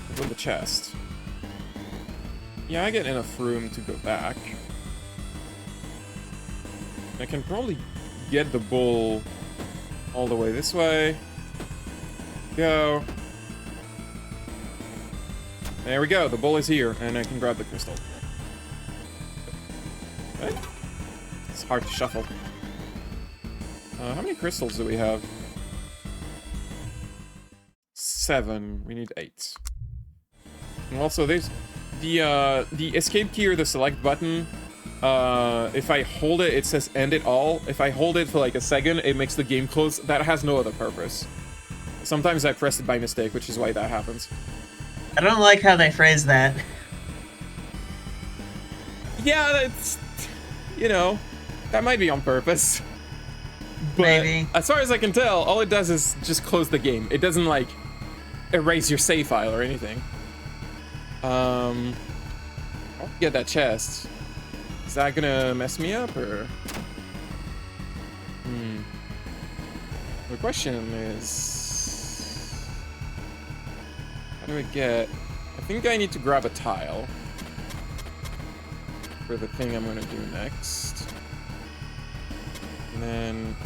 With the chest... Yeah, I get enough room to go back. I can probably get the bull all the way this way. Go. There we go, the bull is here, and I can grab the crystal. Okay. It's hard to shuffle. How many crystals do we have? 7. We need 8. And also, there's the escape key or the select button. If I hold it, it says end it all. If I hold it for like a second, it makes the game close. That has no other purpose. Sometimes I pressed it by mistake, which is why that happens. I don't like how they phrase that. Yeah, that's... You know, that might be on purpose. But Maybe. as far as I can tell, all it does is just close the game. It doesn't, like, erase your save file or anything. I'll get that chest. Is that gonna mess me up, or...? The question is... How do I get... I think I need to grab a tile for the thing I'm gonna do next. And then...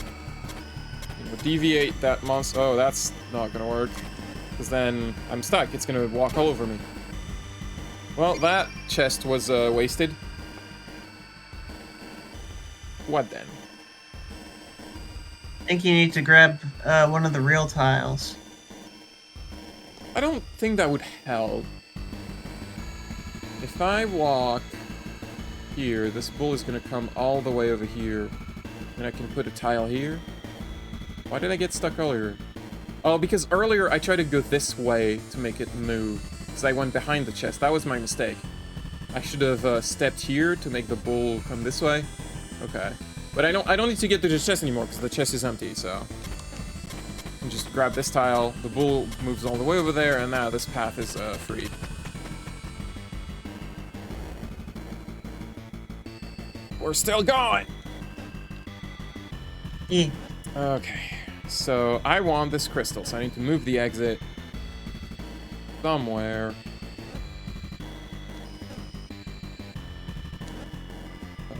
We'll deviate that monster... Oh, that's not gonna work. Because then I'm stuck. It's gonna walk all over me. Well, that chest was wasted. What then? I think you need to grab one of the real tiles. I don't think that would help. If I walk here, this bull is gonna come all the way over here. And I can put a tile here. Why did I get stuck earlier? Oh, because earlier I tried to go this way to make it move. Because I went behind the chest. That was my mistake. I should have stepped here to make the bull come this way. Okay. But I don't need to get to the chest anymore because the chest is empty, so... I can just grab this tile, the bull moves all the way over there, and now this path is freed. We're still going! Yeah. Okay, so I want this crystal, so I need to move the exit somewhere.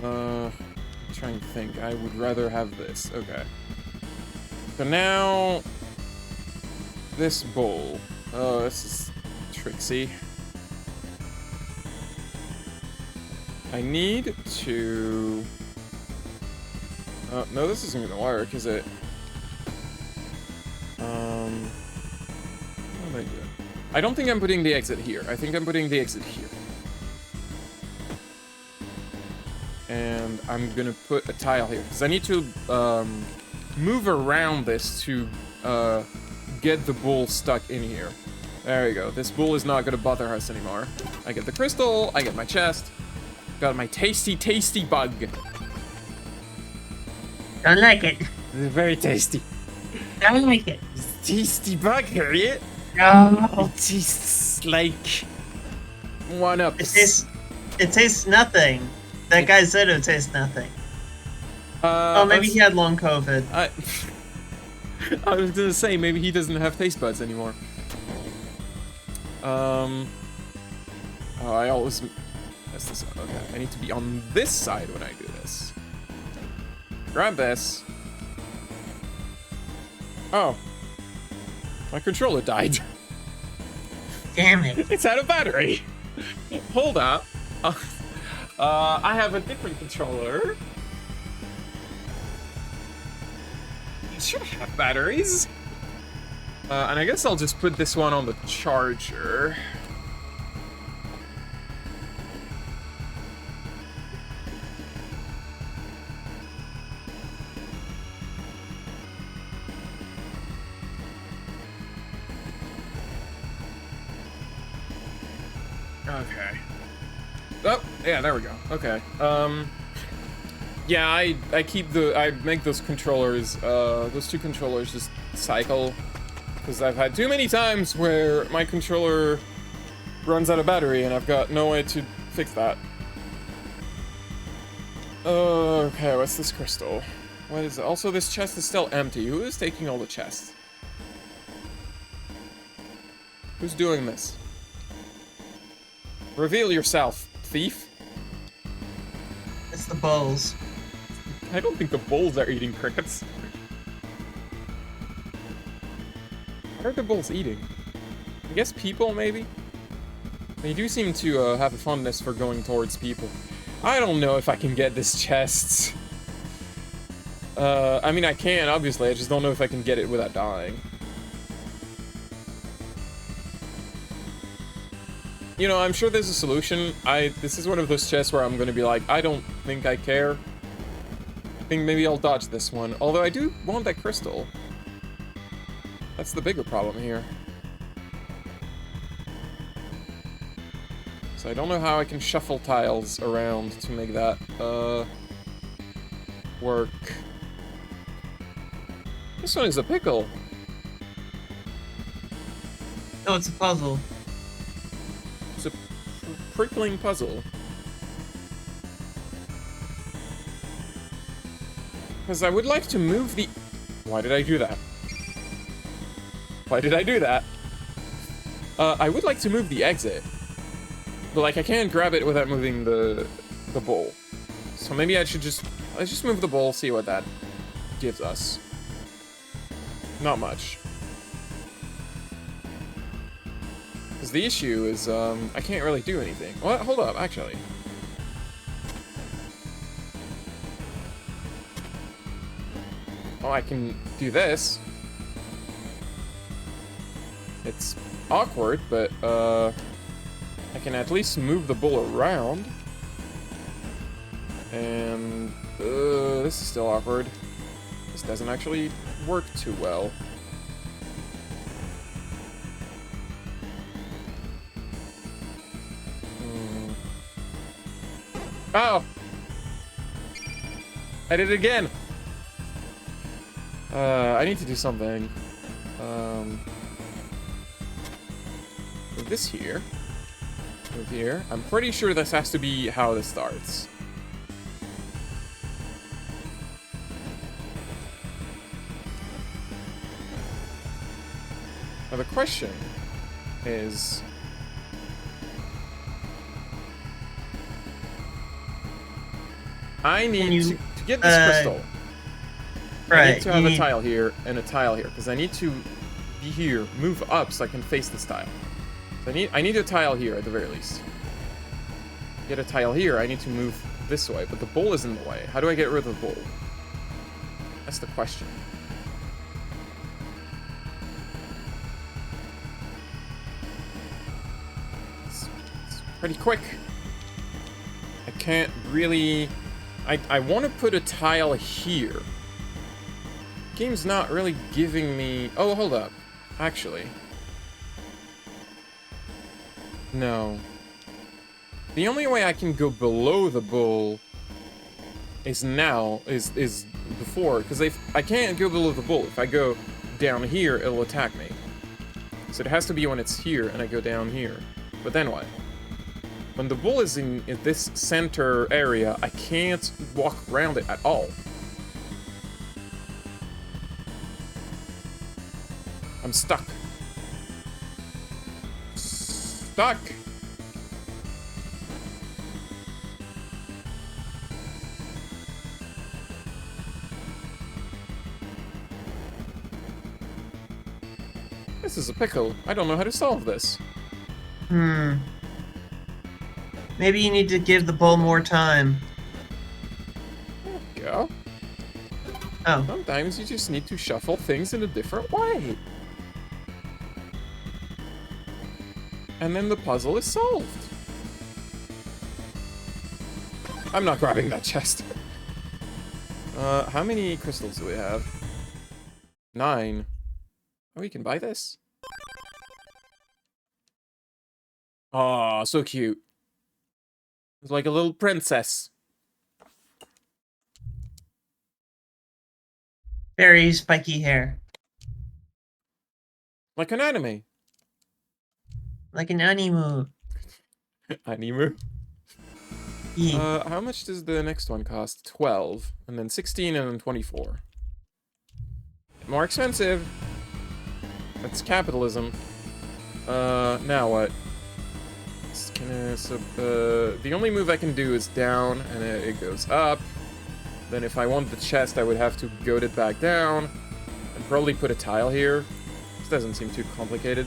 I'm trying to think. I would rather have this. Okay. So now, this bowl. Oh, this is tricksy. I need to... no, this isn't gonna work, is it? What am I doing? I don't think I'm putting the exit here. I think I'm putting the exit here. And I'm gonna put a tile here, because I need to, move around this to, get the bull stuck in here. There you go. This bull is not gonna bother us anymore. I get the crystal, I get my chest, got my tasty, tasty bug. Don't like it. It's very tasty. Don't like it. It's a tasty bug, Harriet. No. It tastes like... one up. It tastes nothing. That guy said it tastes nothing. Oh, maybe he had long COVID. I was gonna say, maybe he doesn't have taste buds anymore. Oh, I always mess this up. Okay, I need to be on this side when I do this. Grab this. Oh. My controller died. Damn it. It's out of battery. Hold up. I have a different controller. It should have batteries. And I guess I'll just put this one on the charger. Okay. Oh, yeah, there we go. Okay. Yeah, I make those controllers, those two controllers just cycle, because I've had too many times where my controller runs out of battery and I've got no way to fix that. Okay, what's this crystal? What is it? Also, this chest is still empty. Who is taking all the chests? Who's doing this? Reveal yourself, thief. It's the bulls. I don't think the bulls are eating crickets. What are the bulls eating? I guess people, maybe? They do seem to have a fondness for going towards people. I don't know if I can get this chest. I mean, I can, obviously. I just don't know if I can get it without dying. You know, I'm sure there's a solution. This is one of those chests where I'm gonna be like, I don't think I care. I think maybe I'll dodge this one. Although I do want that crystal. That's the bigger problem here. So I don't know how I can shuffle tiles around to make that, work. This one is a pickle. No, it's a puzzle. It's a prickling puzzle. Because I would like to move the... Why did I do that? Why did I do that? I would like to move the exit. But, like, I can't grab it without moving the bowl. So maybe I should just... Let's just move the bowl, see what that gives us. Not much. Because the issue is, I can't really do anything. What? Hold up, actually. Oh, I can do this. It's awkward, but, I can at least move the bowl around. And, this is still awkward. This doesn't actually work too well. Oh! I did it again! I need to do something. Move this here. Move here. I'm pretty sure this has to be how this starts. Now the question is... I need to get this crystal. Right. I need to have a tile here and a tile here, because I need to be here, move up so I can face this tile. So I need a tile here at the very least. Get a tile here, I need to move this way, but the bowl is in the way. How do I get rid of the bowl? That's the question. It's pretty quick. I can't really... I want to put a tile here. Game's not really giving me... Oh, hold up. Actually. No. The only way I can go below the bull is now, is before, because I can't go below the bull. If I go down here, it'll attack me. So it has to be when it's here and I go down here. But then what? When the bull is in this center area, I can't walk around it at all. I'm stuck. Stuck! This is a pickle. I don't know how to solve this. Maybe you need to give the bowl more time. There we go. Oh. Sometimes you just need to shuffle things in a different way. And then the puzzle is solved. I'm not grabbing that chest. How many crystals do we have? 9. Oh, we can buy this? Aw, so cute. It's like a little princess. Very spiky hair. Like an anime. Like an animu. Anime. Yeah. How much does the next one cost? 12. And then 16 and then 24. More expensive. That's capitalism. Now what? The only move I can do is down, and it goes up. Then if I want the chest, I would have to goad it back down. And probably put a tile here. This doesn't seem too complicated.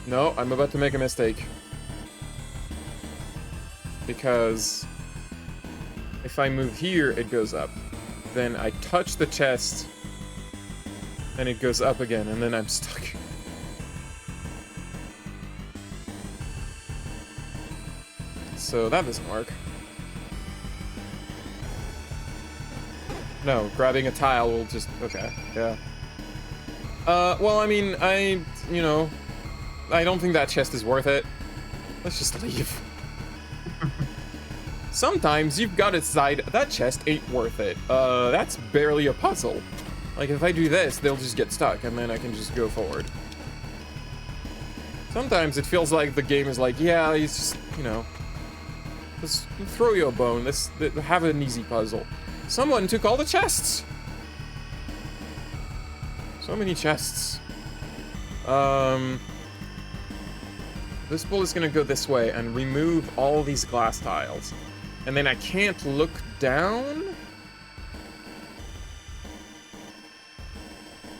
No, I'm about to make a mistake. Because if I move here, it goes up. Then I touch the chest, and it goes up again, and then I'm stuck. So that doesn't work. No, grabbing a tile will just... Okay, yeah. Well, I mean, you know, I don't think that chest is worth it. Let's just leave. Sometimes you've got to decide that chest ain't worth it. That's barely a puzzle. Like, if I do this, they'll just get stuck, and then I can just go forward. Sometimes it feels like the game is like, yeah, it's just, you know, just throw you a bone. Have an easy puzzle. Someone took all the chests. So many chests. This bull is gonna go this way and remove all these glass tiles. And then I can't look down?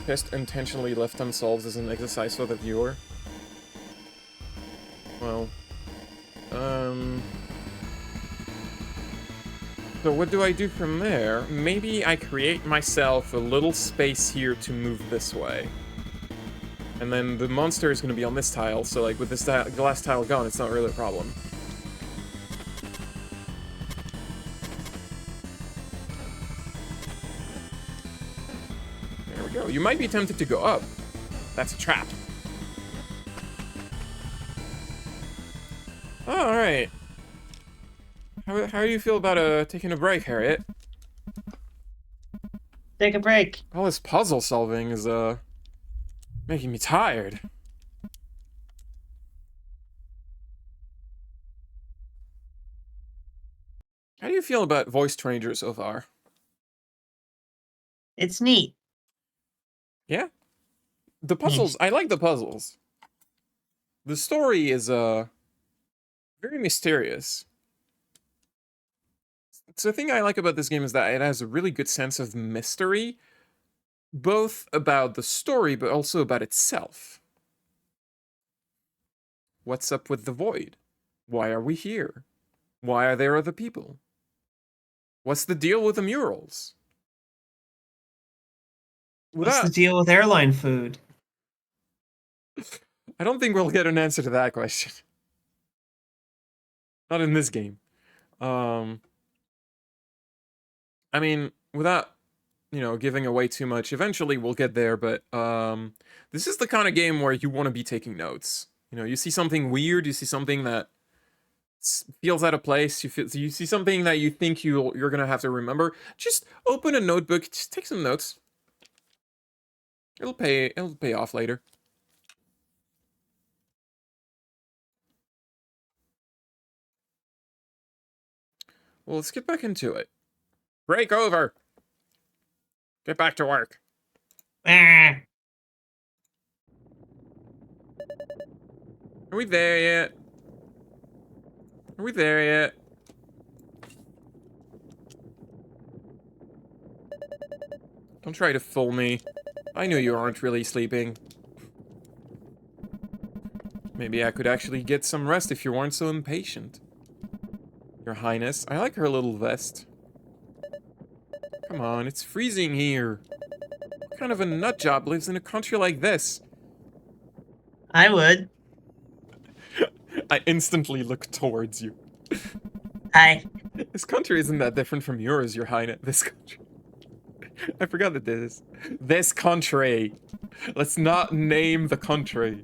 Chest intentionally left unsolved as an exercise for the viewer. Well, so what do I do from there? Maybe I create myself a little space here to move this way. And then the monster is going to be on this tile, so like with this glass tile gone, it's not really a problem. There we go. You might be tempted to go up. That's a trap. Alright. How do you feel about taking a break, Harriet? Take a break. All this puzzle solving is making me tired. How do you feel about Voice Stranger so far? It's neat. Yeah? The puzzles, I like the puzzles. The story is very mysterious. So the thing I like about this game is that it has a really good sense of mystery, both about the story, but also about itself. What's up with the void? Why are we here? Why are there other people? What's the deal with the murals? What's the deal with airline food? I don't think we'll get an answer to that question. Not in this game. I mean, without, you know, giving away too much, eventually we'll get there, but this is the kind of game where you want to be taking notes. You know, you see something weird, you see something that feels out of place, you see something that you think you're gonna have to remember, just open a notebook, just take some notes. It'll pay off later. Well, let's get back into it. Break over. Get back to work. Ah. Are we there yet? Are we there yet? Don't try to fool me. I know you aren't really sleeping. Maybe I could actually get some rest if you weren't so impatient. Your Highness, I like her little vest. Come on, it's freezing here. What kind of a nutjob lives in a country like this? I would. I instantly look towards you. Hi. This country isn't that different from yours, Your Highness. This country. I forgot that this country. Let's not name the country.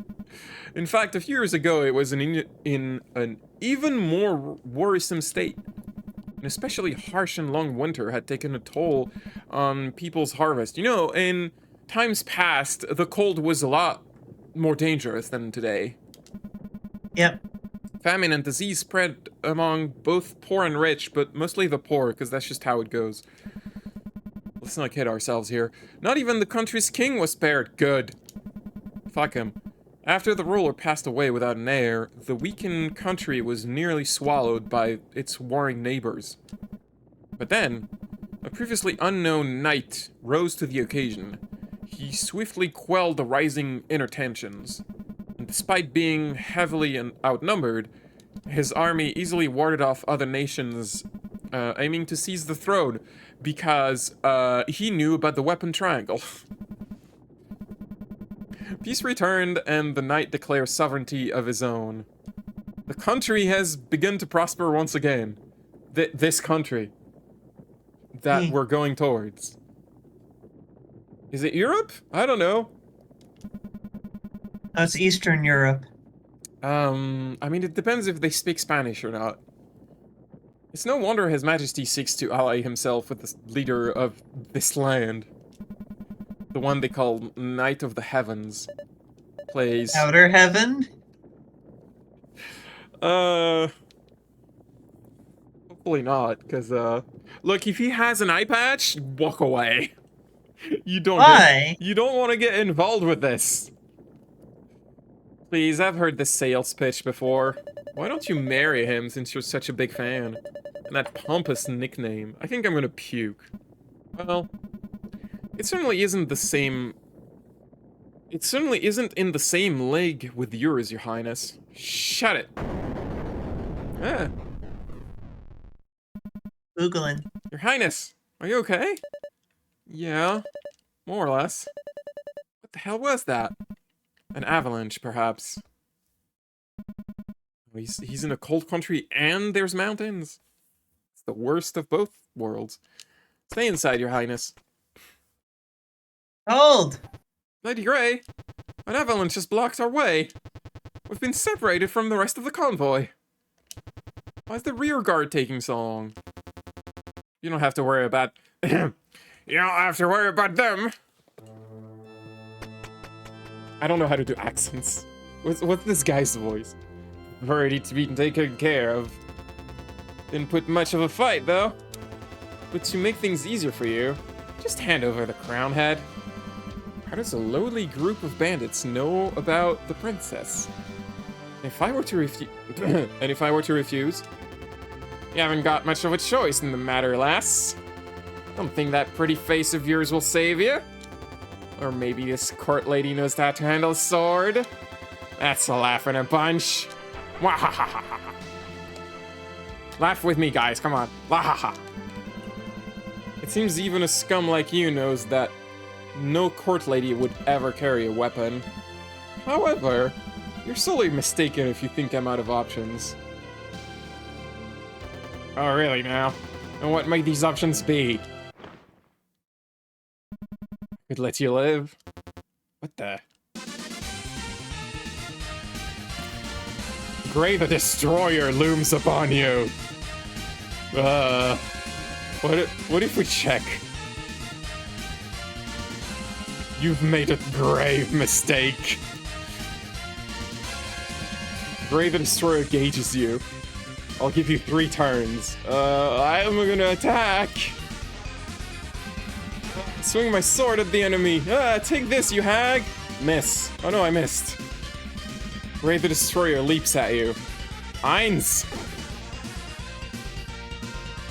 In fact, a few years ago, it was in an even more worrisome state. An especially harsh and long winter had taken a toll on people's harvest. You know, in times past, the cold was a lot more dangerous than today. Yep. Famine and disease spread among both poor and rich, but mostly the poor, because that's just how it goes. Let's not kid ourselves here. Not even the country's king was spared. Good. Fuck him. After the ruler passed away without an heir, the weakened country was nearly swallowed by its warring neighbors. But then, a previously unknown knight rose to the occasion. He swiftly quelled the rising inner tensions. And despite being heavily outnumbered, his army easily warded off other nations aiming to seize the throne because he knew about the weapon triangle. Peace returned, and the knight declares sovereignty of his own. The country has begun to prosper once again. This country that we're going towards. Is it Europe? I don't know. Oh, it's Eastern Europe. I mean, it depends if they speak Spanish or not. It's no wonder His Majesty seeks to ally himself with the leader of this land. The one they call Knight of the Heavens. Plays... Outer Heaven? Hopefully not, because, look, if he has an eye patch, walk away. You don't Why? you don't want to get involved with this. Please, I've heard this sales pitch before. Why don't you marry him since you're such a big fan? And that pompous nickname. I think I'm gonna puke. Well... It certainly isn't the same... It certainly isn't in the same league with yours, Your Highness. Shut it. Ah. Googling. Your Highness, are you okay? Yeah, more or less. What the hell was that? An avalanche, perhaps. He's in a cold country and there's mountains. It's the worst of both worlds. Stay inside, Your Highness. Cold! Lady Grey, an avalanche has blocked our way. We've been separated from the rest of the convoy. Why is the rear guard taking so long? You don't have to worry about... You don't have to worry about them. I don't know how to do accents. What's this guy's voice? Ready to be taken care of. Didn't put much of a fight, though. But to make things easier for you, just hand over the crown head. How does a lowly group of bandits know about the princess? If I were to refuse, you haven't got much of a choice in the matter, lass. Don't think that pretty face of yours will save you. Or maybe this court lady knows how to handle a sword. That's a laugh in a bunch. Wahahaha. Laugh with me, guys. Come on. Wahaha. It seems even a scum like you knows that no court lady would ever carry a weapon. However, you're sorely mistaken if you think I'm out of options. Oh, really now? And what might these options be? Could let you live. What the? Grey the Destroyer looms upon you. What if we check? You've made a grave mistake. Grey the Destroyer gauges you. I'll give you 3 turns. I'm gonna attack. Swing my sword at the enemy. Take this, you hag. Miss. Oh no, I missed. Grey the Destroyer leaps at you. Eins.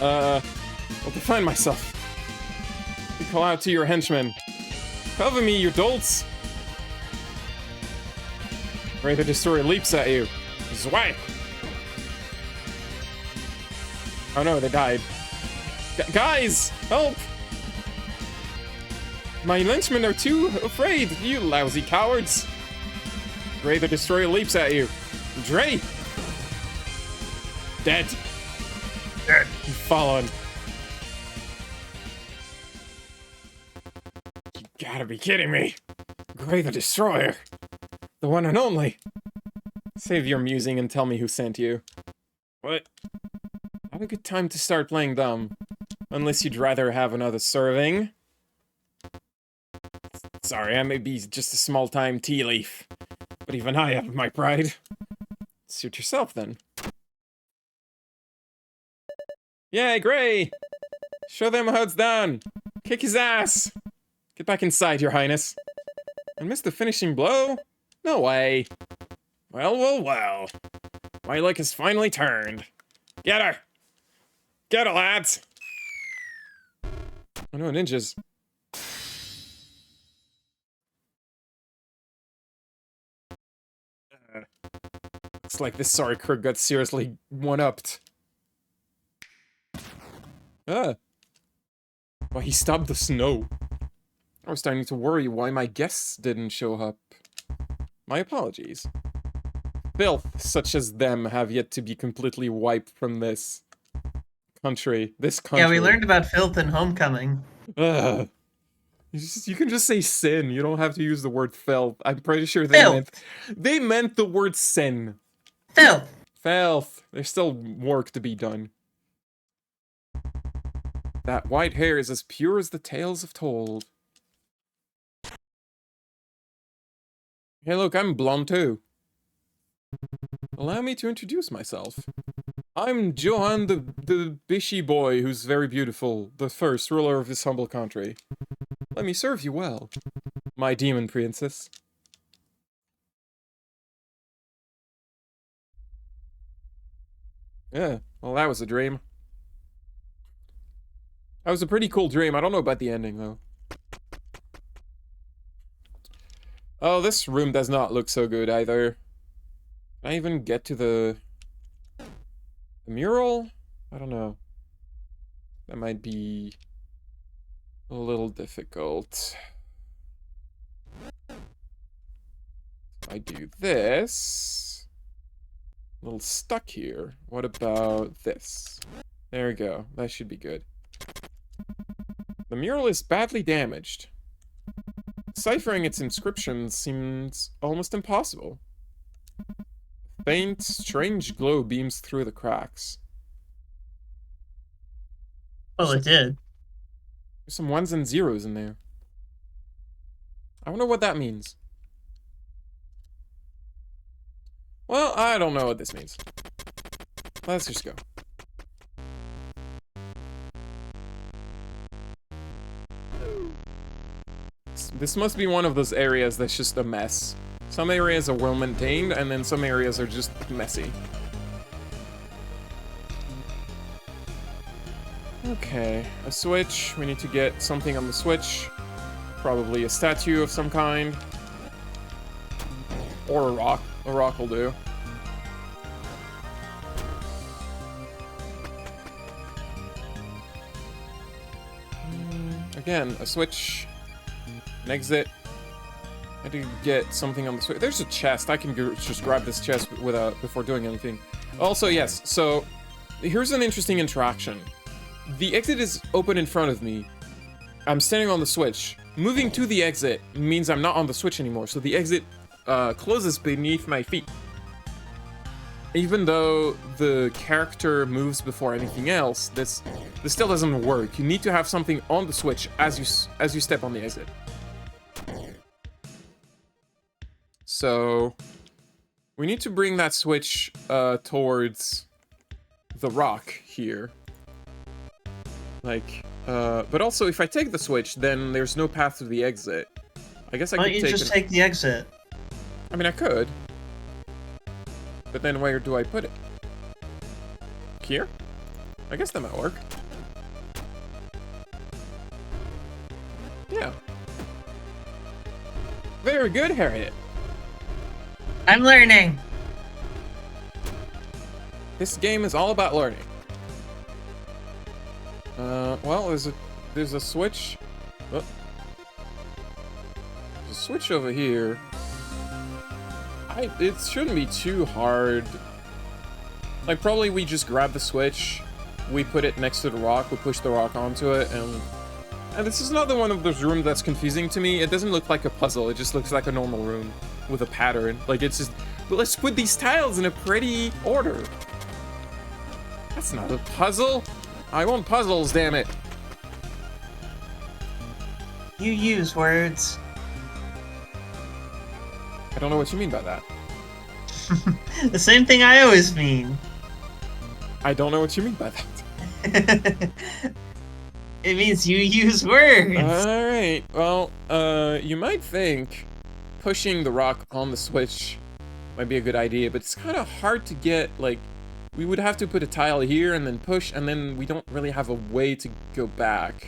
I'll defend myself. Call out to your henchmen. Cover me, you dolts! Ray the Destroyer leaps at you. Zwipe! Oh no, they died. Guys! Help! My lynchmen are too afraid, you lousy cowards! Ray the Destroyer leaps at you. Dre! Dead. Dead. You've fallen. You gotta be kidding me. Gray the Destroyer. The one and only. Save your musing and tell me who sent you. What? Not a good time to start playing dumb. Unless you'd rather have another serving. Sorry, I may be just a small-time tea leaf. But even I have my pride. Suit yourself, then. Yay, Gray! Show them how it's done! Kick his ass! Get back inside, your highness. And miss the finishing blow? No way. Well, well, well. My luck has finally turned. Get her! Get her, lads! Oh no, ninjas. Looks like this sorry crook got seriously one-upped. Ah. Well, he stopped the snow. I was starting to worry why my guests didn't show up. My apologies. Filth such as them have yet to be completely wiped from this country. Yeah, we learned about filth in Homecoming. Ugh. You can just say sin. You don't have to use the word filth. I'm pretty sure they meant the word sin. Filth. Filth. There's still work to be done. That white hair is as pure as the tales have told. Hey, look, I'm blonde too. Allow me to introduce myself. I'm Johan the Bishy boy who's very beautiful, the first ruler of this humble country. Let me serve you well, my demon princess. Yeah, well, that was a dream. That was a pretty cool dream. I don't know about the ending, though. Oh, this room does not look so good, either. Can I even get to the mural? I don't know. That might be a little difficult. If I do this... a little stuck here. What about this? There we go. That should be good. The mural is badly damaged. Deciphering its inscription seems almost impossible. A faint, strange glow beams through the cracks. Well, it did. There's some ones and zeros in there. I wonder what that means. Well, I don't know what this means. Let's just go. This must be one of those areas that's just a mess. Some areas are well maintained, and then some areas are just messy. Okay, a switch. We need to get something on the switch. Probably a statue of some kind. Or a rock. A rock will do. Again, a switch. An exit. I had to get something on the switch. There's a chest. I can just grab this chest before doing anything. Also, yes, so here's an interesting interaction. The exit is open in front of me. I'm standing on the switch. Moving to the exit means I'm not on the switch anymore, so the exit closes beneath my feet. Even though the character moves before anything else, this still doesn't work. You need to have something on the switch as you step on the exit. So we need to bring that switch towards the rock here. Like, but also if I take the switch, then there's no path to the exit. I guess I could take. Why don't you just take the exit? I mean, I could. But then where do I put it? Here? I guess that might work. Very good, Harriet. I'm learning. This game is all about learning. Well, there's a switch. Oh. There's a switch over here. It shouldn't be too hard. Like, probably we just grab the switch, we put it next to the rock, we push the rock onto it, and this is another one of those rooms that's confusing to me. It doesn't look like a puzzle, it just looks like a normal room with a pattern. Like, it's just, but let's put these tiles in a pretty order. That's not a puzzle. I want puzzles, damn it. You use words. I don't know what you mean by that. The same thing I always mean. I don't know what you mean by that. It means you use words. Alright, well, you might think pushing the rock on the switch might be a good idea, but it's kind of hard to get, like, we would have to put a tile here and then push, and then we don't really have a way to go back.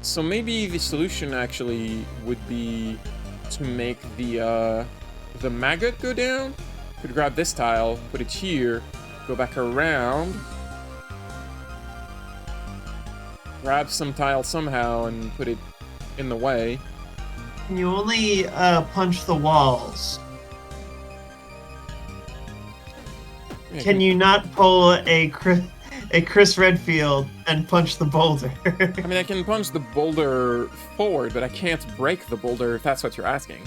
So maybe the solution actually would be to make the maggot go down. Could grab this tile, put it here, go back around, grab some tile somehow and put it in the way. Can you only punch the walls? Yeah, Can you not pull a Chris Redfield and punch the boulder? I mean, I can punch the boulder forward, but I can't break the boulder if that's what you're asking.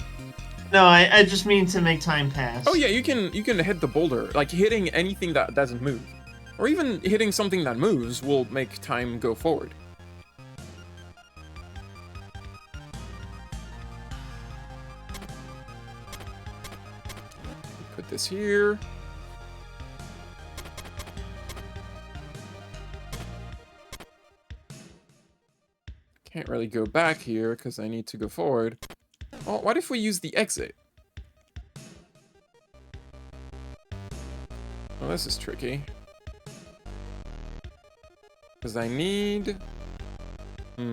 No, I just mean to make time pass. Oh yeah, you can hit the boulder. Like, hitting anything that doesn't move. Or even hitting something that moves will make time go forward. Put this here. Can't really go back here because I need to go forward. Oh, what if we use the exit? Oh, this is tricky. Because I need... So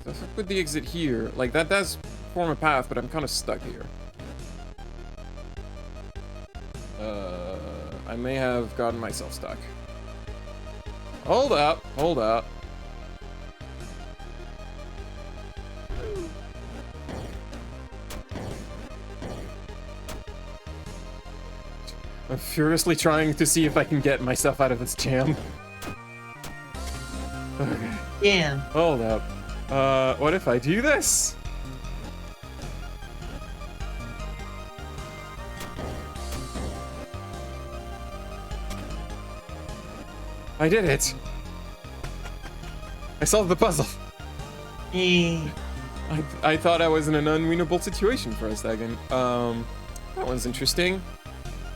if I put the exit here, like, that does form a path, but I'm kind of stuck here. I may have gotten myself stuck. Hold up, hold up. I'm furiously trying to see if I can get myself out of this jam. Okay. Yeah. Hold up. What if I do this? I did it! I solved the puzzle! I thought I was in an unwinnable situation for a second. That one's interesting.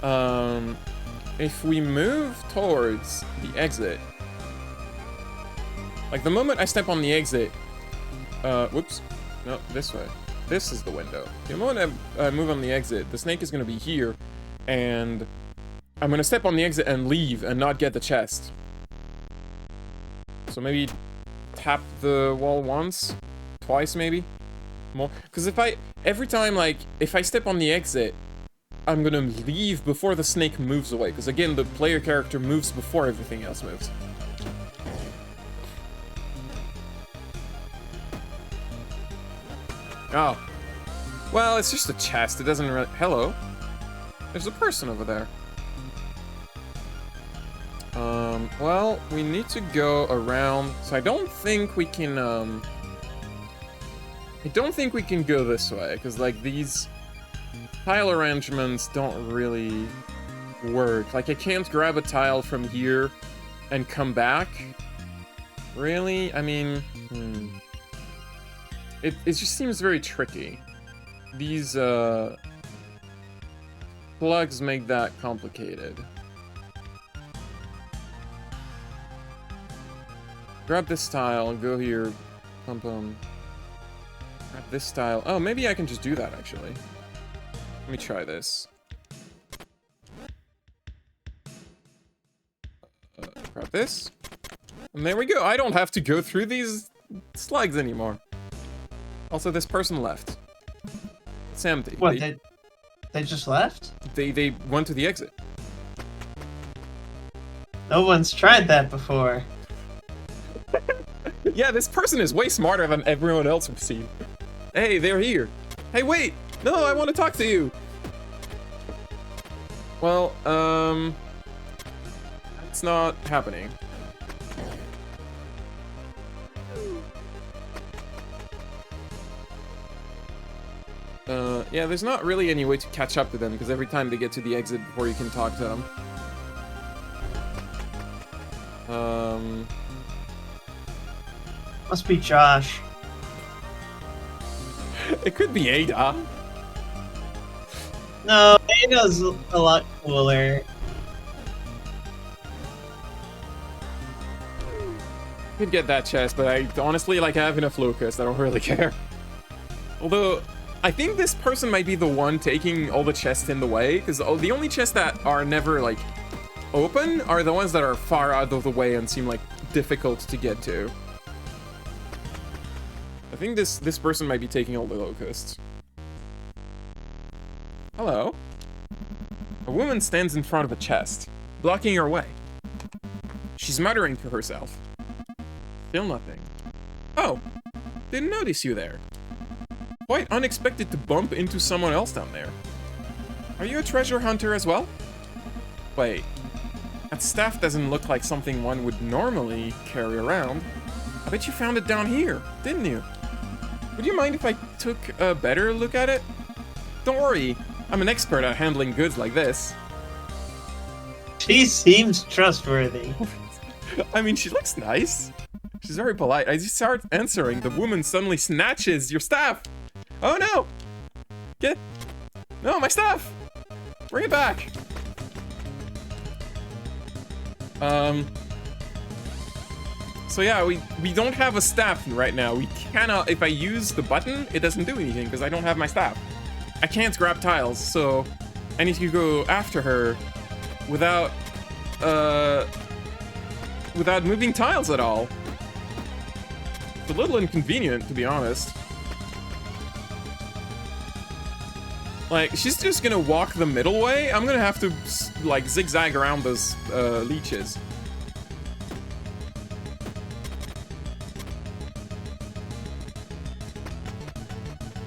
If we move towards the exit... Like, the moment I step on the exit... whoops. No, this way. This is the window. The moment I move on the exit, the snake is gonna be here, and I'm gonna step on the exit and leave and not get the chest. So maybe tap the wall once, twice maybe, more. Because every time, like, if I step on the exit, I'm gonna leave before the snake moves away. Because again, the player character moves before everything else moves. Oh. Well, it's just a chest. It doesn't really... Hello. There's a person over there. Well, we need to go around, so I don't think we can, I don't think we can go this way, because, like, these tile arrangements don't really work. Like, I can't grab a tile from here and come back. Really? I mean, It just seems very tricky. These, plugs make that complicated. Grab this tile and go here. Pum pum. Grab this tile. Oh, maybe I can just do that, actually. Let me try this. Grab this. And there we go. I don't have to go through these slugs anymore. Also, this person left. It's empty. What, they just left? They went to the exit. No one's tried that before. Yeah, this person is way smarter than everyone else we've seen. Hey, they're here. Hey, wait! No, I want to talk to you! Well, it's not happening. Yeah, there's not really any way to catch up to them, because every time they get to the exit before you can talk to them. Must be Josh. It could be Ada. No, Ada's a lot cooler. Could get that chest, but I honestly like having a Flucus. I don't really care. Although, I think this person might be the one taking all the chests in the way, because the only chests that are never, like, open are the ones that are far out of the way and seem, like, difficult to get to. I think this person might be taking all the locusts. Hello. A woman stands in front of a chest, blocking her way. She's muttering to herself. Still nothing. Oh, didn't notice you there. Quite unexpected to bump into someone else down there. Are you a treasure hunter as well? Wait, that staff doesn't look like something one would normally carry around. I bet you found it down here, didn't you? Would you mind if I took a better look at it? Don't worry, I'm an expert at handling goods like this. She seems trustworthy. I mean, she looks nice. She's very polite. As you start answering, the woman suddenly snatches your staff. Oh no! No, my staff! Bring it back! So yeah, we don't have a staff right now. We cannot, if I use the button, it doesn't do anything because I don't have my staff. I can't grab tiles, so I need to go after her without moving tiles at all. It's a little inconvenient, to be honest. Like, she's just gonna walk the middle way. I'm gonna have to, like, zigzag around those leeches.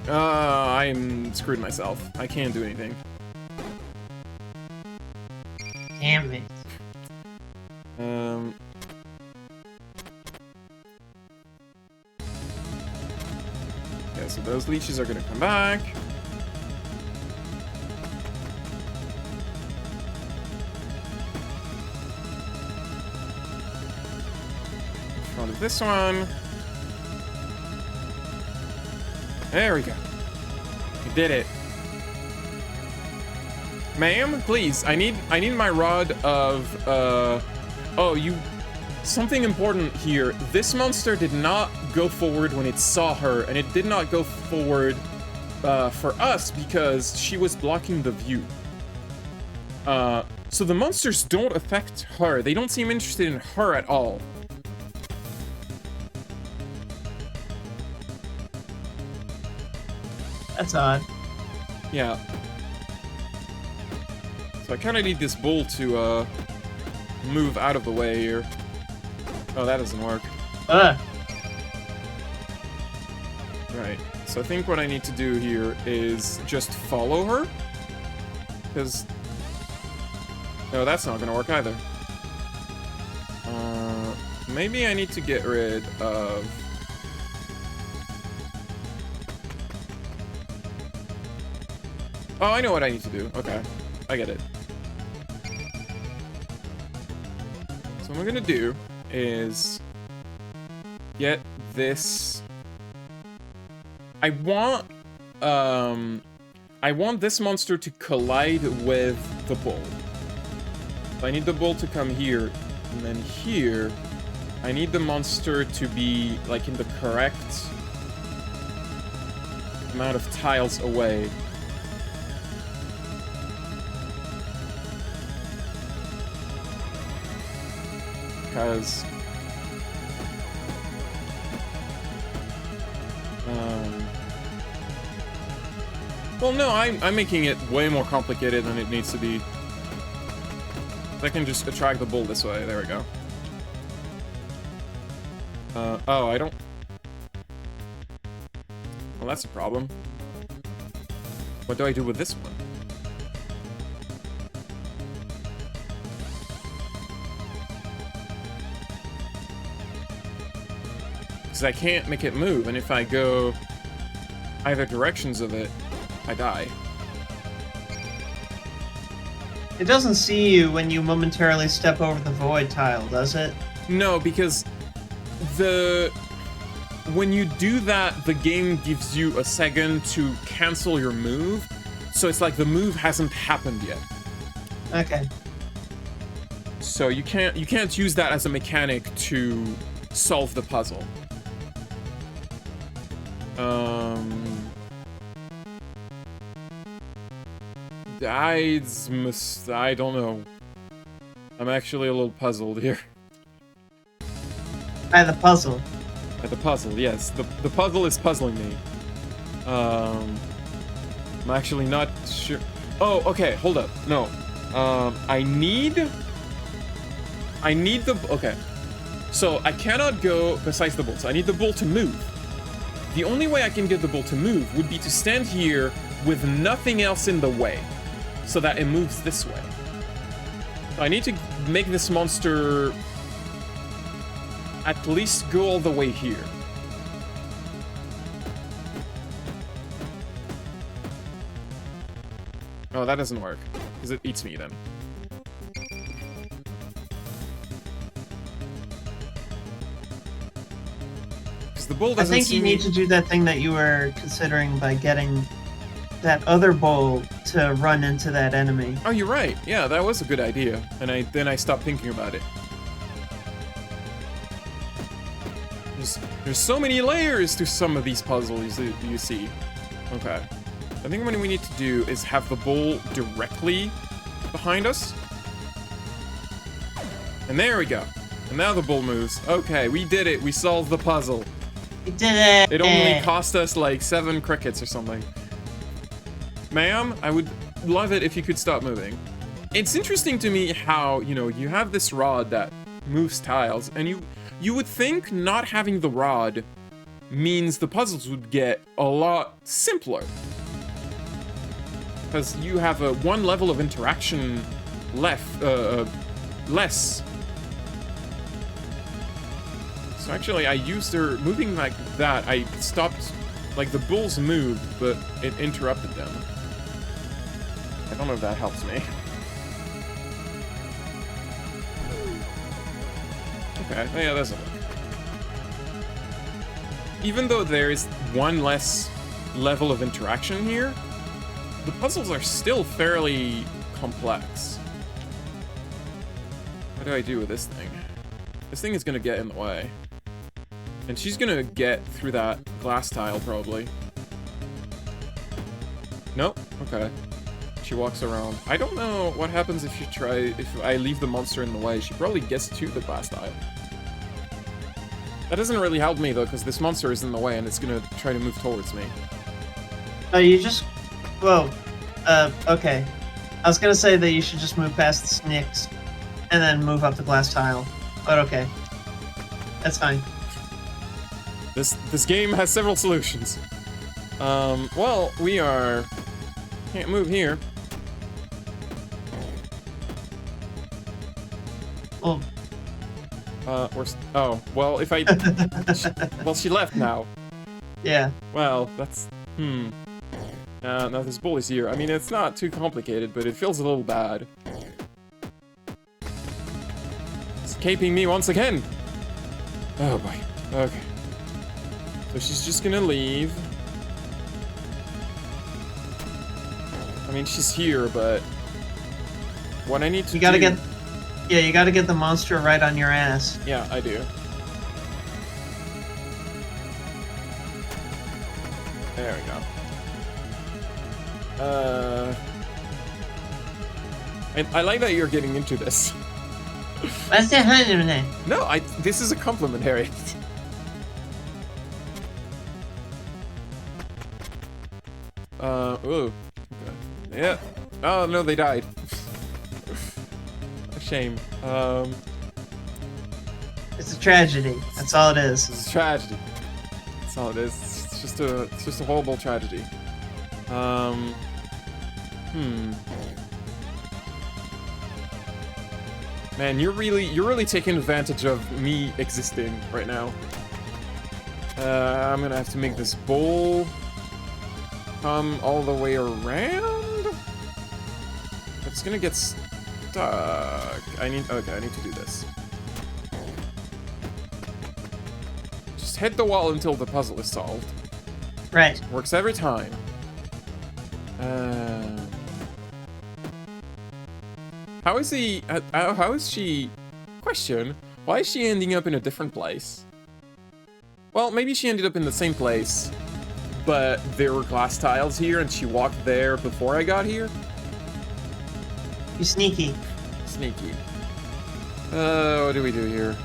I'm screwed myself. I can't do anything. Damn it. Yeah, so those leeches are gonna come back. In front of this one. There we go. We did it. Ma'am, please, I need my rod of, oh, something important here. This monster did not go forward when it saw her, and it did not go forward, for us because she was blocking the view. So the monsters don't affect her. They don't seem interested in her at all. That's odd. Yeah. So I kind of need this bull to, move out of the way here. Oh, that doesn't work. Right. So I think what I need to do here is just follow her. Because... no, that's not gonna work either. Maybe I need to get rid of... oh, I know what I need to do. Okay. I get it. So what I'm gonna do is get this. I want this monster to collide with the bull. So I need the bull to come here, and then here I need the monster to be like in the correct amount of tiles away. Because Well, no, I'm making it way more complicated than it needs to be. I can just attract the bull this way. There we go. Oh, I don't... Well, that's a problem. What do I do with this one? Because I can't make it move, and if I go either directions of it, I die. It doesn't see you when you momentarily step over the void tile, does it? No, because when you do that, the game gives you a second to cancel your move. So it's like the move hasn't happened yet. Okay. So you can't use that as a mechanic to solve the puzzle. I don't know. I'm actually a little puzzled here. By the puzzle. At the puzzle, yes. The puzzle is puzzling me. I'm actually not sure. Oh, okay, hold up. No. I need the... Okay. So, I cannot go besides the bull. So I need the bull to move. The only way I can get the bull to move would be to stand here with nothing else in the way, so that it moves this way. So I need to make this monster at least go all the way here. Oh, that doesn't work, because it eats me then. Because the bull doesn't I think you need to do that thing that you were considering by getting that other bull to run into that enemy. Oh, you're right. Yeah, that was a good idea. And then I stopped thinking about it. There's so many layers to some of these puzzles you see. Okay. I think what we need to do is have the bull directly behind us. And there we go. And now the bull moves. Okay, we did it. We solved the puzzle. We did it! It only cost us like 7 crickets or something. Ma'am, I would love it if you could stop moving. It's interesting to me how, you know, you have this rod that moves tiles, and you would think not having the rod means the puzzles would get a lot simpler. Because you have one level of interaction less. So actually, I used her moving like that. I stopped, like the bulls moved, but it interrupted them. I don't know if that helps me. Okay, oh yeah, that's it. Even though there is one less level of interaction here, the puzzles are still fairly complex. What do I do with this thing? This thing is gonna get in the way. And she's gonna get through that glass tile, probably. Nope, okay. She walks around. I don't know what happens if I leave the monster in the way. She probably gets to the glass tile. That doesn't really help me, though, because this monster is in the way and it's gonna try to move towards me. Oh, you just... Whoa. Okay. I was gonna say that you should just move past the snakes and then move up the glass tile. But okay. That's fine. This game has several solutions. Well, we are... Can't move here. Oh. Oh, well, if I... well, she left now. Yeah. Well, that's... Now this bull is here. I mean, it's not too complicated, but it feels a little bad. Escaping me once again! Oh boy. Okay. So she's just gonna leave. I mean, she's here, but... What I need to do... Yeah, you gotta get the monster right on your ass. Yeah, I do. There we go. I like that you're getting into this. What's the honey? No, this is a compliment, Harry. Ooh. Okay. Yeah. Oh, no, they died. A shame. It's a tragedy. That's all it is. It's a tragedy. That's all it is. It's just a horrible tragedy. Man, you're really taking advantage of me existing right now. I'm gonna have to make this bowl come all the way around. It's gonna get stuck. I need to do this. Just hit the wall until the puzzle is solved. Right. Works every time. How is he? How is she? Question. Why is she ending up in a different place? Well, maybe she ended up in the same place, but there were glass tiles here, and she walked there before I got here. You sneaky. Sneaky. What do we do here?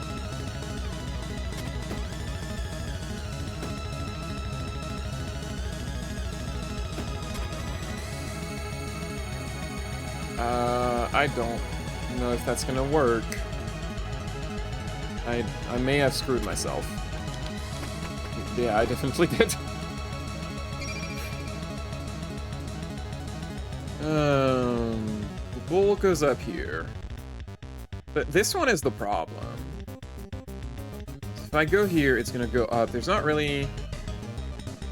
I don't know if that's gonna work. I may have screwed myself. Yeah, I definitely did. The bowl goes up here. But this one is the problem. If I go here, it's gonna go up. There's not really...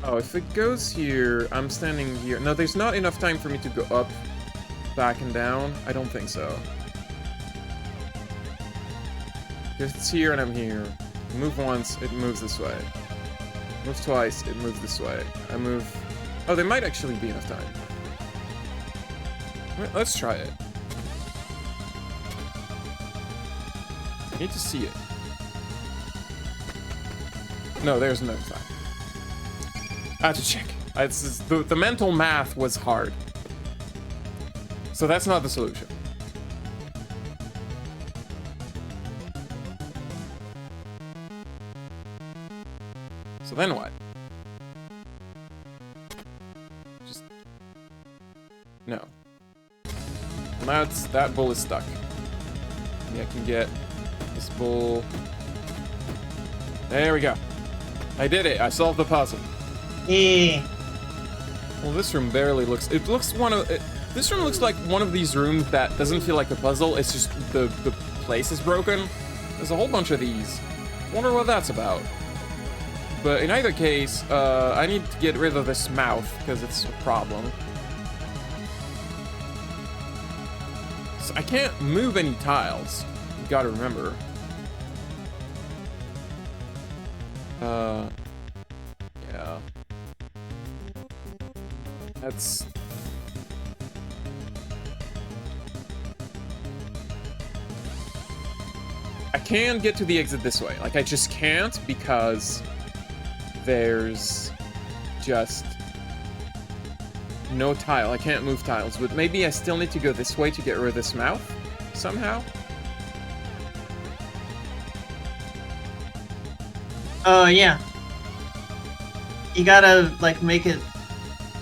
Oh, if it goes here, I'm standing here. No, there's not enough time for me to go up, back, and down. I don't think so. If it's here and I'm here. Move once, it moves this way. Move twice, it moves this way. I move... Oh, there might actually be enough time. Let's try it. I need to see it. No, there's no time. I have to check. The mental math was hard. So that's not the solution. So then what? Just... No. Now that bull is stuck. Maybe I can get this bull... There we go. I did it. I solved the puzzle. Yeah. Well, this room barely looks... It looks this room looks like one of these rooms that doesn't feel like a puzzle. It's just the place is broken. There's a whole bunch of these. Wonder what that's about. But in either case, I need to get rid of this mouth because it's a problem. So I can't move any tiles. You gotta remember. Yeah. That's... I can get to the exit this way. Like, I just can't because there's just no tile. I can't move tiles, but maybe I still need to go this way to get rid of this mouth somehow. Oh, yeah. You gotta, like, make it...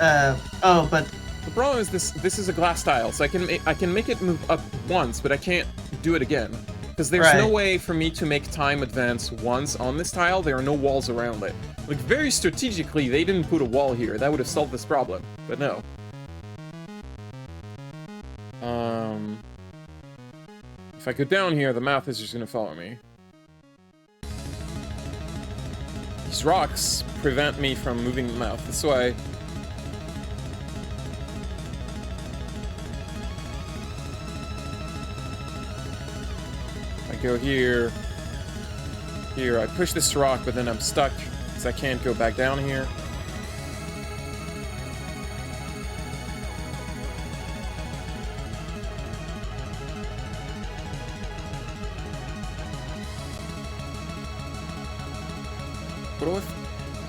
Oh, but... The problem is this is a glass tile, so I can make it move up once, but I can't do it again. Because there's no way for me to make time advance once on this tile. There are no walls around it. Like, very strategically, they didn't put a wall here. That would have solved this problem, but no. If I go down here, the mouth is just gonna follow me. These rocks prevent me from moving the mouth this way. I go here. Here, I push this rock, but then I'm stuck because I can't go back down here.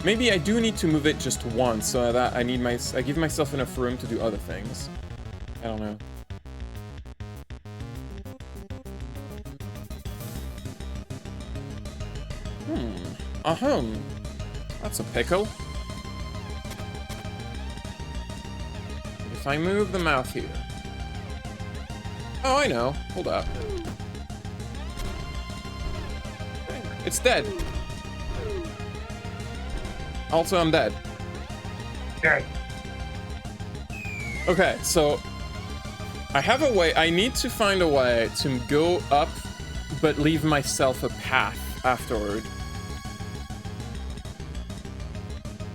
Maybe I do need to move it just once, so that I give myself enough room to do other things. I don't know. That's a pickle. if I move the mouth here... Oh, I know. Hold up. It's dead. Also, I'm dead. Very. Okay, so... I have a way... I need to find a way to go up, but leave myself a path afterward.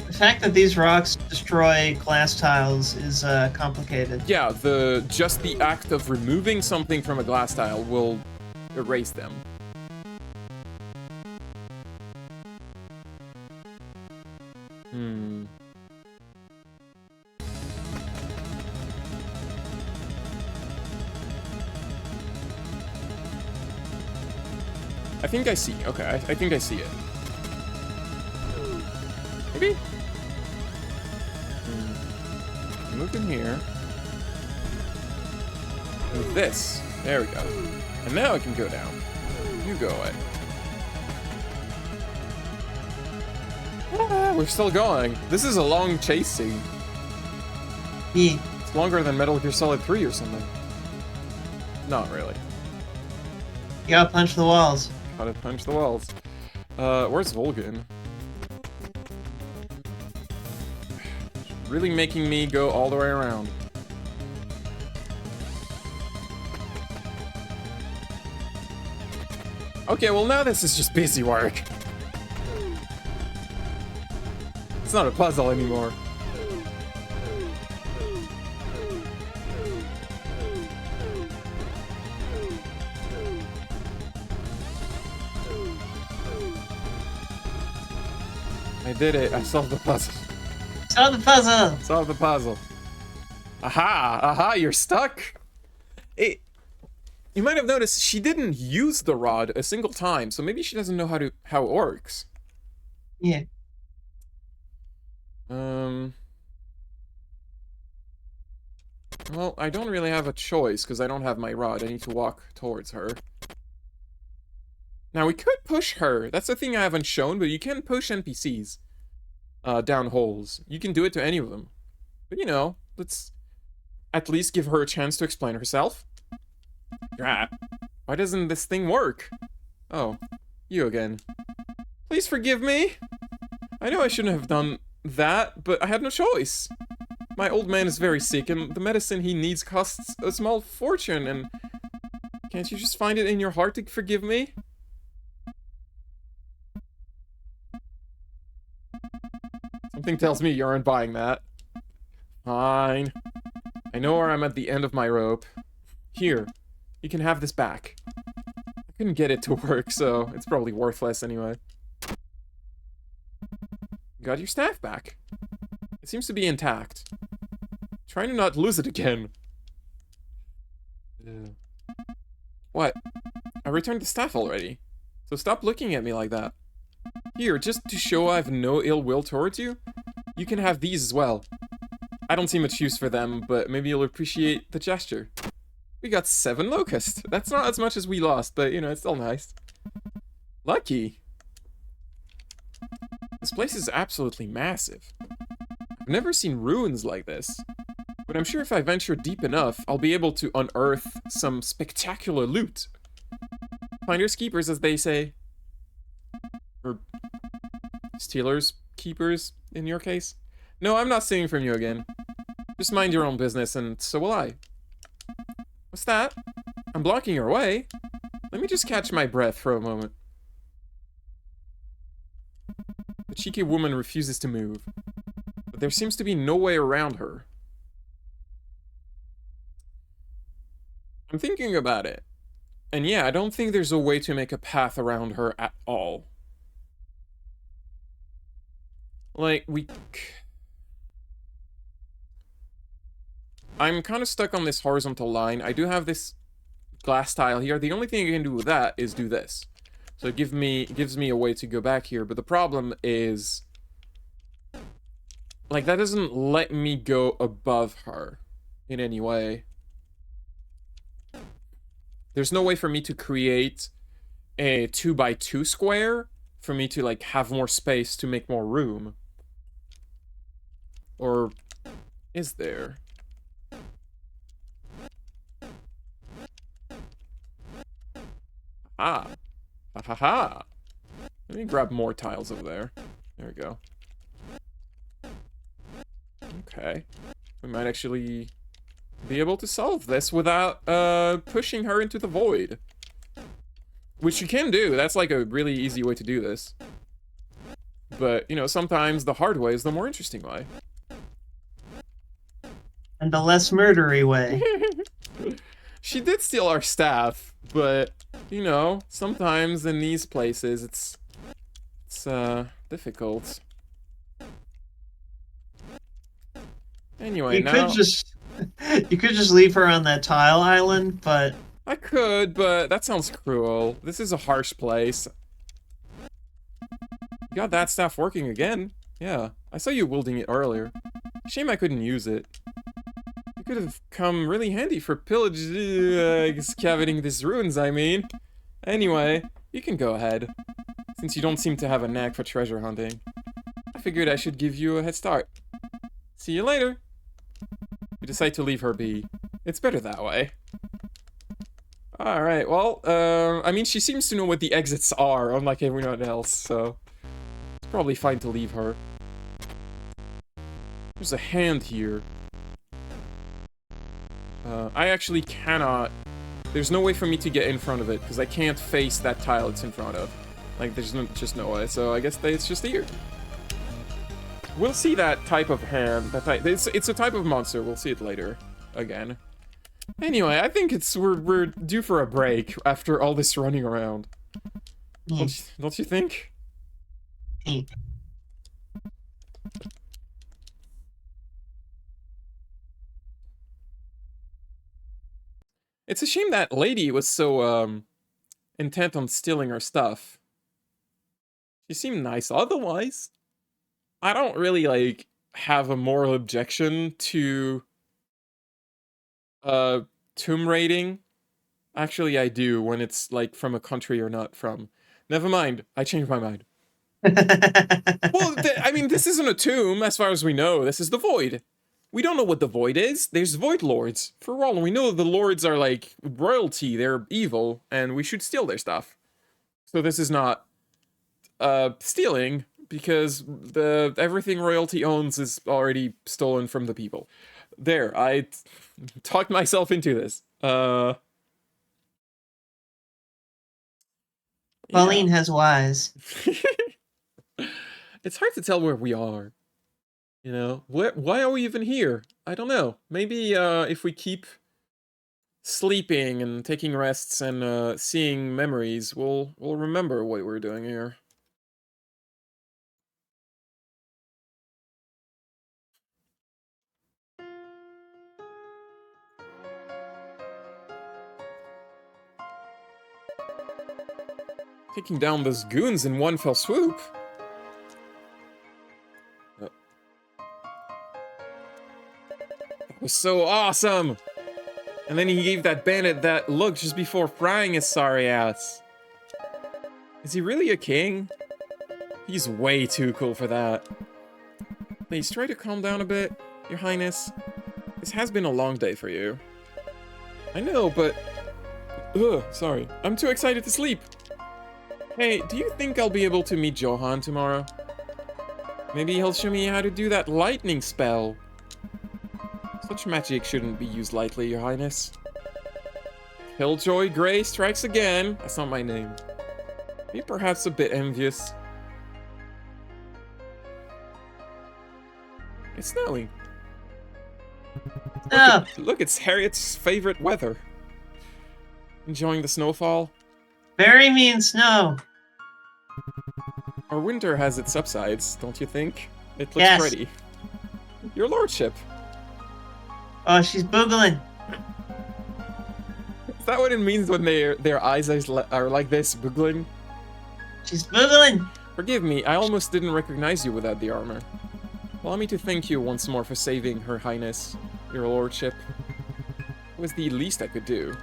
The fact that these rocks destroy glass tiles is complicated. Yeah, just the act of removing something from a glass tile will erase them. I think I see. Okay, I think I see it. Maybe? Move in here. Move this. There we go. And now I can go down. You go away. Ah, we're still going. This is a long chase scene. Yeah. It's longer than Metal Gear Solid 3 or something. Not really. You gotta punch the walls. Gotta punch the walls. Where's Volgin? Really making me go all the way around. Okay, well now this is just busy work. It's not a puzzle anymore. I did it. I solved the puzzle. Solve the puzzle! Solve the puzzle. Aha! Aha, you're stuck! You might have noticed she didn't use the rod a single time, so maybe she doesn't know how it works. Yeah. Well, I don't really have a choice, because I don't have my rod. I need to walk towards her. Now, we could push her. That's the thing I haven't shown, but you can push NPCs down holes. You can do it to any of them. But, you know, let's at least give her a chance to explain herself. Ah, why doesn't this thing work? Oh, you again. Please forgive me. I know I shouldn't have done that, but I had no choice. My old man is very sick, and the medicine he needs costs a small fortune, and can't you just find it in your heart to forgive me? Something tells me you aren't buying that. Fine. I know where I'm at the end of my rope. Here, you can have this back. I couldn't get it to work, so it's probably worthless anyway. Got your staff back. It seems to be intact. Trying to not lose it again. What? I returned the staff already. So stop looking at me like that. Here, just to show I have no ill will towards you, you can have these as well. I don't see much use for them, but maybe you'll appreciate the gesture. We got 7 locusts. That's not as much as we lost, but, you know, it's still nice. Lucky. This place is absolutely massive. I've never seen ruins like this. But I'm sure if I venture deep enough, I'll be able to unearth some spectacular loot. Finders keepers, as they say. Or stealers keepers, in your case. No, I'm not stealing from you again. Just mind your own business, and so will I. What's that? I'm blocking your way. Let me just catch my breath for a moment. The cheeky woman refuses to move. But there seems to be no way around her. I'm thinking about it. And yeah, I don't think there's a way to make a path around her at all. Like, I'm kind of stuck on this horizontal line. I do have this glass tile here. The only thing I can do with that is do this. So it gives me a way to go back here. But the problem is, like, that doesn't let me go above her in any way. There's no way for me to create a 2x2 square for me to, like, have more space to make more room. Or is there? Ha ha ha. Let me grab more tiles over there. There we go. Okay. We might actually be able to solve this without pushing her into the void. Which you can do. That's like a really easy way to do this. But, you know, sometimes the hard way is the more interesting way. And the less murdery way. She did steal our staff, but, you know, sometimes in these places it's difficult. Anyway, now... You could just leave her on that tile island, but... I could, but that sounds cruel. This is a harsh place. You got that staff working again. Yeah, I saw you wielding it earlier. Shame I couldn't use it. It could have come really handy for pillage... excavating these ruins, I mean. Anyway, you can go ahead. Since you don't seem to have a knack for treasure hunting. I figured I should give you a head start. See you later. You decide to leave her be. It's better that way. Alright, well, I mean, she seems to know what the exits are, unlike everyone else, so... It's probably fine to leave her. There's a hand here. I actually cannot... There's no way for me to get in front of it, because I can't face that tile it's in front of. Like, there's just no way, so I guess it's just here. We'll see that type of hand. It's a type of monster. We'll see it later. Again. Anyway, I think we're due for a break after all this running around. Don't you think? It's a shame that lady was so intent on stealing our stuff. She seemed nice otherwise. I don't really, like, have a moral objection to tomb raiding. Actually, I do, when it's, like, from a country you're not from. Never mind, I changed my mind. Well, I mean, this isn't a tomb, as far as we know. This is the Void. We don't know what the Void is. There's Void Lords. For all we know, the Lords are, like, royalty. They're evil, and we should steal their stuff. So this is not stealing, because everything royalty owns is already stolen from the people. There, I talked myself into this. Pauline has wise. It's hard to tell where we are. You know, why are we even here? I don't know. Maybe if we keep sleeping and taking rests and seeing memories, we'll remember what we're doing here. Taking down those goons in one fell swoop. That was so awesome! And then he gave that bandit that look just before frying his sorry ass. Is he really a king? He's way too cool for that. Please try to calm down a bit, Your Highness. This has been a long day for you. I know, but... Ugh, sorry. I'm too excited to sleep. Hey, do you think I'll be able to meet Johann tomorrow? Maybe he'll show me how to do that lightning spell. Such magic shouldn't be used lightly, Your Highness. Killjoy Grey strikes again. That's not my name. Be perhaps a bit envious. It's snowing. Look, it's Harriet's favorite weather. Enjoying the snowfall? Very mean snow. Our winter has its upsides, don't you think? It looks pretty. Your lordship. Oh, she's boogling. Is that what it means when their eyes are like this, boogling? She's boogling. Forgive me, I almost didn't recognize you without the armor. Allow me to thank you once more for saving Her Highness, your lordship. It was the least I could do.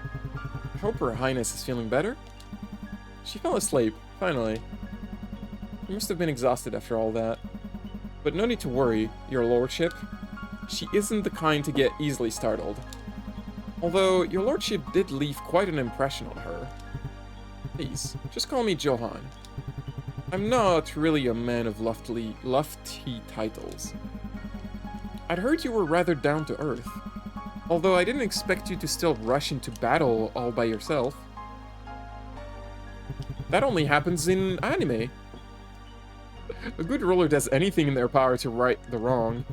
I hope Her Highness is feeling better. She fell asleep, finally. You must have been exhausted after all that. But no need to worry, your lordship. She isn't the kind to get easily startled. Although, your lordship did leave quite an impression on her. Please, just call me Johann. I'm not really a man of lofty titles. I'd heard you were rather down to earth, although I didn't expect you to still rush into battle all by yourself. That only happens in anime. A good ruler does anything in their power to right the wrong.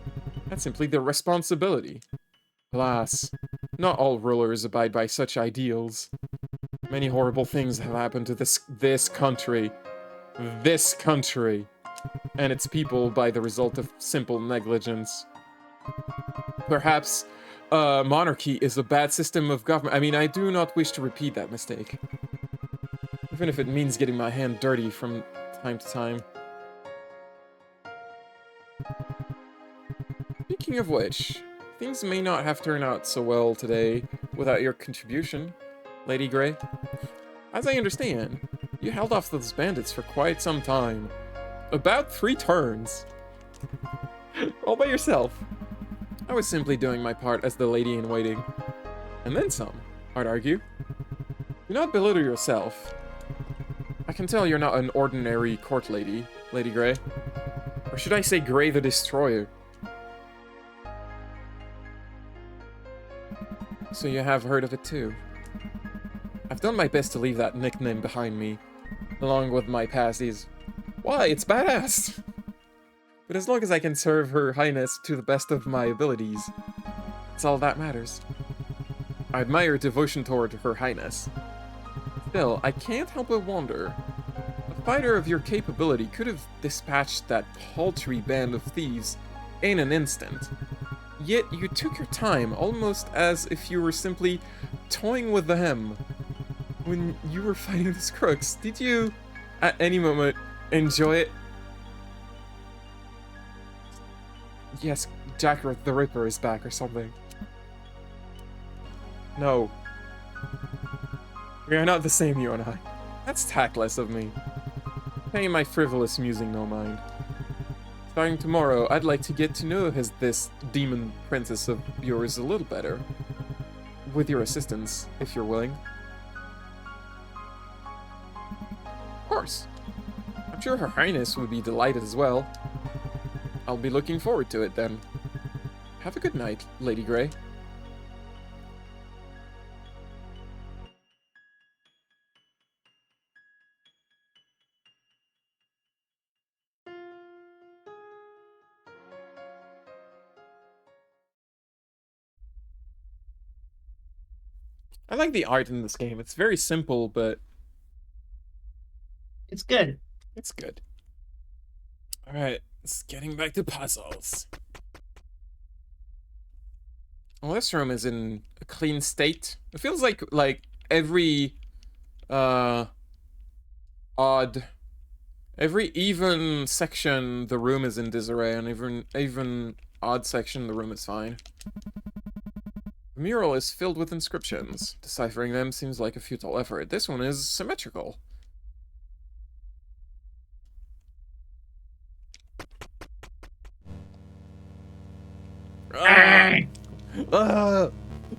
That's simply their responsibility. Alas, not all rulers abide by such ideals. Many horrible things have happened to this country, and its people by the result of simple negligence. Perhaps monarchy is a bad system of government. I mean, I do not wish to repeat that mistake, even if it means getting my hand dirty from time to time. Speaking of which, things may not have turned out so well today without your contribution, Lady Grey. As I understand, you held off those bandits for quite some time. About 3 turns. All by yourself. I was simply doing my part as the lady-in-waiting. And then some, I'd argue. Do not belittle yourself. I can tell you're not an ordinary court lady, Lady Grey. Or should I say Grey the Destroyer? So you have heard of it too. I've done my best to leave that nickname behind me, along with my pasties. Why, it's badass! But as long as I can serve Her Highness to the best of my abilities, that's all that matters. I admire your devotion toward Her Highness. Still, I can't help but wonder. A fighter of your capability could have dispatched that paltry band of thieves in an instant. Yet you took your time, almost as if you were simply toying with them. When you were fighting these crooks, did you, at any moment, enjoy it? Yes, Jack the Ripper is back or something. No. We are not the same, you and I. That's tactless of me. Paying my frivolous musing no mind. Starting tomorrow, I'd like to get to know this demon princess of yours a little better. With your assistance, if you're willing. Of course. I'm sure Her Highness would be delighted as well. I'll be looking forward to it then. Have a good night, Lady Grey. I like the art in this game. It's very simple, but It's good. it's good. Alright, it's getting back to puzzles. Well, this room is in a clean state. It feels like every every even section the room is in disarray, and even odd section the room is fine. The mural is filled with inscriptions. Deciphering them seems like a futile effort. This one is symmetrical.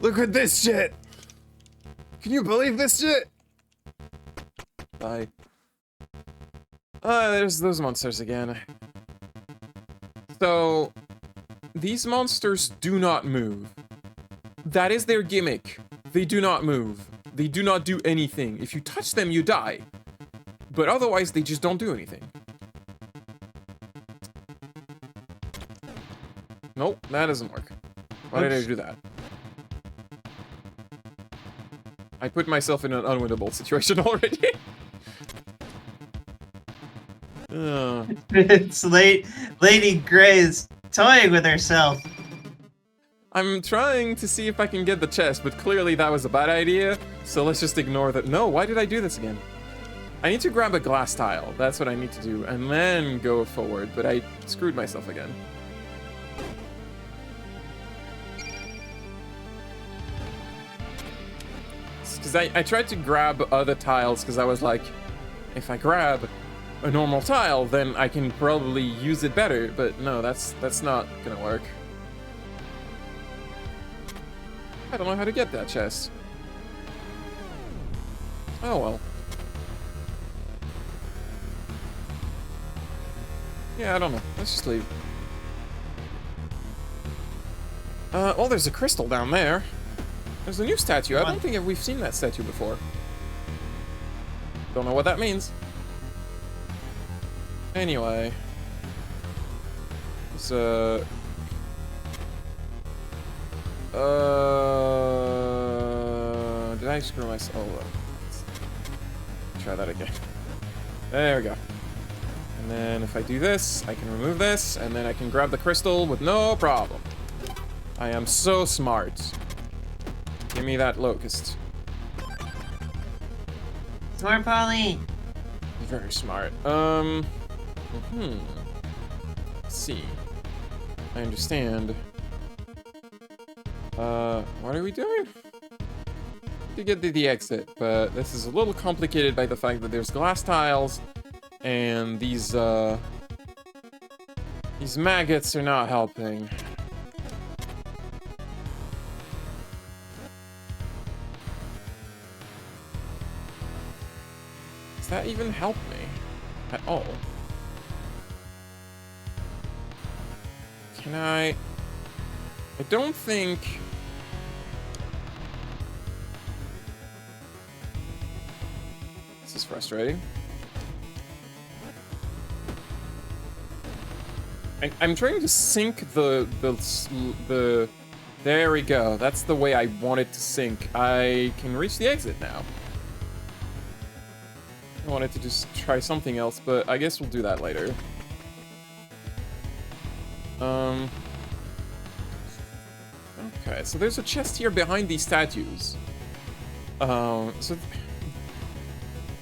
Look at this shit! Can you believe this shit? Bye. There's those monsters again. So, these monsters do not move. That is their gimmick. They do not move. They do not do anything. If you touch them, you die. But otherwise, they just don't do anything. Nope, that doesn't work. Why did I do that? I put myself in an unwinnable situation already. It's Lady Grey's toying with herself. I'm trying to see if I can get the chest, but clearly that was a bad idea, so let's just ignore that. No, why did I do this again? I need to grab a glass tile. That's what I need to do, and then go forward, but I screwed myself again. Because I tried to grab other tiles, because I was like, if I grab a normal tile, then I can probably use it better, but no, that's not gonna work. I don't know how to get that chest. Oh well. Yeah, I don't know. Let's just leave. Well, there's a crystal down there. There's a new statue. I don't think we've seen that statue before. Don't know what that means. Anyway. It's, did I screw myself? Oh, let's try that again. There we go. And then if I do this, I can remove this, and then I can grab the crystal with no problem. I am so smart. Give me that locust. Smart Polly. Very smart. Let's see. I understand. What are we doing? To get to the exit, but this is a little complicated by the fact that there's glass tiles, and these maggots are not helping. Does that even help me at all? Can I don't think... This is frustrating. I'm trying to sync the... There we go. That's the way I want it to sync. I can reach the exit now. I wanted to just try something else, but I guess we'll do that later. Okay, so there's a chest here behind these statues. So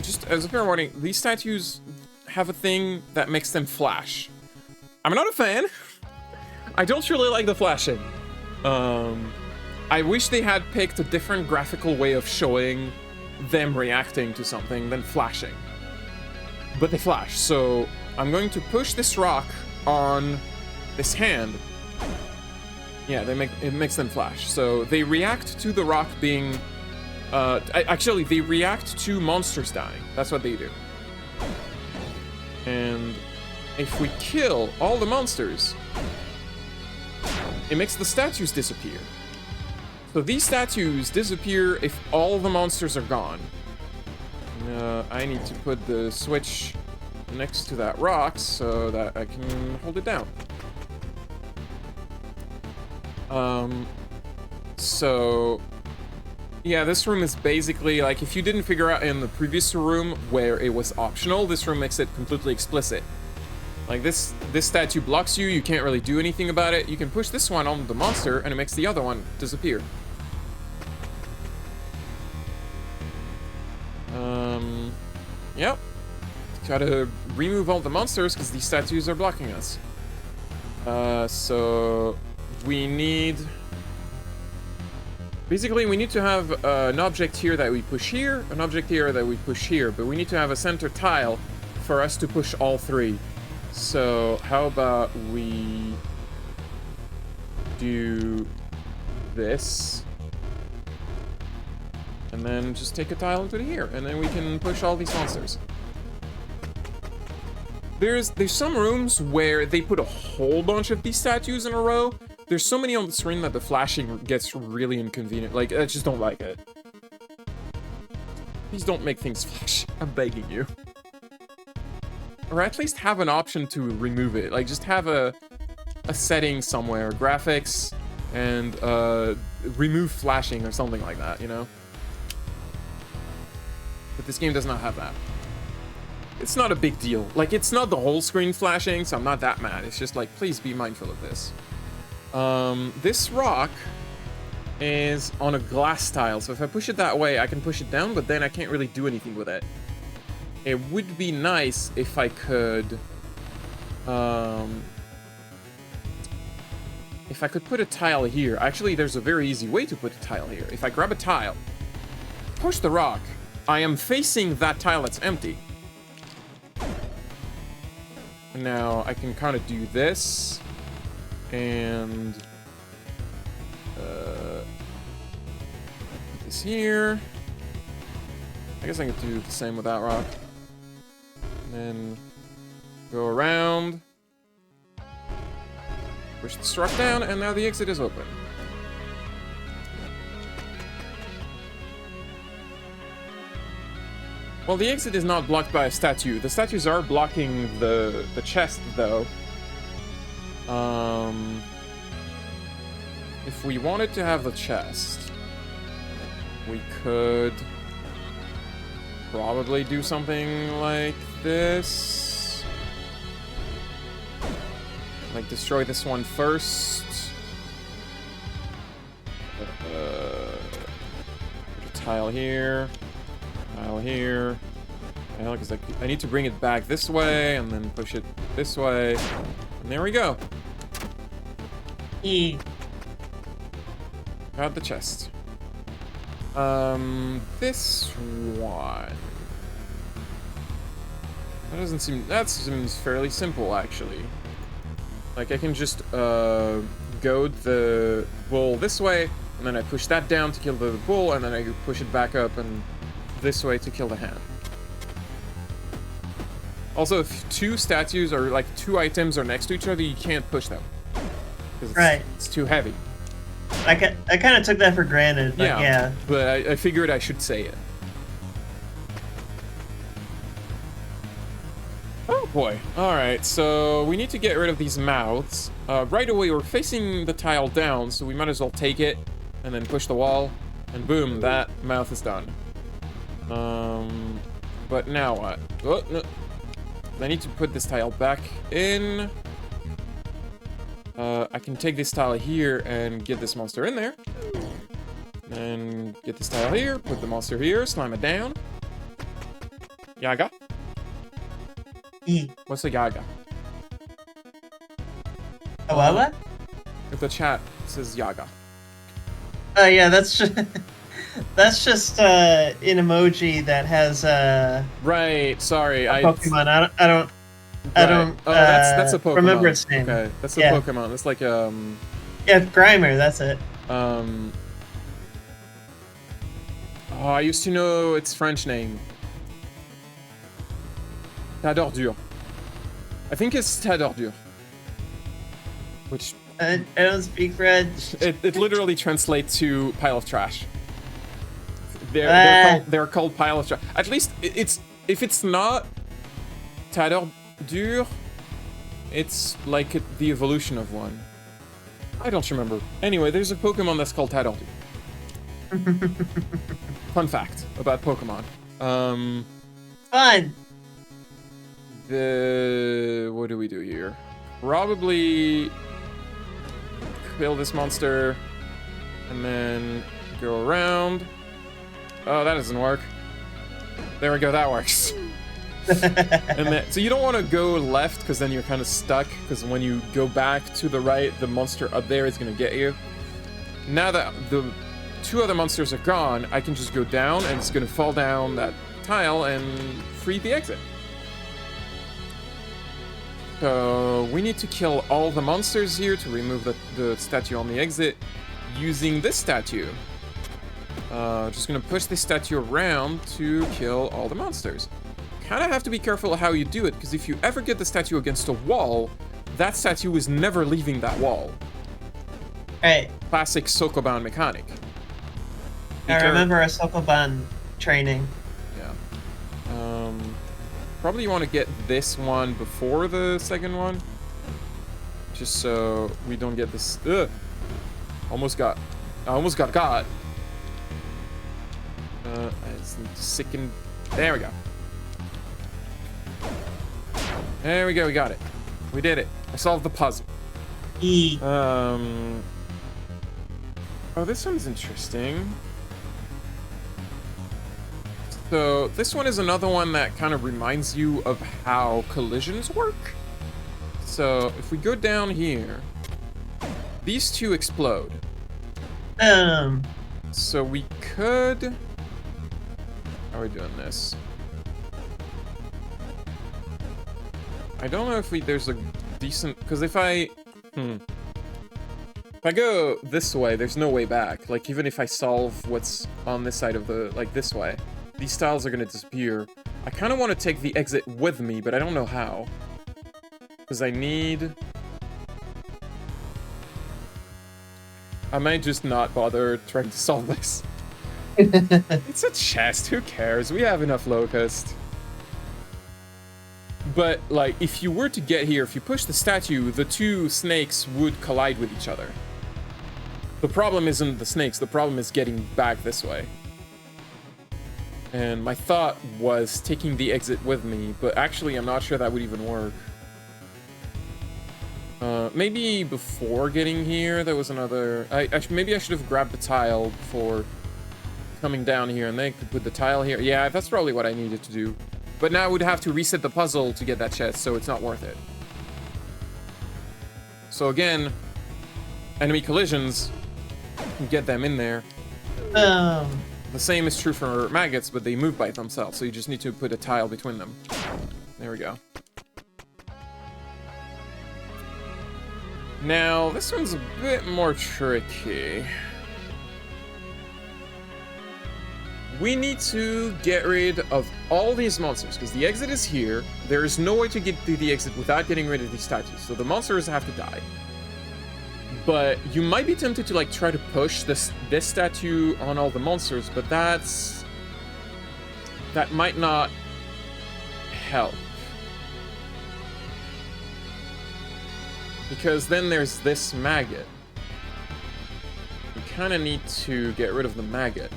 just as a fair warning, these statues have a thing that makes them flash. I'm not a fan. I don't really like the flashing. I wish they had picked a different graphical way of showing them reacting to something than flashing. But they flash, so I'm going to push this rock on this hand. Yeah, it makes them flash. So they react to the rock being... actually, they react to monsters dying. That's what they do. And if we kill all the monsters, it makes the statues disappear. So these statues disappear if all the monsters are gone. I need to put the switch next to that rock so that I can hold it down. So yeah, this room is basically like, if you didn't figure out in the previous room where it was optional, this room makes it completely explicit. Like this statue blocks you, you can't really do anything about it. You can push this one on the monster and it makes the other one disappear. Yep. Gotta remove all the monsters because these statues are blocking us. So we need... Basically, we need to have an object here that we push here, an object here that we push here, but we need to have a center tile for us to push all three. So how about we do this, and then just take a tile into here, and then we can push all these monsters. There's some rooms where they put a whole bunch of these statues in a row. There's so many on the screen that the flashing gets really inconvenient. Like, I just don't like it. Please don't make things flash. I'm begging you. Or at least have an option to remove it. Like, just have a setting somewhere. Graphics and remove flashing or something like that, you know? But this game does not have that. It's not a big deal. Like, it's not the whole screen flashing, so I'm not that mad. It's just like, please be mindful of this. This rock is on a glass tile, so if I push it that way, I can push it down, but then I can't really do anything with it. It would be nice if I could, put a tile here. Actually, there's a very easy way to put a tile here. If I grab a tile, push the rock, I am facing that tile that's empty. Now, I can kind of do this, and put this here. I guess I can do the same with that rock. And then go around, Push the struck down, and now the exit is open. Well, the exit is not blocked by a statue. The statues are blocking the chest, though. If we wanted to have the chest, we could probably do something like this. Like, destroy this one first. Put a tile here. Tile here. Because I need to bring it back this way, and then push it this way. And there we go. Got the chest. This one. That seems fairly simple, actually. Like, I can just, goad the bull this way, and then I push that down to kill the bull, and then I push it back up and this way to kill the hand. Also, if two statues or, like, two items are next to each other, you can't push them. Right. It's too heavy. I kind of took that for granted, but yeah. But I figured I should say it. Oh boy. Alright, so we need to get rid of these mouths. Right away, we're facing the tile down, so we might as well take it and then push the wall. And boom, that mouth is done. But now what? Oh, no. I need to put this tile back in. I can take this tile here and get this monster in there. And get this tile here, put the monster here, slam it down. Yaga? What's a Yaga? Oh, what? If the chat says Yaga. Oh, yeah, that's just... That's just an emoji that has right, sorry. a Pokemon. I don't Oh, that's a Pokemon. Remember its name. Okay, that's a Pokemon. It's like yeah, Grimer, that's it. Oh, I used to know its French name. Tadordure. I think it's Tadordure. Which I don't speak French. it literally translates to pile of trash. They're called pile of trash. At least it's if it's not Tadordure, it's like the evolution of one. I don't remember. Anyway, there's a Pokemon that's called Tadordure. Fun fact about Pokemon. Fun. What do we do here? Probably kill this monster and then go around. Oh, that doesn't work. There we go, that works. And then, so you don't want to go left because then you're kind of stuck, because when you go back to the right, the monster up there is going to get you. Now that the two other monsters are gone, I can just go down and it's going to fall down that tile and free the exit. So we need to kill all the monsters here to remove the statue on the exit using this statue. Just gonna push this statue around to kill all the monsters. Kinda have to be careful how you do it, because if you ever get the statue against a wall, that statue is never leaving that wall. Right. Classic Sokoban mechanic. I remember a Sokoban training. Yeah. Probably you want to get this one before the second one. Just so we don't get this... I almost got got. It's sickened. There we go. There we go, we got it. We did it. I solved the puzzle. Oh, this one's interesting. So, this one is another one that kind of reminds you of how collisions work. So, if we go down here, these two explode. So we could... How are we doing this? I don't know if there's a decent... Because if I... If I go this way, there's no way back. Like, even if I solve what's on this side of the... Like, this way. These tiles are gonna disappear. I kind of want to take the exit with me, but I don't know how. Because I need... I might just not bother trying to solve this. It's a chest, who cares? We have enough locust. But, like, if you were to get here, if you push the statue, the two snakes would collide with each other. The problem isn't the snakes, the problem is getting back this way. And my thought was taking the exit with me, but actually I'm not sure that would even work. Maybe before getting here, there was another... maybe I should have grabbed the tile before coming down here, and then could put the tile here. Yeah, that's probably what I needed to do. But now I would have to reset the puzzle to get that chest, so it's not worth it. So again, enemy collisions, you get them in there. The same is true for maggots, but they move by themselves, so you just need to put a tile between them. There we go. Now, this one's a bit more tricky. We need to get rid of all these monsters, because the exit is here. There is no way to get to the exit without getting rid of these statues, so the monsters have to die. But you might be tempted to, like, try to push this statue on all the monsters, but that might not help. Because then there's this maggot. We kind of need to get rid of the maggot.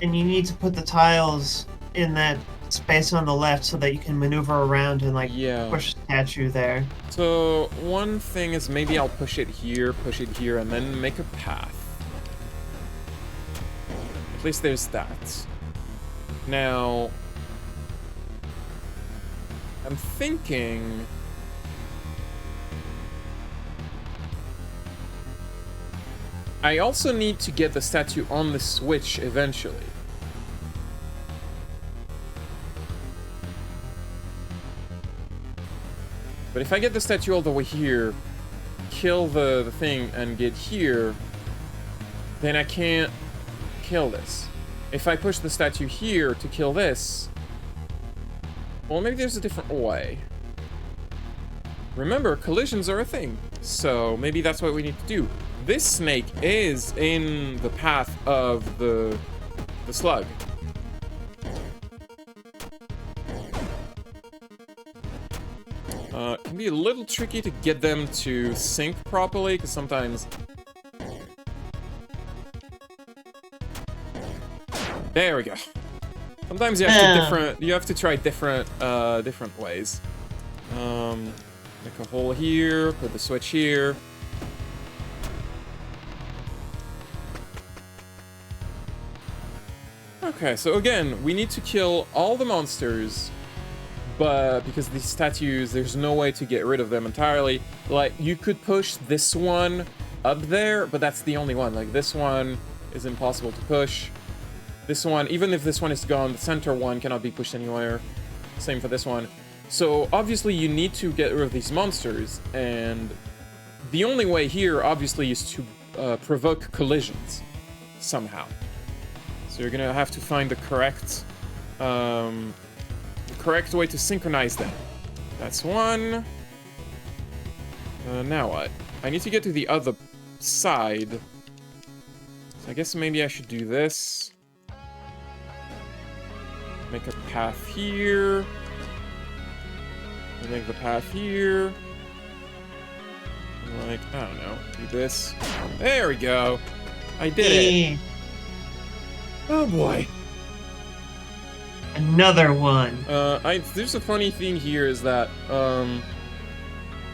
And you need to put the tiles in that space on the left so that you can maneuver around and, like, push the statue there. So, one thing is maybe I'll push it here, and then make a path. At least there's that. Now... I'm thinking... I also need to get the statue on the switch eventually. But if I get the statue all the way here, kill the thing, and get here, then I can't kill this. If I push the statue here to kill this... Well, maybe there's a different way. Remember, collisions are a thing. So maybe that's what we need to do. This snake is in the path of the slug. It can be a little tricky to get them to sync properly, because sometimes... There we go. Sometimes you have to try different ways. Make a hole here, put the switch here. Okay, so again, we need to kill all the monsters, but because these statues, there's no way to get rid of them entirely. Like, you could push this one up there, but that's the only one. Like, this one is impossible to push. This one, even if this one is gone, the center one cannot be pushed anywhere. Same for this one. So, obviously, you need to get rid of these monsters, and the only way here, obviously, is to provoke collisions somehow. So you're gonna have to find the correct way to synchronize them. That's one. Now what? I need to get to the other side. So I guess maybe I should do this. Make a path here. And make the path here. And like, I don't know, do this. There we go. I did it. Oh boy. Another one. There's a funny thing here is that,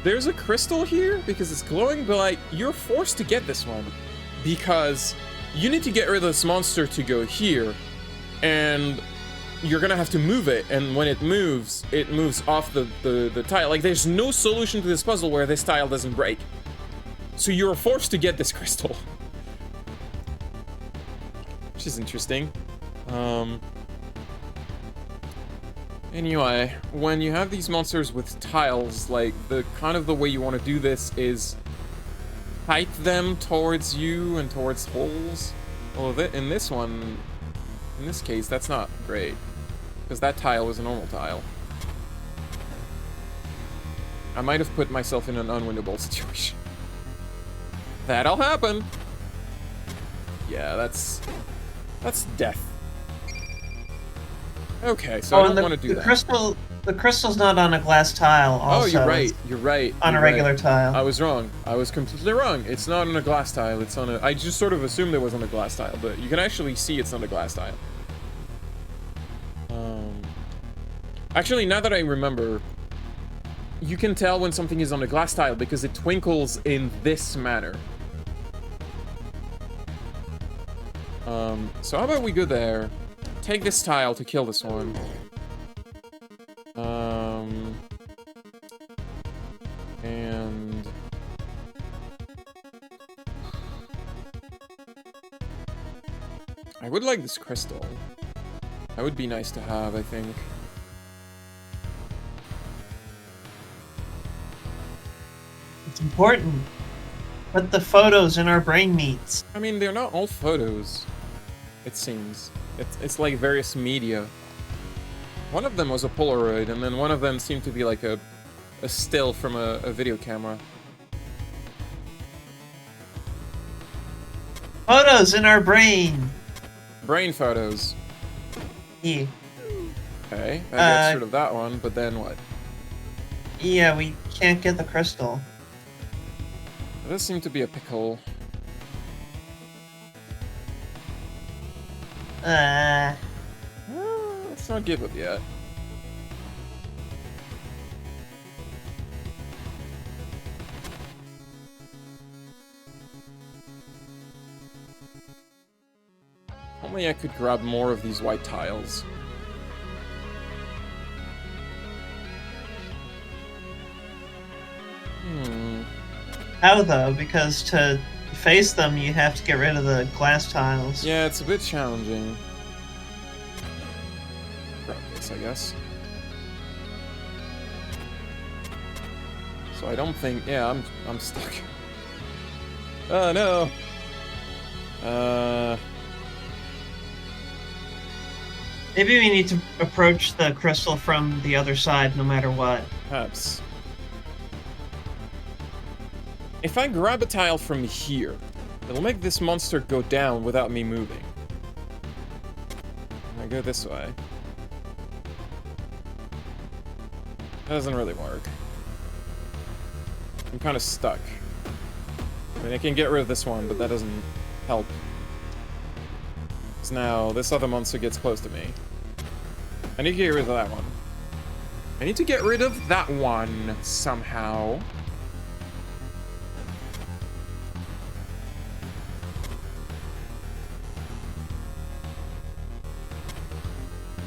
there's a crystal here because it's glowing, but like, you're forced to get this one because you need to get rid of this monster to go here, and you're gonna have to move it, and when it moves off the tile. Like, there's no solution to this puzzle where this tile doesn't break. So you're forced to get this crystal. Which is interesting. Anyway, when you have these monsters with tiles, like, the way you want to do this is height them towards you and towards holes. Well, in this case, that's not great, because that tile was a normal tile. I might have put myself in an unwinnable situation. That'll happen. Yeah, that's death. Okay, so I don't want to do that. The crystal's not on a glass tile. Also. Oh, you're right. You're right. On a regular tile. I was wrong. I was completely wrong. It's not on a glass tile. It's on a. I just sort of assumed it was on a glass tile, but you can actually see it's on a glass tile. Actually, now that I remember, you can tell when something is on a glass tile because it twinkles in this manner. So how about we go there, take this tile to kill this one. And I would like this crystal. That would be nice to have, I think. It's important. Put the photos in our brain meats. I mean, they're not all photos, it seems. It's like various media. One of them was a Polaroid, and then one of them seemed to be like a still from a video camera. Photos in our brain. Brain photos. Yeah. Okay, I gets rid of that one, but then what? Yeah, we can't get the crystal. There does seem to be a pickle. Let's not give up yet. Only I could grab more of these white tiles. How though? Because to face them, you have to get rid of the glass tiles. Yeah, it's a bit challenging. Grab this, I guess. So I don't think. Yeah, I'm stuck. Oh no. Maybe we need to approach the crystal from the other side, no matter what. Perhaps. If I grab a tile from here, it'll make this monster go down without me moving. I go this way. That doesn't really work. I'm kind of stuck. I mean, I can get rid of this one, but that doesn't help. Because now this other monster gets close to me. I need to get rid of that one. I need to get rid of that one somehow.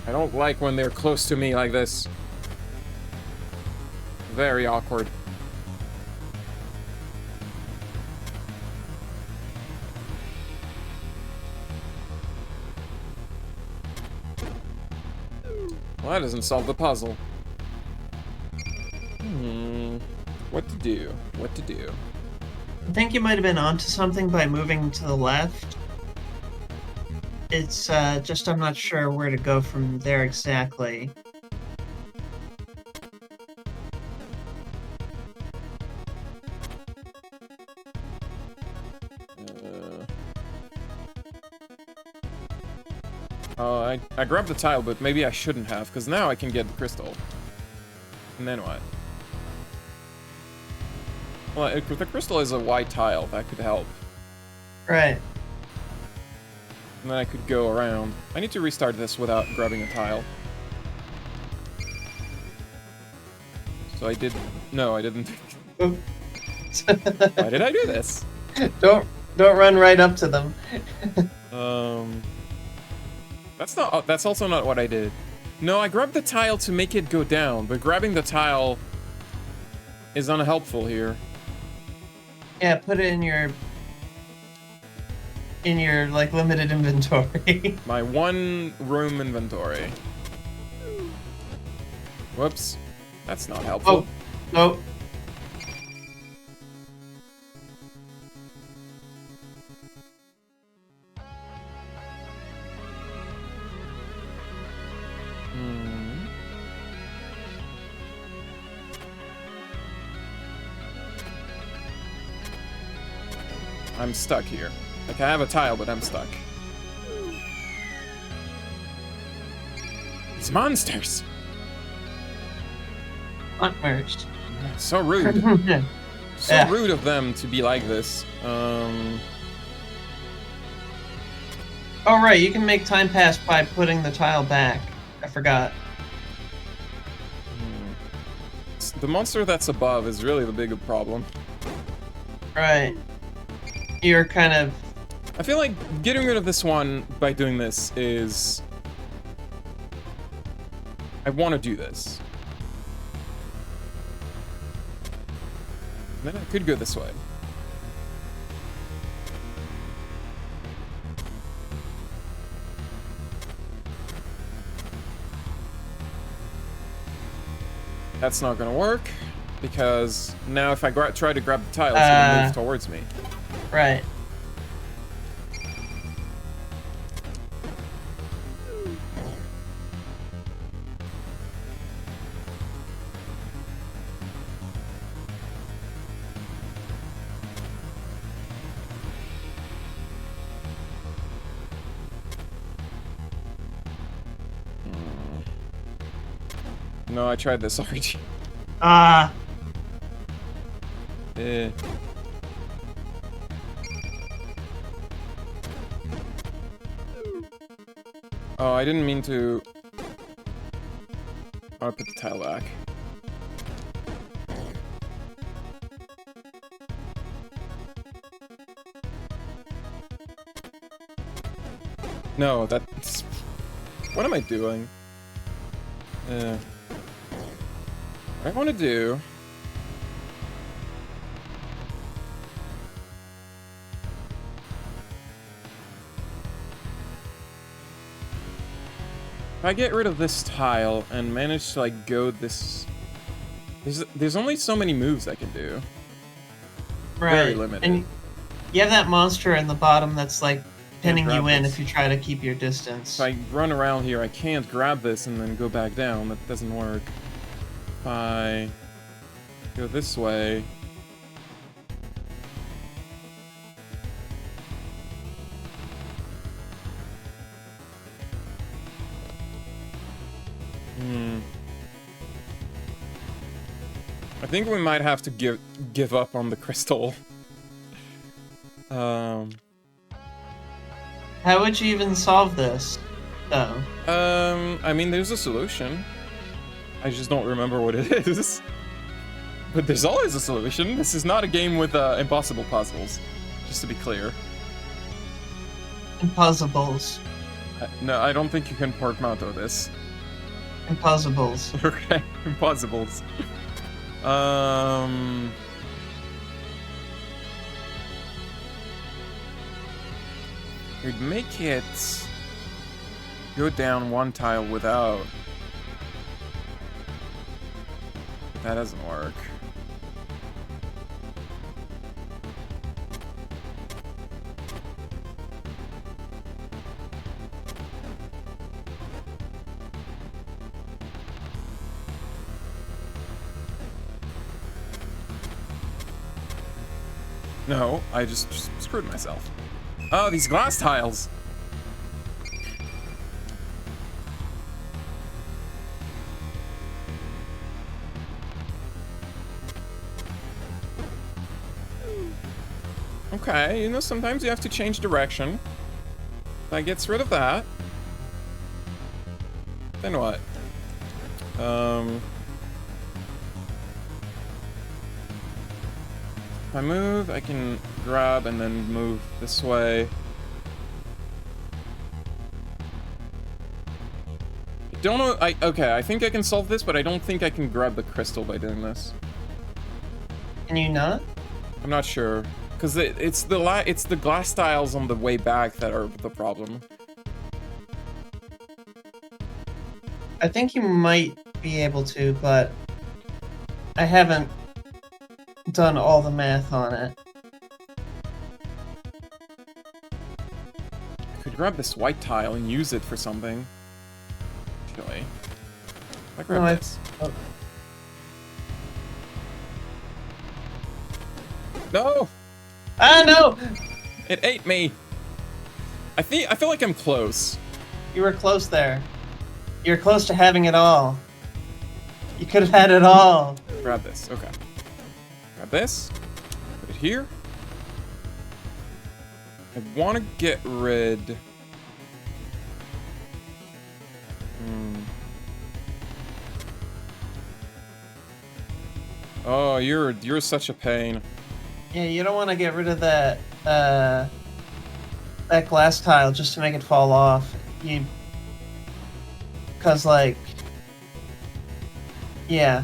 I don't like when they're close to me like this. Very awkward. Well, that doesn't solve the puzzle. What to do? What to do? I think you might have been onto something by moving to the left. It's just I'm not sure where to go from there exactly. Oh, I grabbed the tile, but maybe I shouldn't have, because now I can get the crystal. And then what? Well, if the crystal is a white tile, that could help. Right. And then I could go around. I need to restart this without grabbing a tile. So I did... No, I didn't. Why did I do this? Don't run right up to them. That's also not what I did. No, I grabbed the tile to make it go down, but grabbing the tile is unhelpful here. Yeah, put it in your like limited inventory. My one room inventory. Whoops. That's not helpful. Oh. I'm stuck here. Like, I have a tile, but I'm stuck. These monsters! Not merged. So rude. So Yeah. rude of them to be like this. Oh, right, you can make time pass by putting the tile back. I forgot. The monster that's above is really the bigger problem. Right. You're kind of... I feel like getting rid of this one by doing this is... I want to do this. Then I could go this way. That's not gonna work, because now if I try to grab the tile, it's gonna move towards me. Right. No, I tried this already. Ah. Eh. Oh, I didn't mean to... I'll put the tile back. No, that's... What am I doing? What I want to do... If I get rid of this tile and manage to, like, go this... There's only so many moves I can do. Right. Very limited. And you have that monster in the bottom that's, like, pinning grab you in this. if you try to keep your distance. If I run around here, I can't grab this and then go back down. That doesn't work. If I go this way... I think we might have to give up on the crystal. How would you even solve this, though? I mean, there's a solution. I just don't remember what it is. But there's always a solution. This is not a game with impossible puzzles, just to be clear. Impossibles. No, I don't think you can portmanteau this. Impossibles. Okay, impossibles. We'd make it go down one tile without. That doesn't work. No, I just screwed myself. Oh, these glass tiles! Okay, you know, sometimes you have to change direction. That gets rid of that. Then what? If I move, I can grab and then move this way. I don't know, okay, I think I can solve this, but I don't think I can grab the crystal by doing this. Can you not? I'm not sure. Because it's the glass tiles on the way back that are the problem. I think you might be able to, but I haven't done all the math on it. I could grab this white tile and use it for something. Actually. If I grab this. No! Ah, no! It ate me. I feel like I'm close. You were close there. You're close to having it all. You could have had it all. Grab this. Okay. Grab this. Put it here. I want to get rid. Oh, you're such a pain. Yeah, you don't want to get rid of that that glass tile just to make it fall off. Cause like, yeah.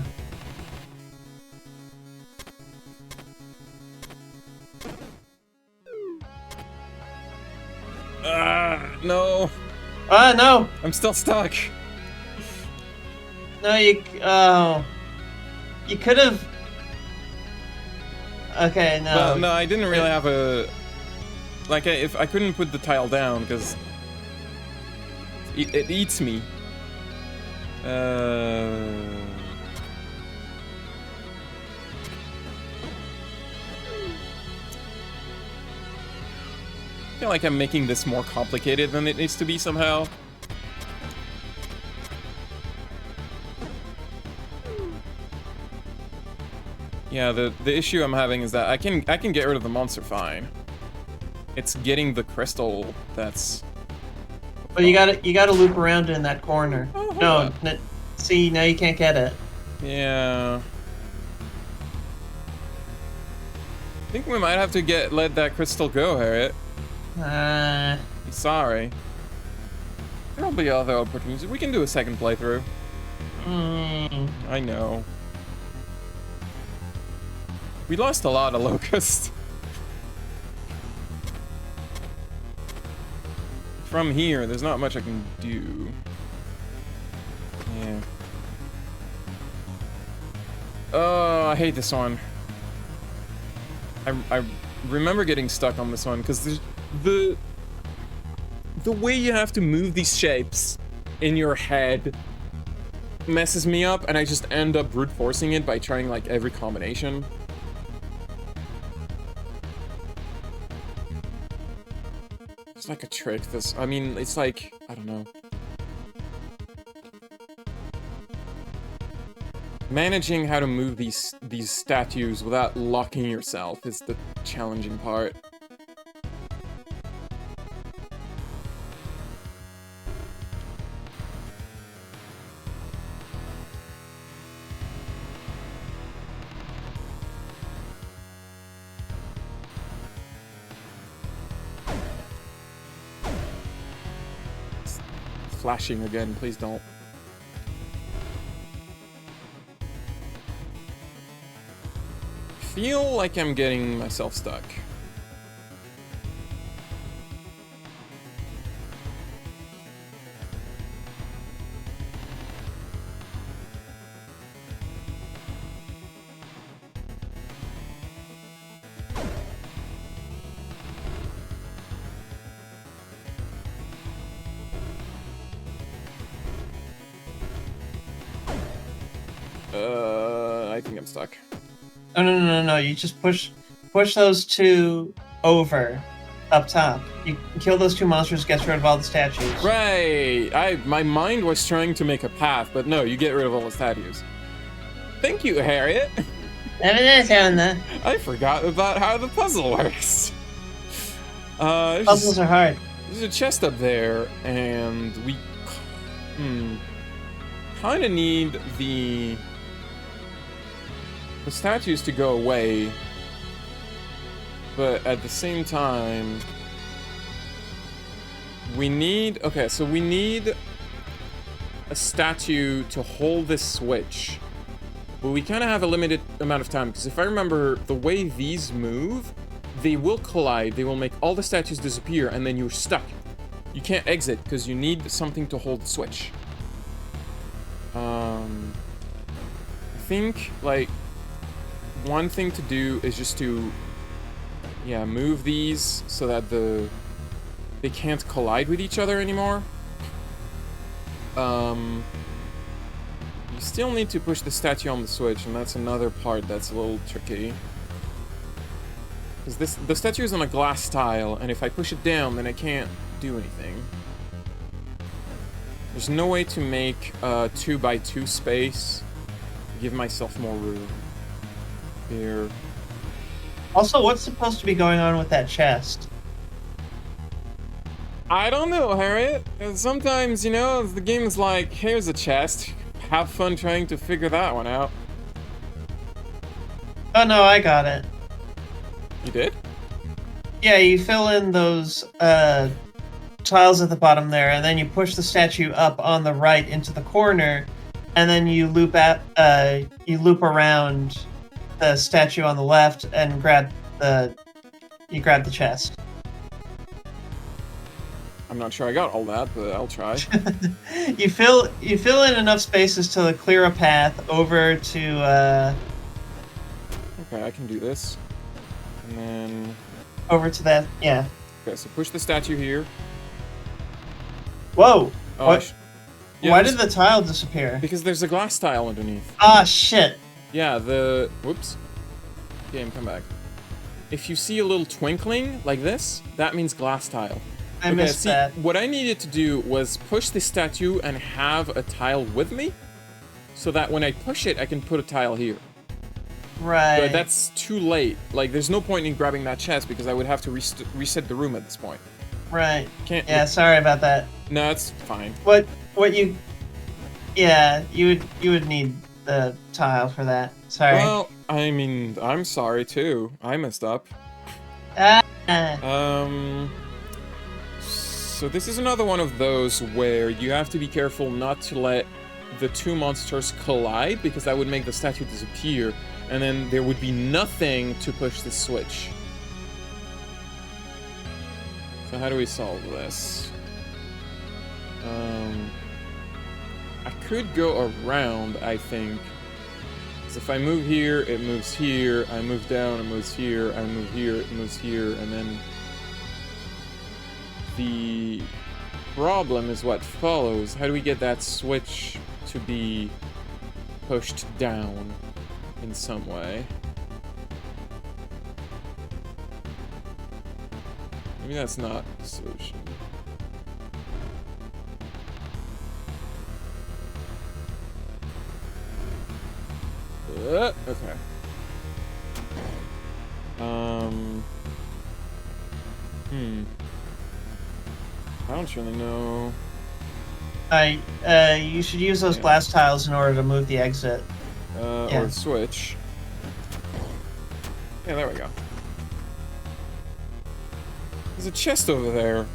No. No. I'm still stuck. No, you could have. Okay, no. Well, no, I didn't really have a. Like, if I couldn't put the tile down because it eats me. I feel like I'm making this more complicated than it needs to be somehow. Yeah, the issue I'm having is that I can get rid of the monster fine. It's getting the crystal that's. But you gotta loop around in that corner. Oh, no, see, now you can't get it. Yeah. I think we might have to let that crystal go, Harriet. I'm sorry. There'll be other opportunities. We can do a second playthrough. I know. We lost a lot of Locust. From here, there's not much I can do. Yeah. Oh, I hate this one. I remember getting stuck on this one because the way you have to move these shapes in your head messes me up, and I just end up brute forcing it by trying like every combination. It's like a trick. I mean, it's like, I don't know. Managing how to move these statues without locking yourself is the challenging part. It's flashing again, please don't. Feel like I'm getting myself stuck. I think I'm stuck. No. You just push those two over, up top. You kill those two monsters, gets rid of all the statues. Right. My mind was trying to make a path, but no, you get rid of all the statues. Thank you, Harriet. I forgot about how the puzzle works. Puzzles are hard. There's a chest up there, and we kind of need the statues to go away, but at the same time we need a statue to hold this switch, but we kind of have a limited amount of time, because if I remember the way these move, they will collide, they will make all the statues disappear, and then you're stuck. You can't exit because you need something to hold the switch. I think like one thing to do is just to move these so that they can't collide with each other anymore. You still need to push the statue on the switch, and that's another part that's a little tricky. Because the statue is on a glass tile, and if I push it down, then I can't do anything. There's no way to make a 2x2 space. Give myself more room. Here. Also, what's supposed to be going on with that chest? I don't know, Harriet. Sometimes, you know, the game is like, here's a chest. Have fun trying to figure that one out. Oh no, I got it. You did? Yeah, you fill in those tiles at the bottom there, and then you push the statue up on the right into the corner, and then you loop around the statue on the left and grab the chest. I'm not sure I got all that, but I'll try. You fill in enough spaces to clear a path over to Okay, I can do this. And then... over to that, yeah. Okay, so push the statue here. Whoa! Oh, What? yeah, Why did the tile disappear? Because there's a glass tile underneath. Ah, shit. Yeah, whoops. Game, come back. If you see a little twinkling like this, that means glass tile. I missed that. What I needed to do was push the statue and have a tile with me, so that when I push it, I can put a tile here. Right. But that's too late. Like, there's no point in grabbing that chest because I would have to reset the room at this point. Right. Can't. Yeah, sorry about that. No, it's fine. What you... Yeah, you would need the tile for that. Sorry. Well, I mean, I'm sorry too. I messed up. Ah. So this is another one of those where you have to be careful not to let the two monsters collide, because that would make the statue disappear, and then there would be nothing to push the switch. So how do we solve this? I could go around, I think. Because if I move here, it moves here. I move down, it moves here. I move here, it moves here. And then the problem is what follows. How do we get that switch to be pushed down in some way? Maybe that's not the solution. Okay. I don't really know. You should use those glass tiles in order to move the exit. Or the switch. Yeah, there we go. There's a chest over there.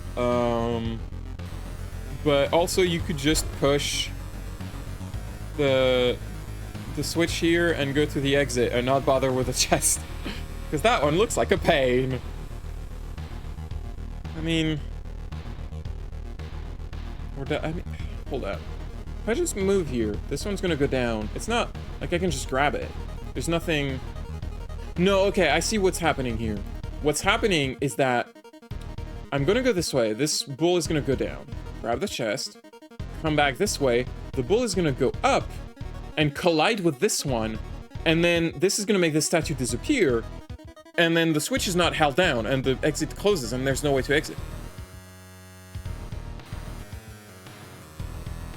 But also you could just push the switch here and go to the exit and not bother with the chest. Because that one looks like a pain. I mean... hold up. If I just move here, this one's gonna go down. It's not like I can just grab it. There's nothing... No, okay, I see what's happening here. What's happening is that I'm gonna go this way. This bull is gonna go down. Grab the chest. Come back this way. The bull is gonna go up and collide with this one, and then this is gonna make the statue disappear, and then the switch is not held down, and the exit closes, and there's no way to exit.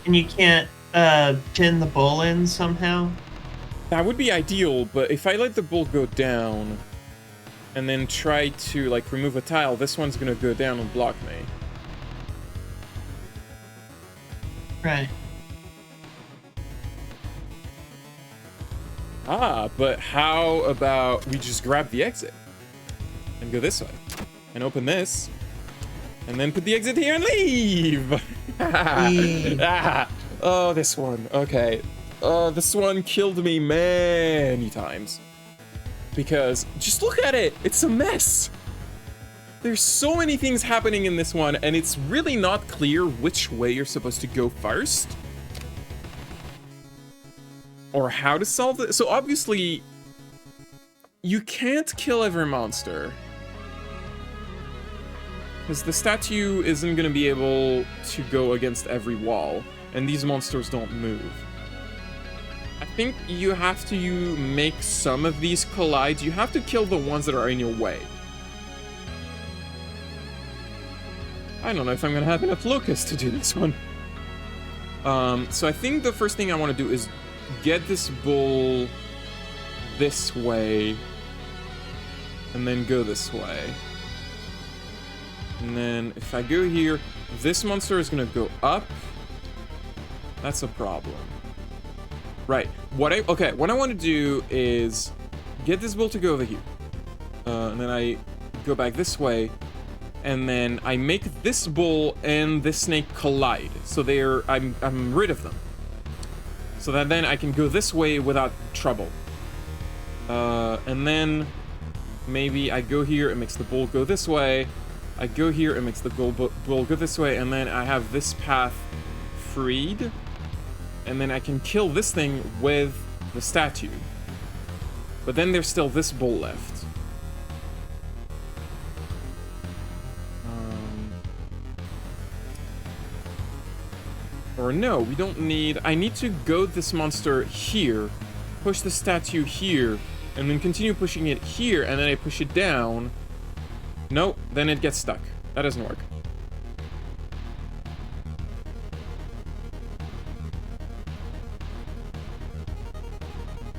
And you can't pin the bull in somehow? That would be ideal, but if I let the bull go down, and then try to, like, remove a tile, this one's gonna go down and block me. Right. Ah, but how about we just grab the exit and go this way and open this and then put the exit here and leave. Oh, this one. Okay. This one killed me many times because just look at it. It's a mess. There's so many things happening in this one, and it's really not clear which way you're supposed to go first. Or how to solve it. So obviously, you can't kill every monster. Because the statue isn't going to be able to go against every wall. And these monsters don't move. I think you have to make some of these collide. You have to kill the ones that are in your way. I don't know if I'm gonna have enough locusts to do this one. So I think the first thing I want to do is get this bull this way, and then go this way. And then if I go here, this monster is gonna go up. That's a problem. Right. What I want to do is get this bull to go over here. And then I go back this way. And then I make this bull and this snake collide. So I'm rid of them. So that then I can go this way without trouble. And then maybe I go here, it makes the bull go this way. I go here, it makes the bull go this way. And then I have this path freed. And then I can kill this thing with the statue. But then there's still this bull left. Or no, we don't need... I need to goad this monster here, push the statue here, and then continue pushing it here, and then I push it down. No, then it gets stuck. That doesn't work.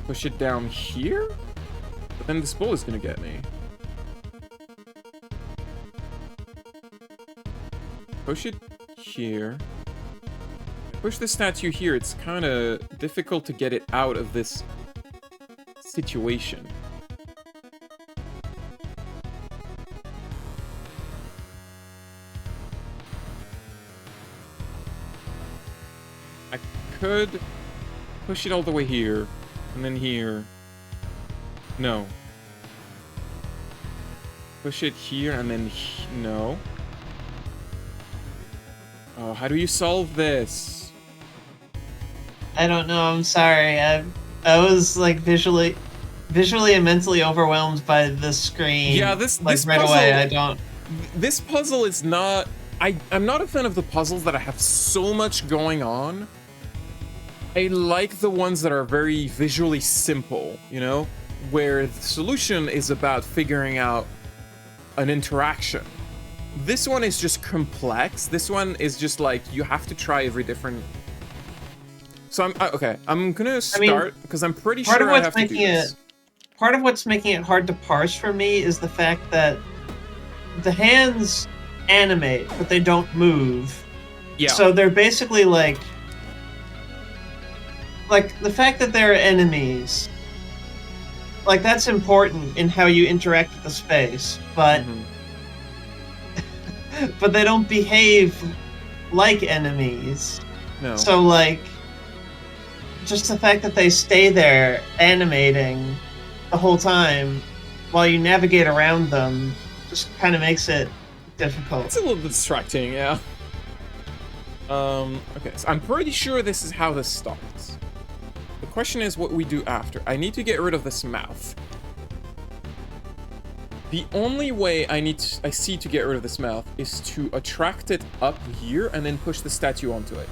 Push it down here? But then this bull is gonna get me. Push it here. Push the statue here, it's kind of difficult to get it out of this situation. I could push it all the way here, and then here. No. Push it here, and then no. Oh, how do you solve this? I don't know. I'm sorry. I was like visually and mentally overwhelmed by the screen. Yeah, this right puzzle, away. I don't. This puzzle is not. I'm not a fan of the puzzles that have so much going on. I like the ones that are very visually simple, you know, where the solution is about figuring out an interaction. This one is just complex. This one is just like you have to try every different. So I'm gonna start because I'm pretty sure I have to do this. Part of what's making it hard to parse for me is the fact that the hands animate, but they don't move. Yeah. So they're basically like the fact that they're enemies. Like that's important in how you interact with the space, but but they don't behave like enemies. No. So like just the fact that they stay there animating the whole time while you navigate around them just kind of makes it difficult. It's a little bit distracting, yeah. Okay, so I'm pretty sure this is how this starts. The question is what we do after. I need to get rid of this mouth. The only way I see to get rid of this mouth is to attract it up here and then push the statue onto it.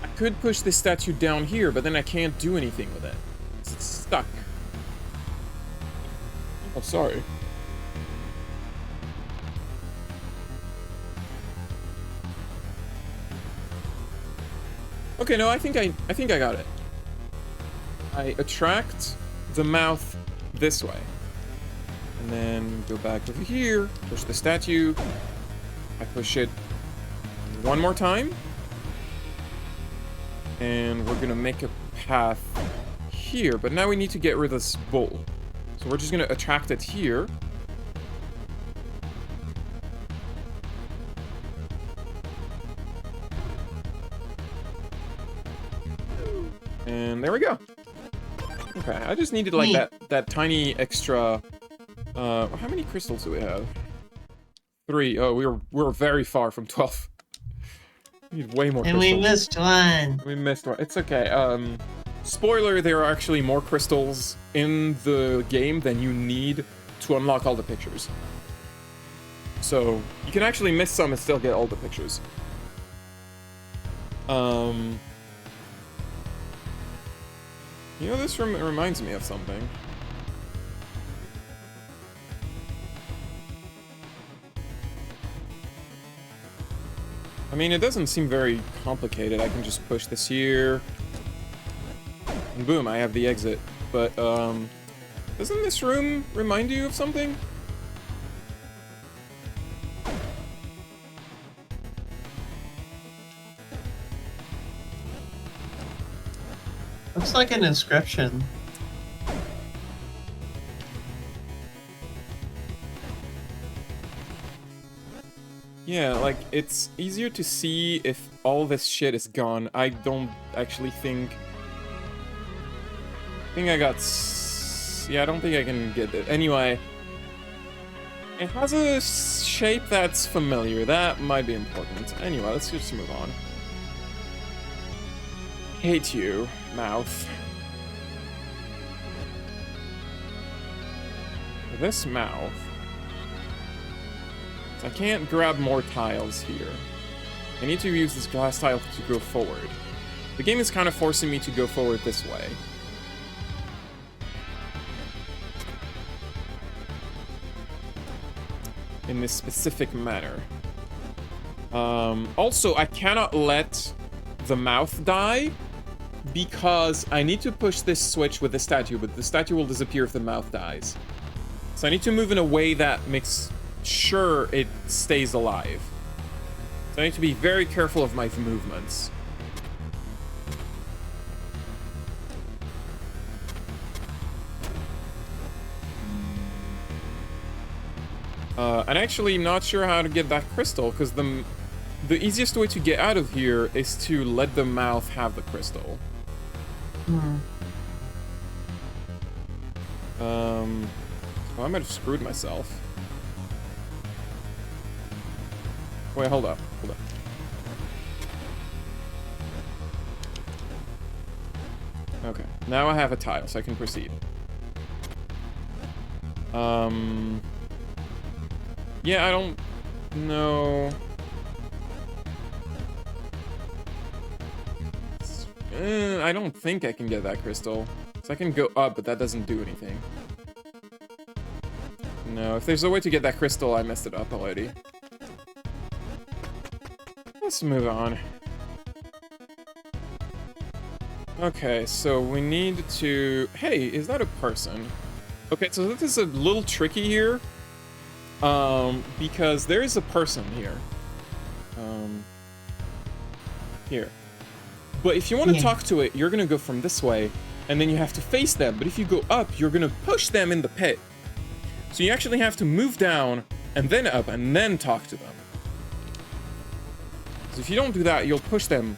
I could push this statue down here, but then I can't do anything with it. It's stuck. Oh, sorry. Okay, no, I think I got it. I attract the mouth this way. And then go back over here, push the statue. I push it one more time. And we're gonna make a path here, but now we need to get rid of this bull. So we're just gonna attract it here. And there we go. Okay, I just needed like that tiny extra. How many crystals do we have? 3. Oh, we're very far from 12. We need way more crystals. And we missed one. We missed one. It's okay. Spoiler, there are actually more crystals in the game than you need to unlock all the pictures. So you can actually miss some and still get all the pictures. You know, this reminds me of something. I mean, it doesn't seem very complicated. I can just push this here. And boom, I have the exit. But, doesn't this room remind you of something? Looks like an inscription. Yeah, like, it's easier to see if all this shit is gone. I don't actually think... I got... Yeah, I don't think I can get it. Anyway. It has a shape that's familiar. That might be important. Anyway, let's just move on. Hate you, mouth. This mouth... So I can't grab more tiles here. I need to use this glass tile to go forward. The game is kind of forcing me to go forward this way. In this specific manner. Also, I cannot let the mouth die because I need to push this switch with the statue, but the statue will disappear if the mouth dies. So I need to move in a way that makes sure it stays alive. So I need to be very careful of my movements. And actually not sure how to get that crystal, because the easiest way to get out of here is to let the mouth have the crystal. Well, I might have screwed myself. Wait, hold up. Okay, now I have a tile, so I can proceed. Yeah, I don't know. I don't think I can get that crystal. So I can go up, but that doesn't do anything. No, if there's a way to get that crystal, I messed it up already. Let's move on. Okay, so we need to... Hey, is that a person? Okay, so this is a little tricky here. Because there is a person here. Here. But if you want to talk to it, you're gonna go from this way, and then you have to face them. But if you go up, you're gonna push them in the pit. So you actually have to move down, and then up, and then talk to them. So if you don't do that, you'll push them.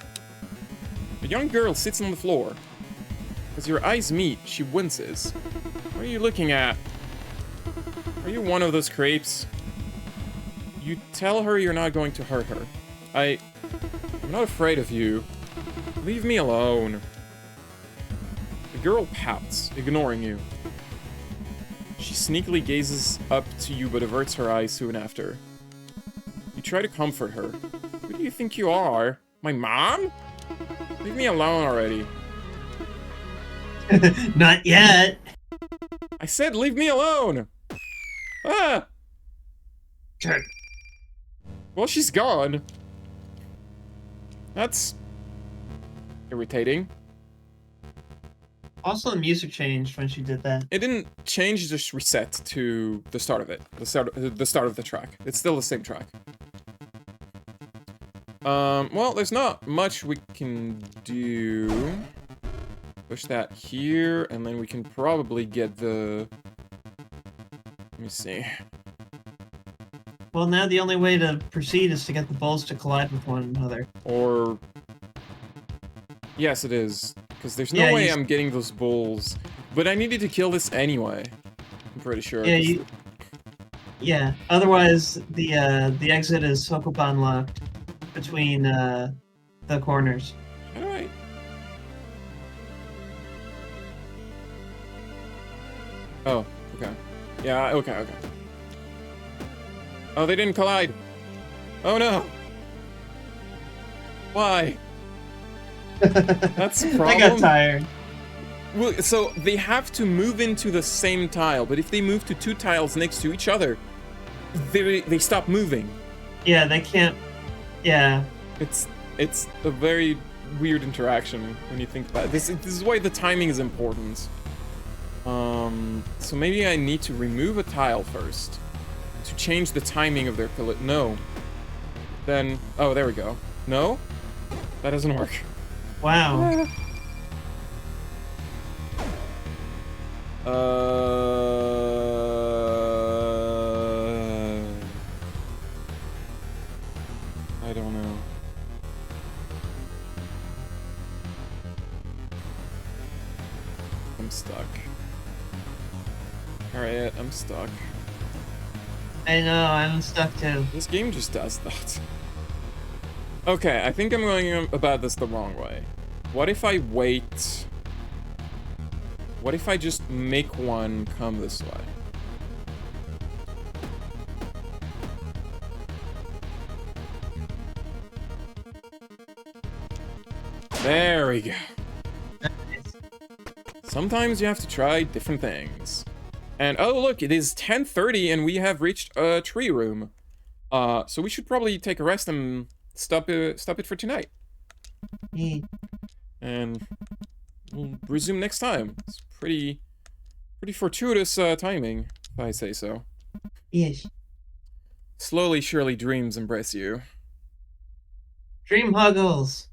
The young girl sits on the floor. As your eyes meet, she winces. What are you looking at? Are you one of those crepes? You tell her you're not going to hurt her. I'm not afraid of you. Leave me alone. The girl pouts, ignoring you. She sneakily gazes up to you but averts her eyes soon after. You try to comfort her. Who do you think you are? My mom? Leave me alone already. Not yet. I said leave me alone! Ah! Good. Well, she's gone. That's... irritating. Also, the music changed when she did that. It didn't change, just reset to the start of it. The start of the track. It's still the same track. Well, there's not much we can do. Push that here, and then we can probably get the... Let me see. Well, now the only way to proceed is to get the balls to collide with one another. Or... Yes, it is. Because there's no way I'm getting those bulls. But I needed to kill this anyway. I'm pretty sure. Yeah, yeah. Otherwise, the exit is Sokoban locked between the corners. Alright. Oh, okay. Yeah, okay. Oh, they didn't collide. Oh no. Why? That's the problem. I got tired. Well, so they have to move into the same tile, but if they move to two tiles next to each other, they stop moving. Yeah, they can't. Yeah. It's a very weird interaction when you think about it. This is why the timing is important. So maybe I need to remove a tile first to change the timing of their no. Then, oh, there we go. No? That doesn't work. Wow. I don't know. I'm stuck. Alright, I'm stuck. I know, I'm stuck too. This game just does that. Okay, I think I'm going about this the wrong way. What if I wait? What if I just make one come this way? There we go. Sometimes you have to try different things. And oh look, it is 10:30 and we have reached a tree room. So we should probably take a rest and stop it for tonight. Yeah. And we'll resume next time. It's pretty fortuitous timing, if I say so. Yes. Slowly, surely dreams embrace you. Dream Huggles.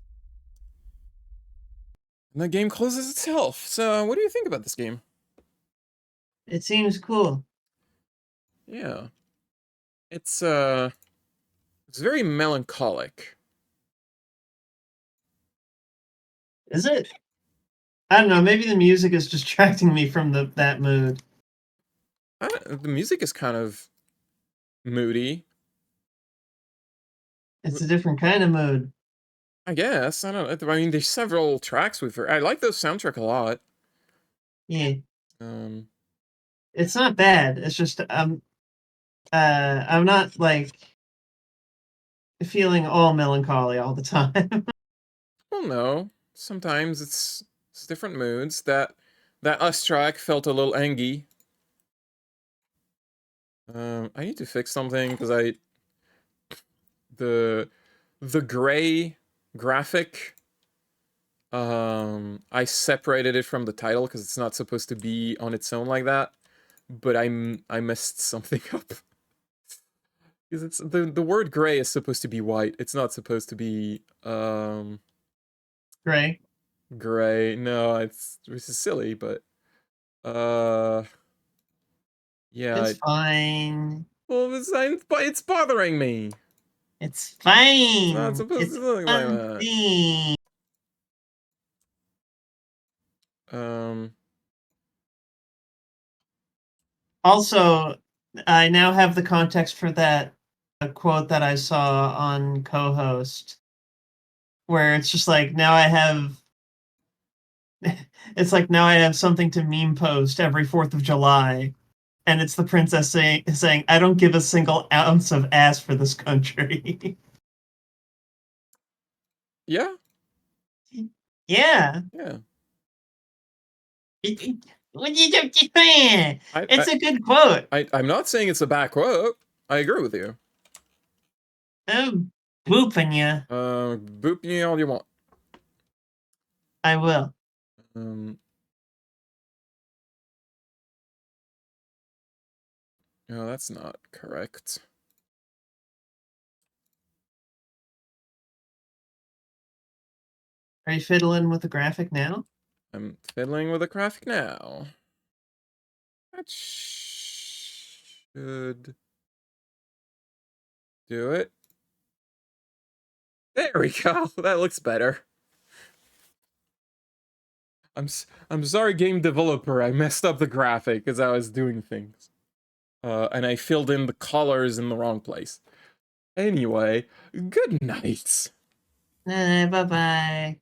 And the game closes itself. So what do you think about this game? It seems cool. Yeah. It's very melancholic. Is it? I don't know, maybe the music is distracting me from that mood. The music is kind of moody. It's a different kind of mood. I guess. I don't know. I mean, there's several tracks with her. I like the soundtrack a lot. Yeah. Um, It's not bad. It's just I'm not like feeling all melancholy all the time. well, no. Sometimes it's different moods. That Us track felt a little angry. I need to fix something because the gray graphic, I separated it from the title because it's not supposed to be on its own like that, but I messed something up. Because it's the word gray is supposed to be white. It's not supposed to be Gray. No, this is silly, but yeah. It's fine. Well, it's bothering me. It's fine. It's not supposed to look like that. Also, I now have the context for that quote that I saw on Co-host, where it's just like now I have. It's like now I have something to meme post every 4th of July, and it's the princess saying, "I don't give a single ounce of ass for this country." Yeah. Yeah. Yeah. What you doing? It's a good quote. I'm not saying it's a bad quote. I agree with you. I'm booping you. Boop me all you want. I will. No, that's not correct. Are you fiddling with the graphic now? I'm fiddling with the graphic now. That should do it. There we go. That looks better. I'm sorry, game developer. I messed up the graphic as I was doing things. And I filled in the colors in the wrong place. Anyway, good night. Bye-bye.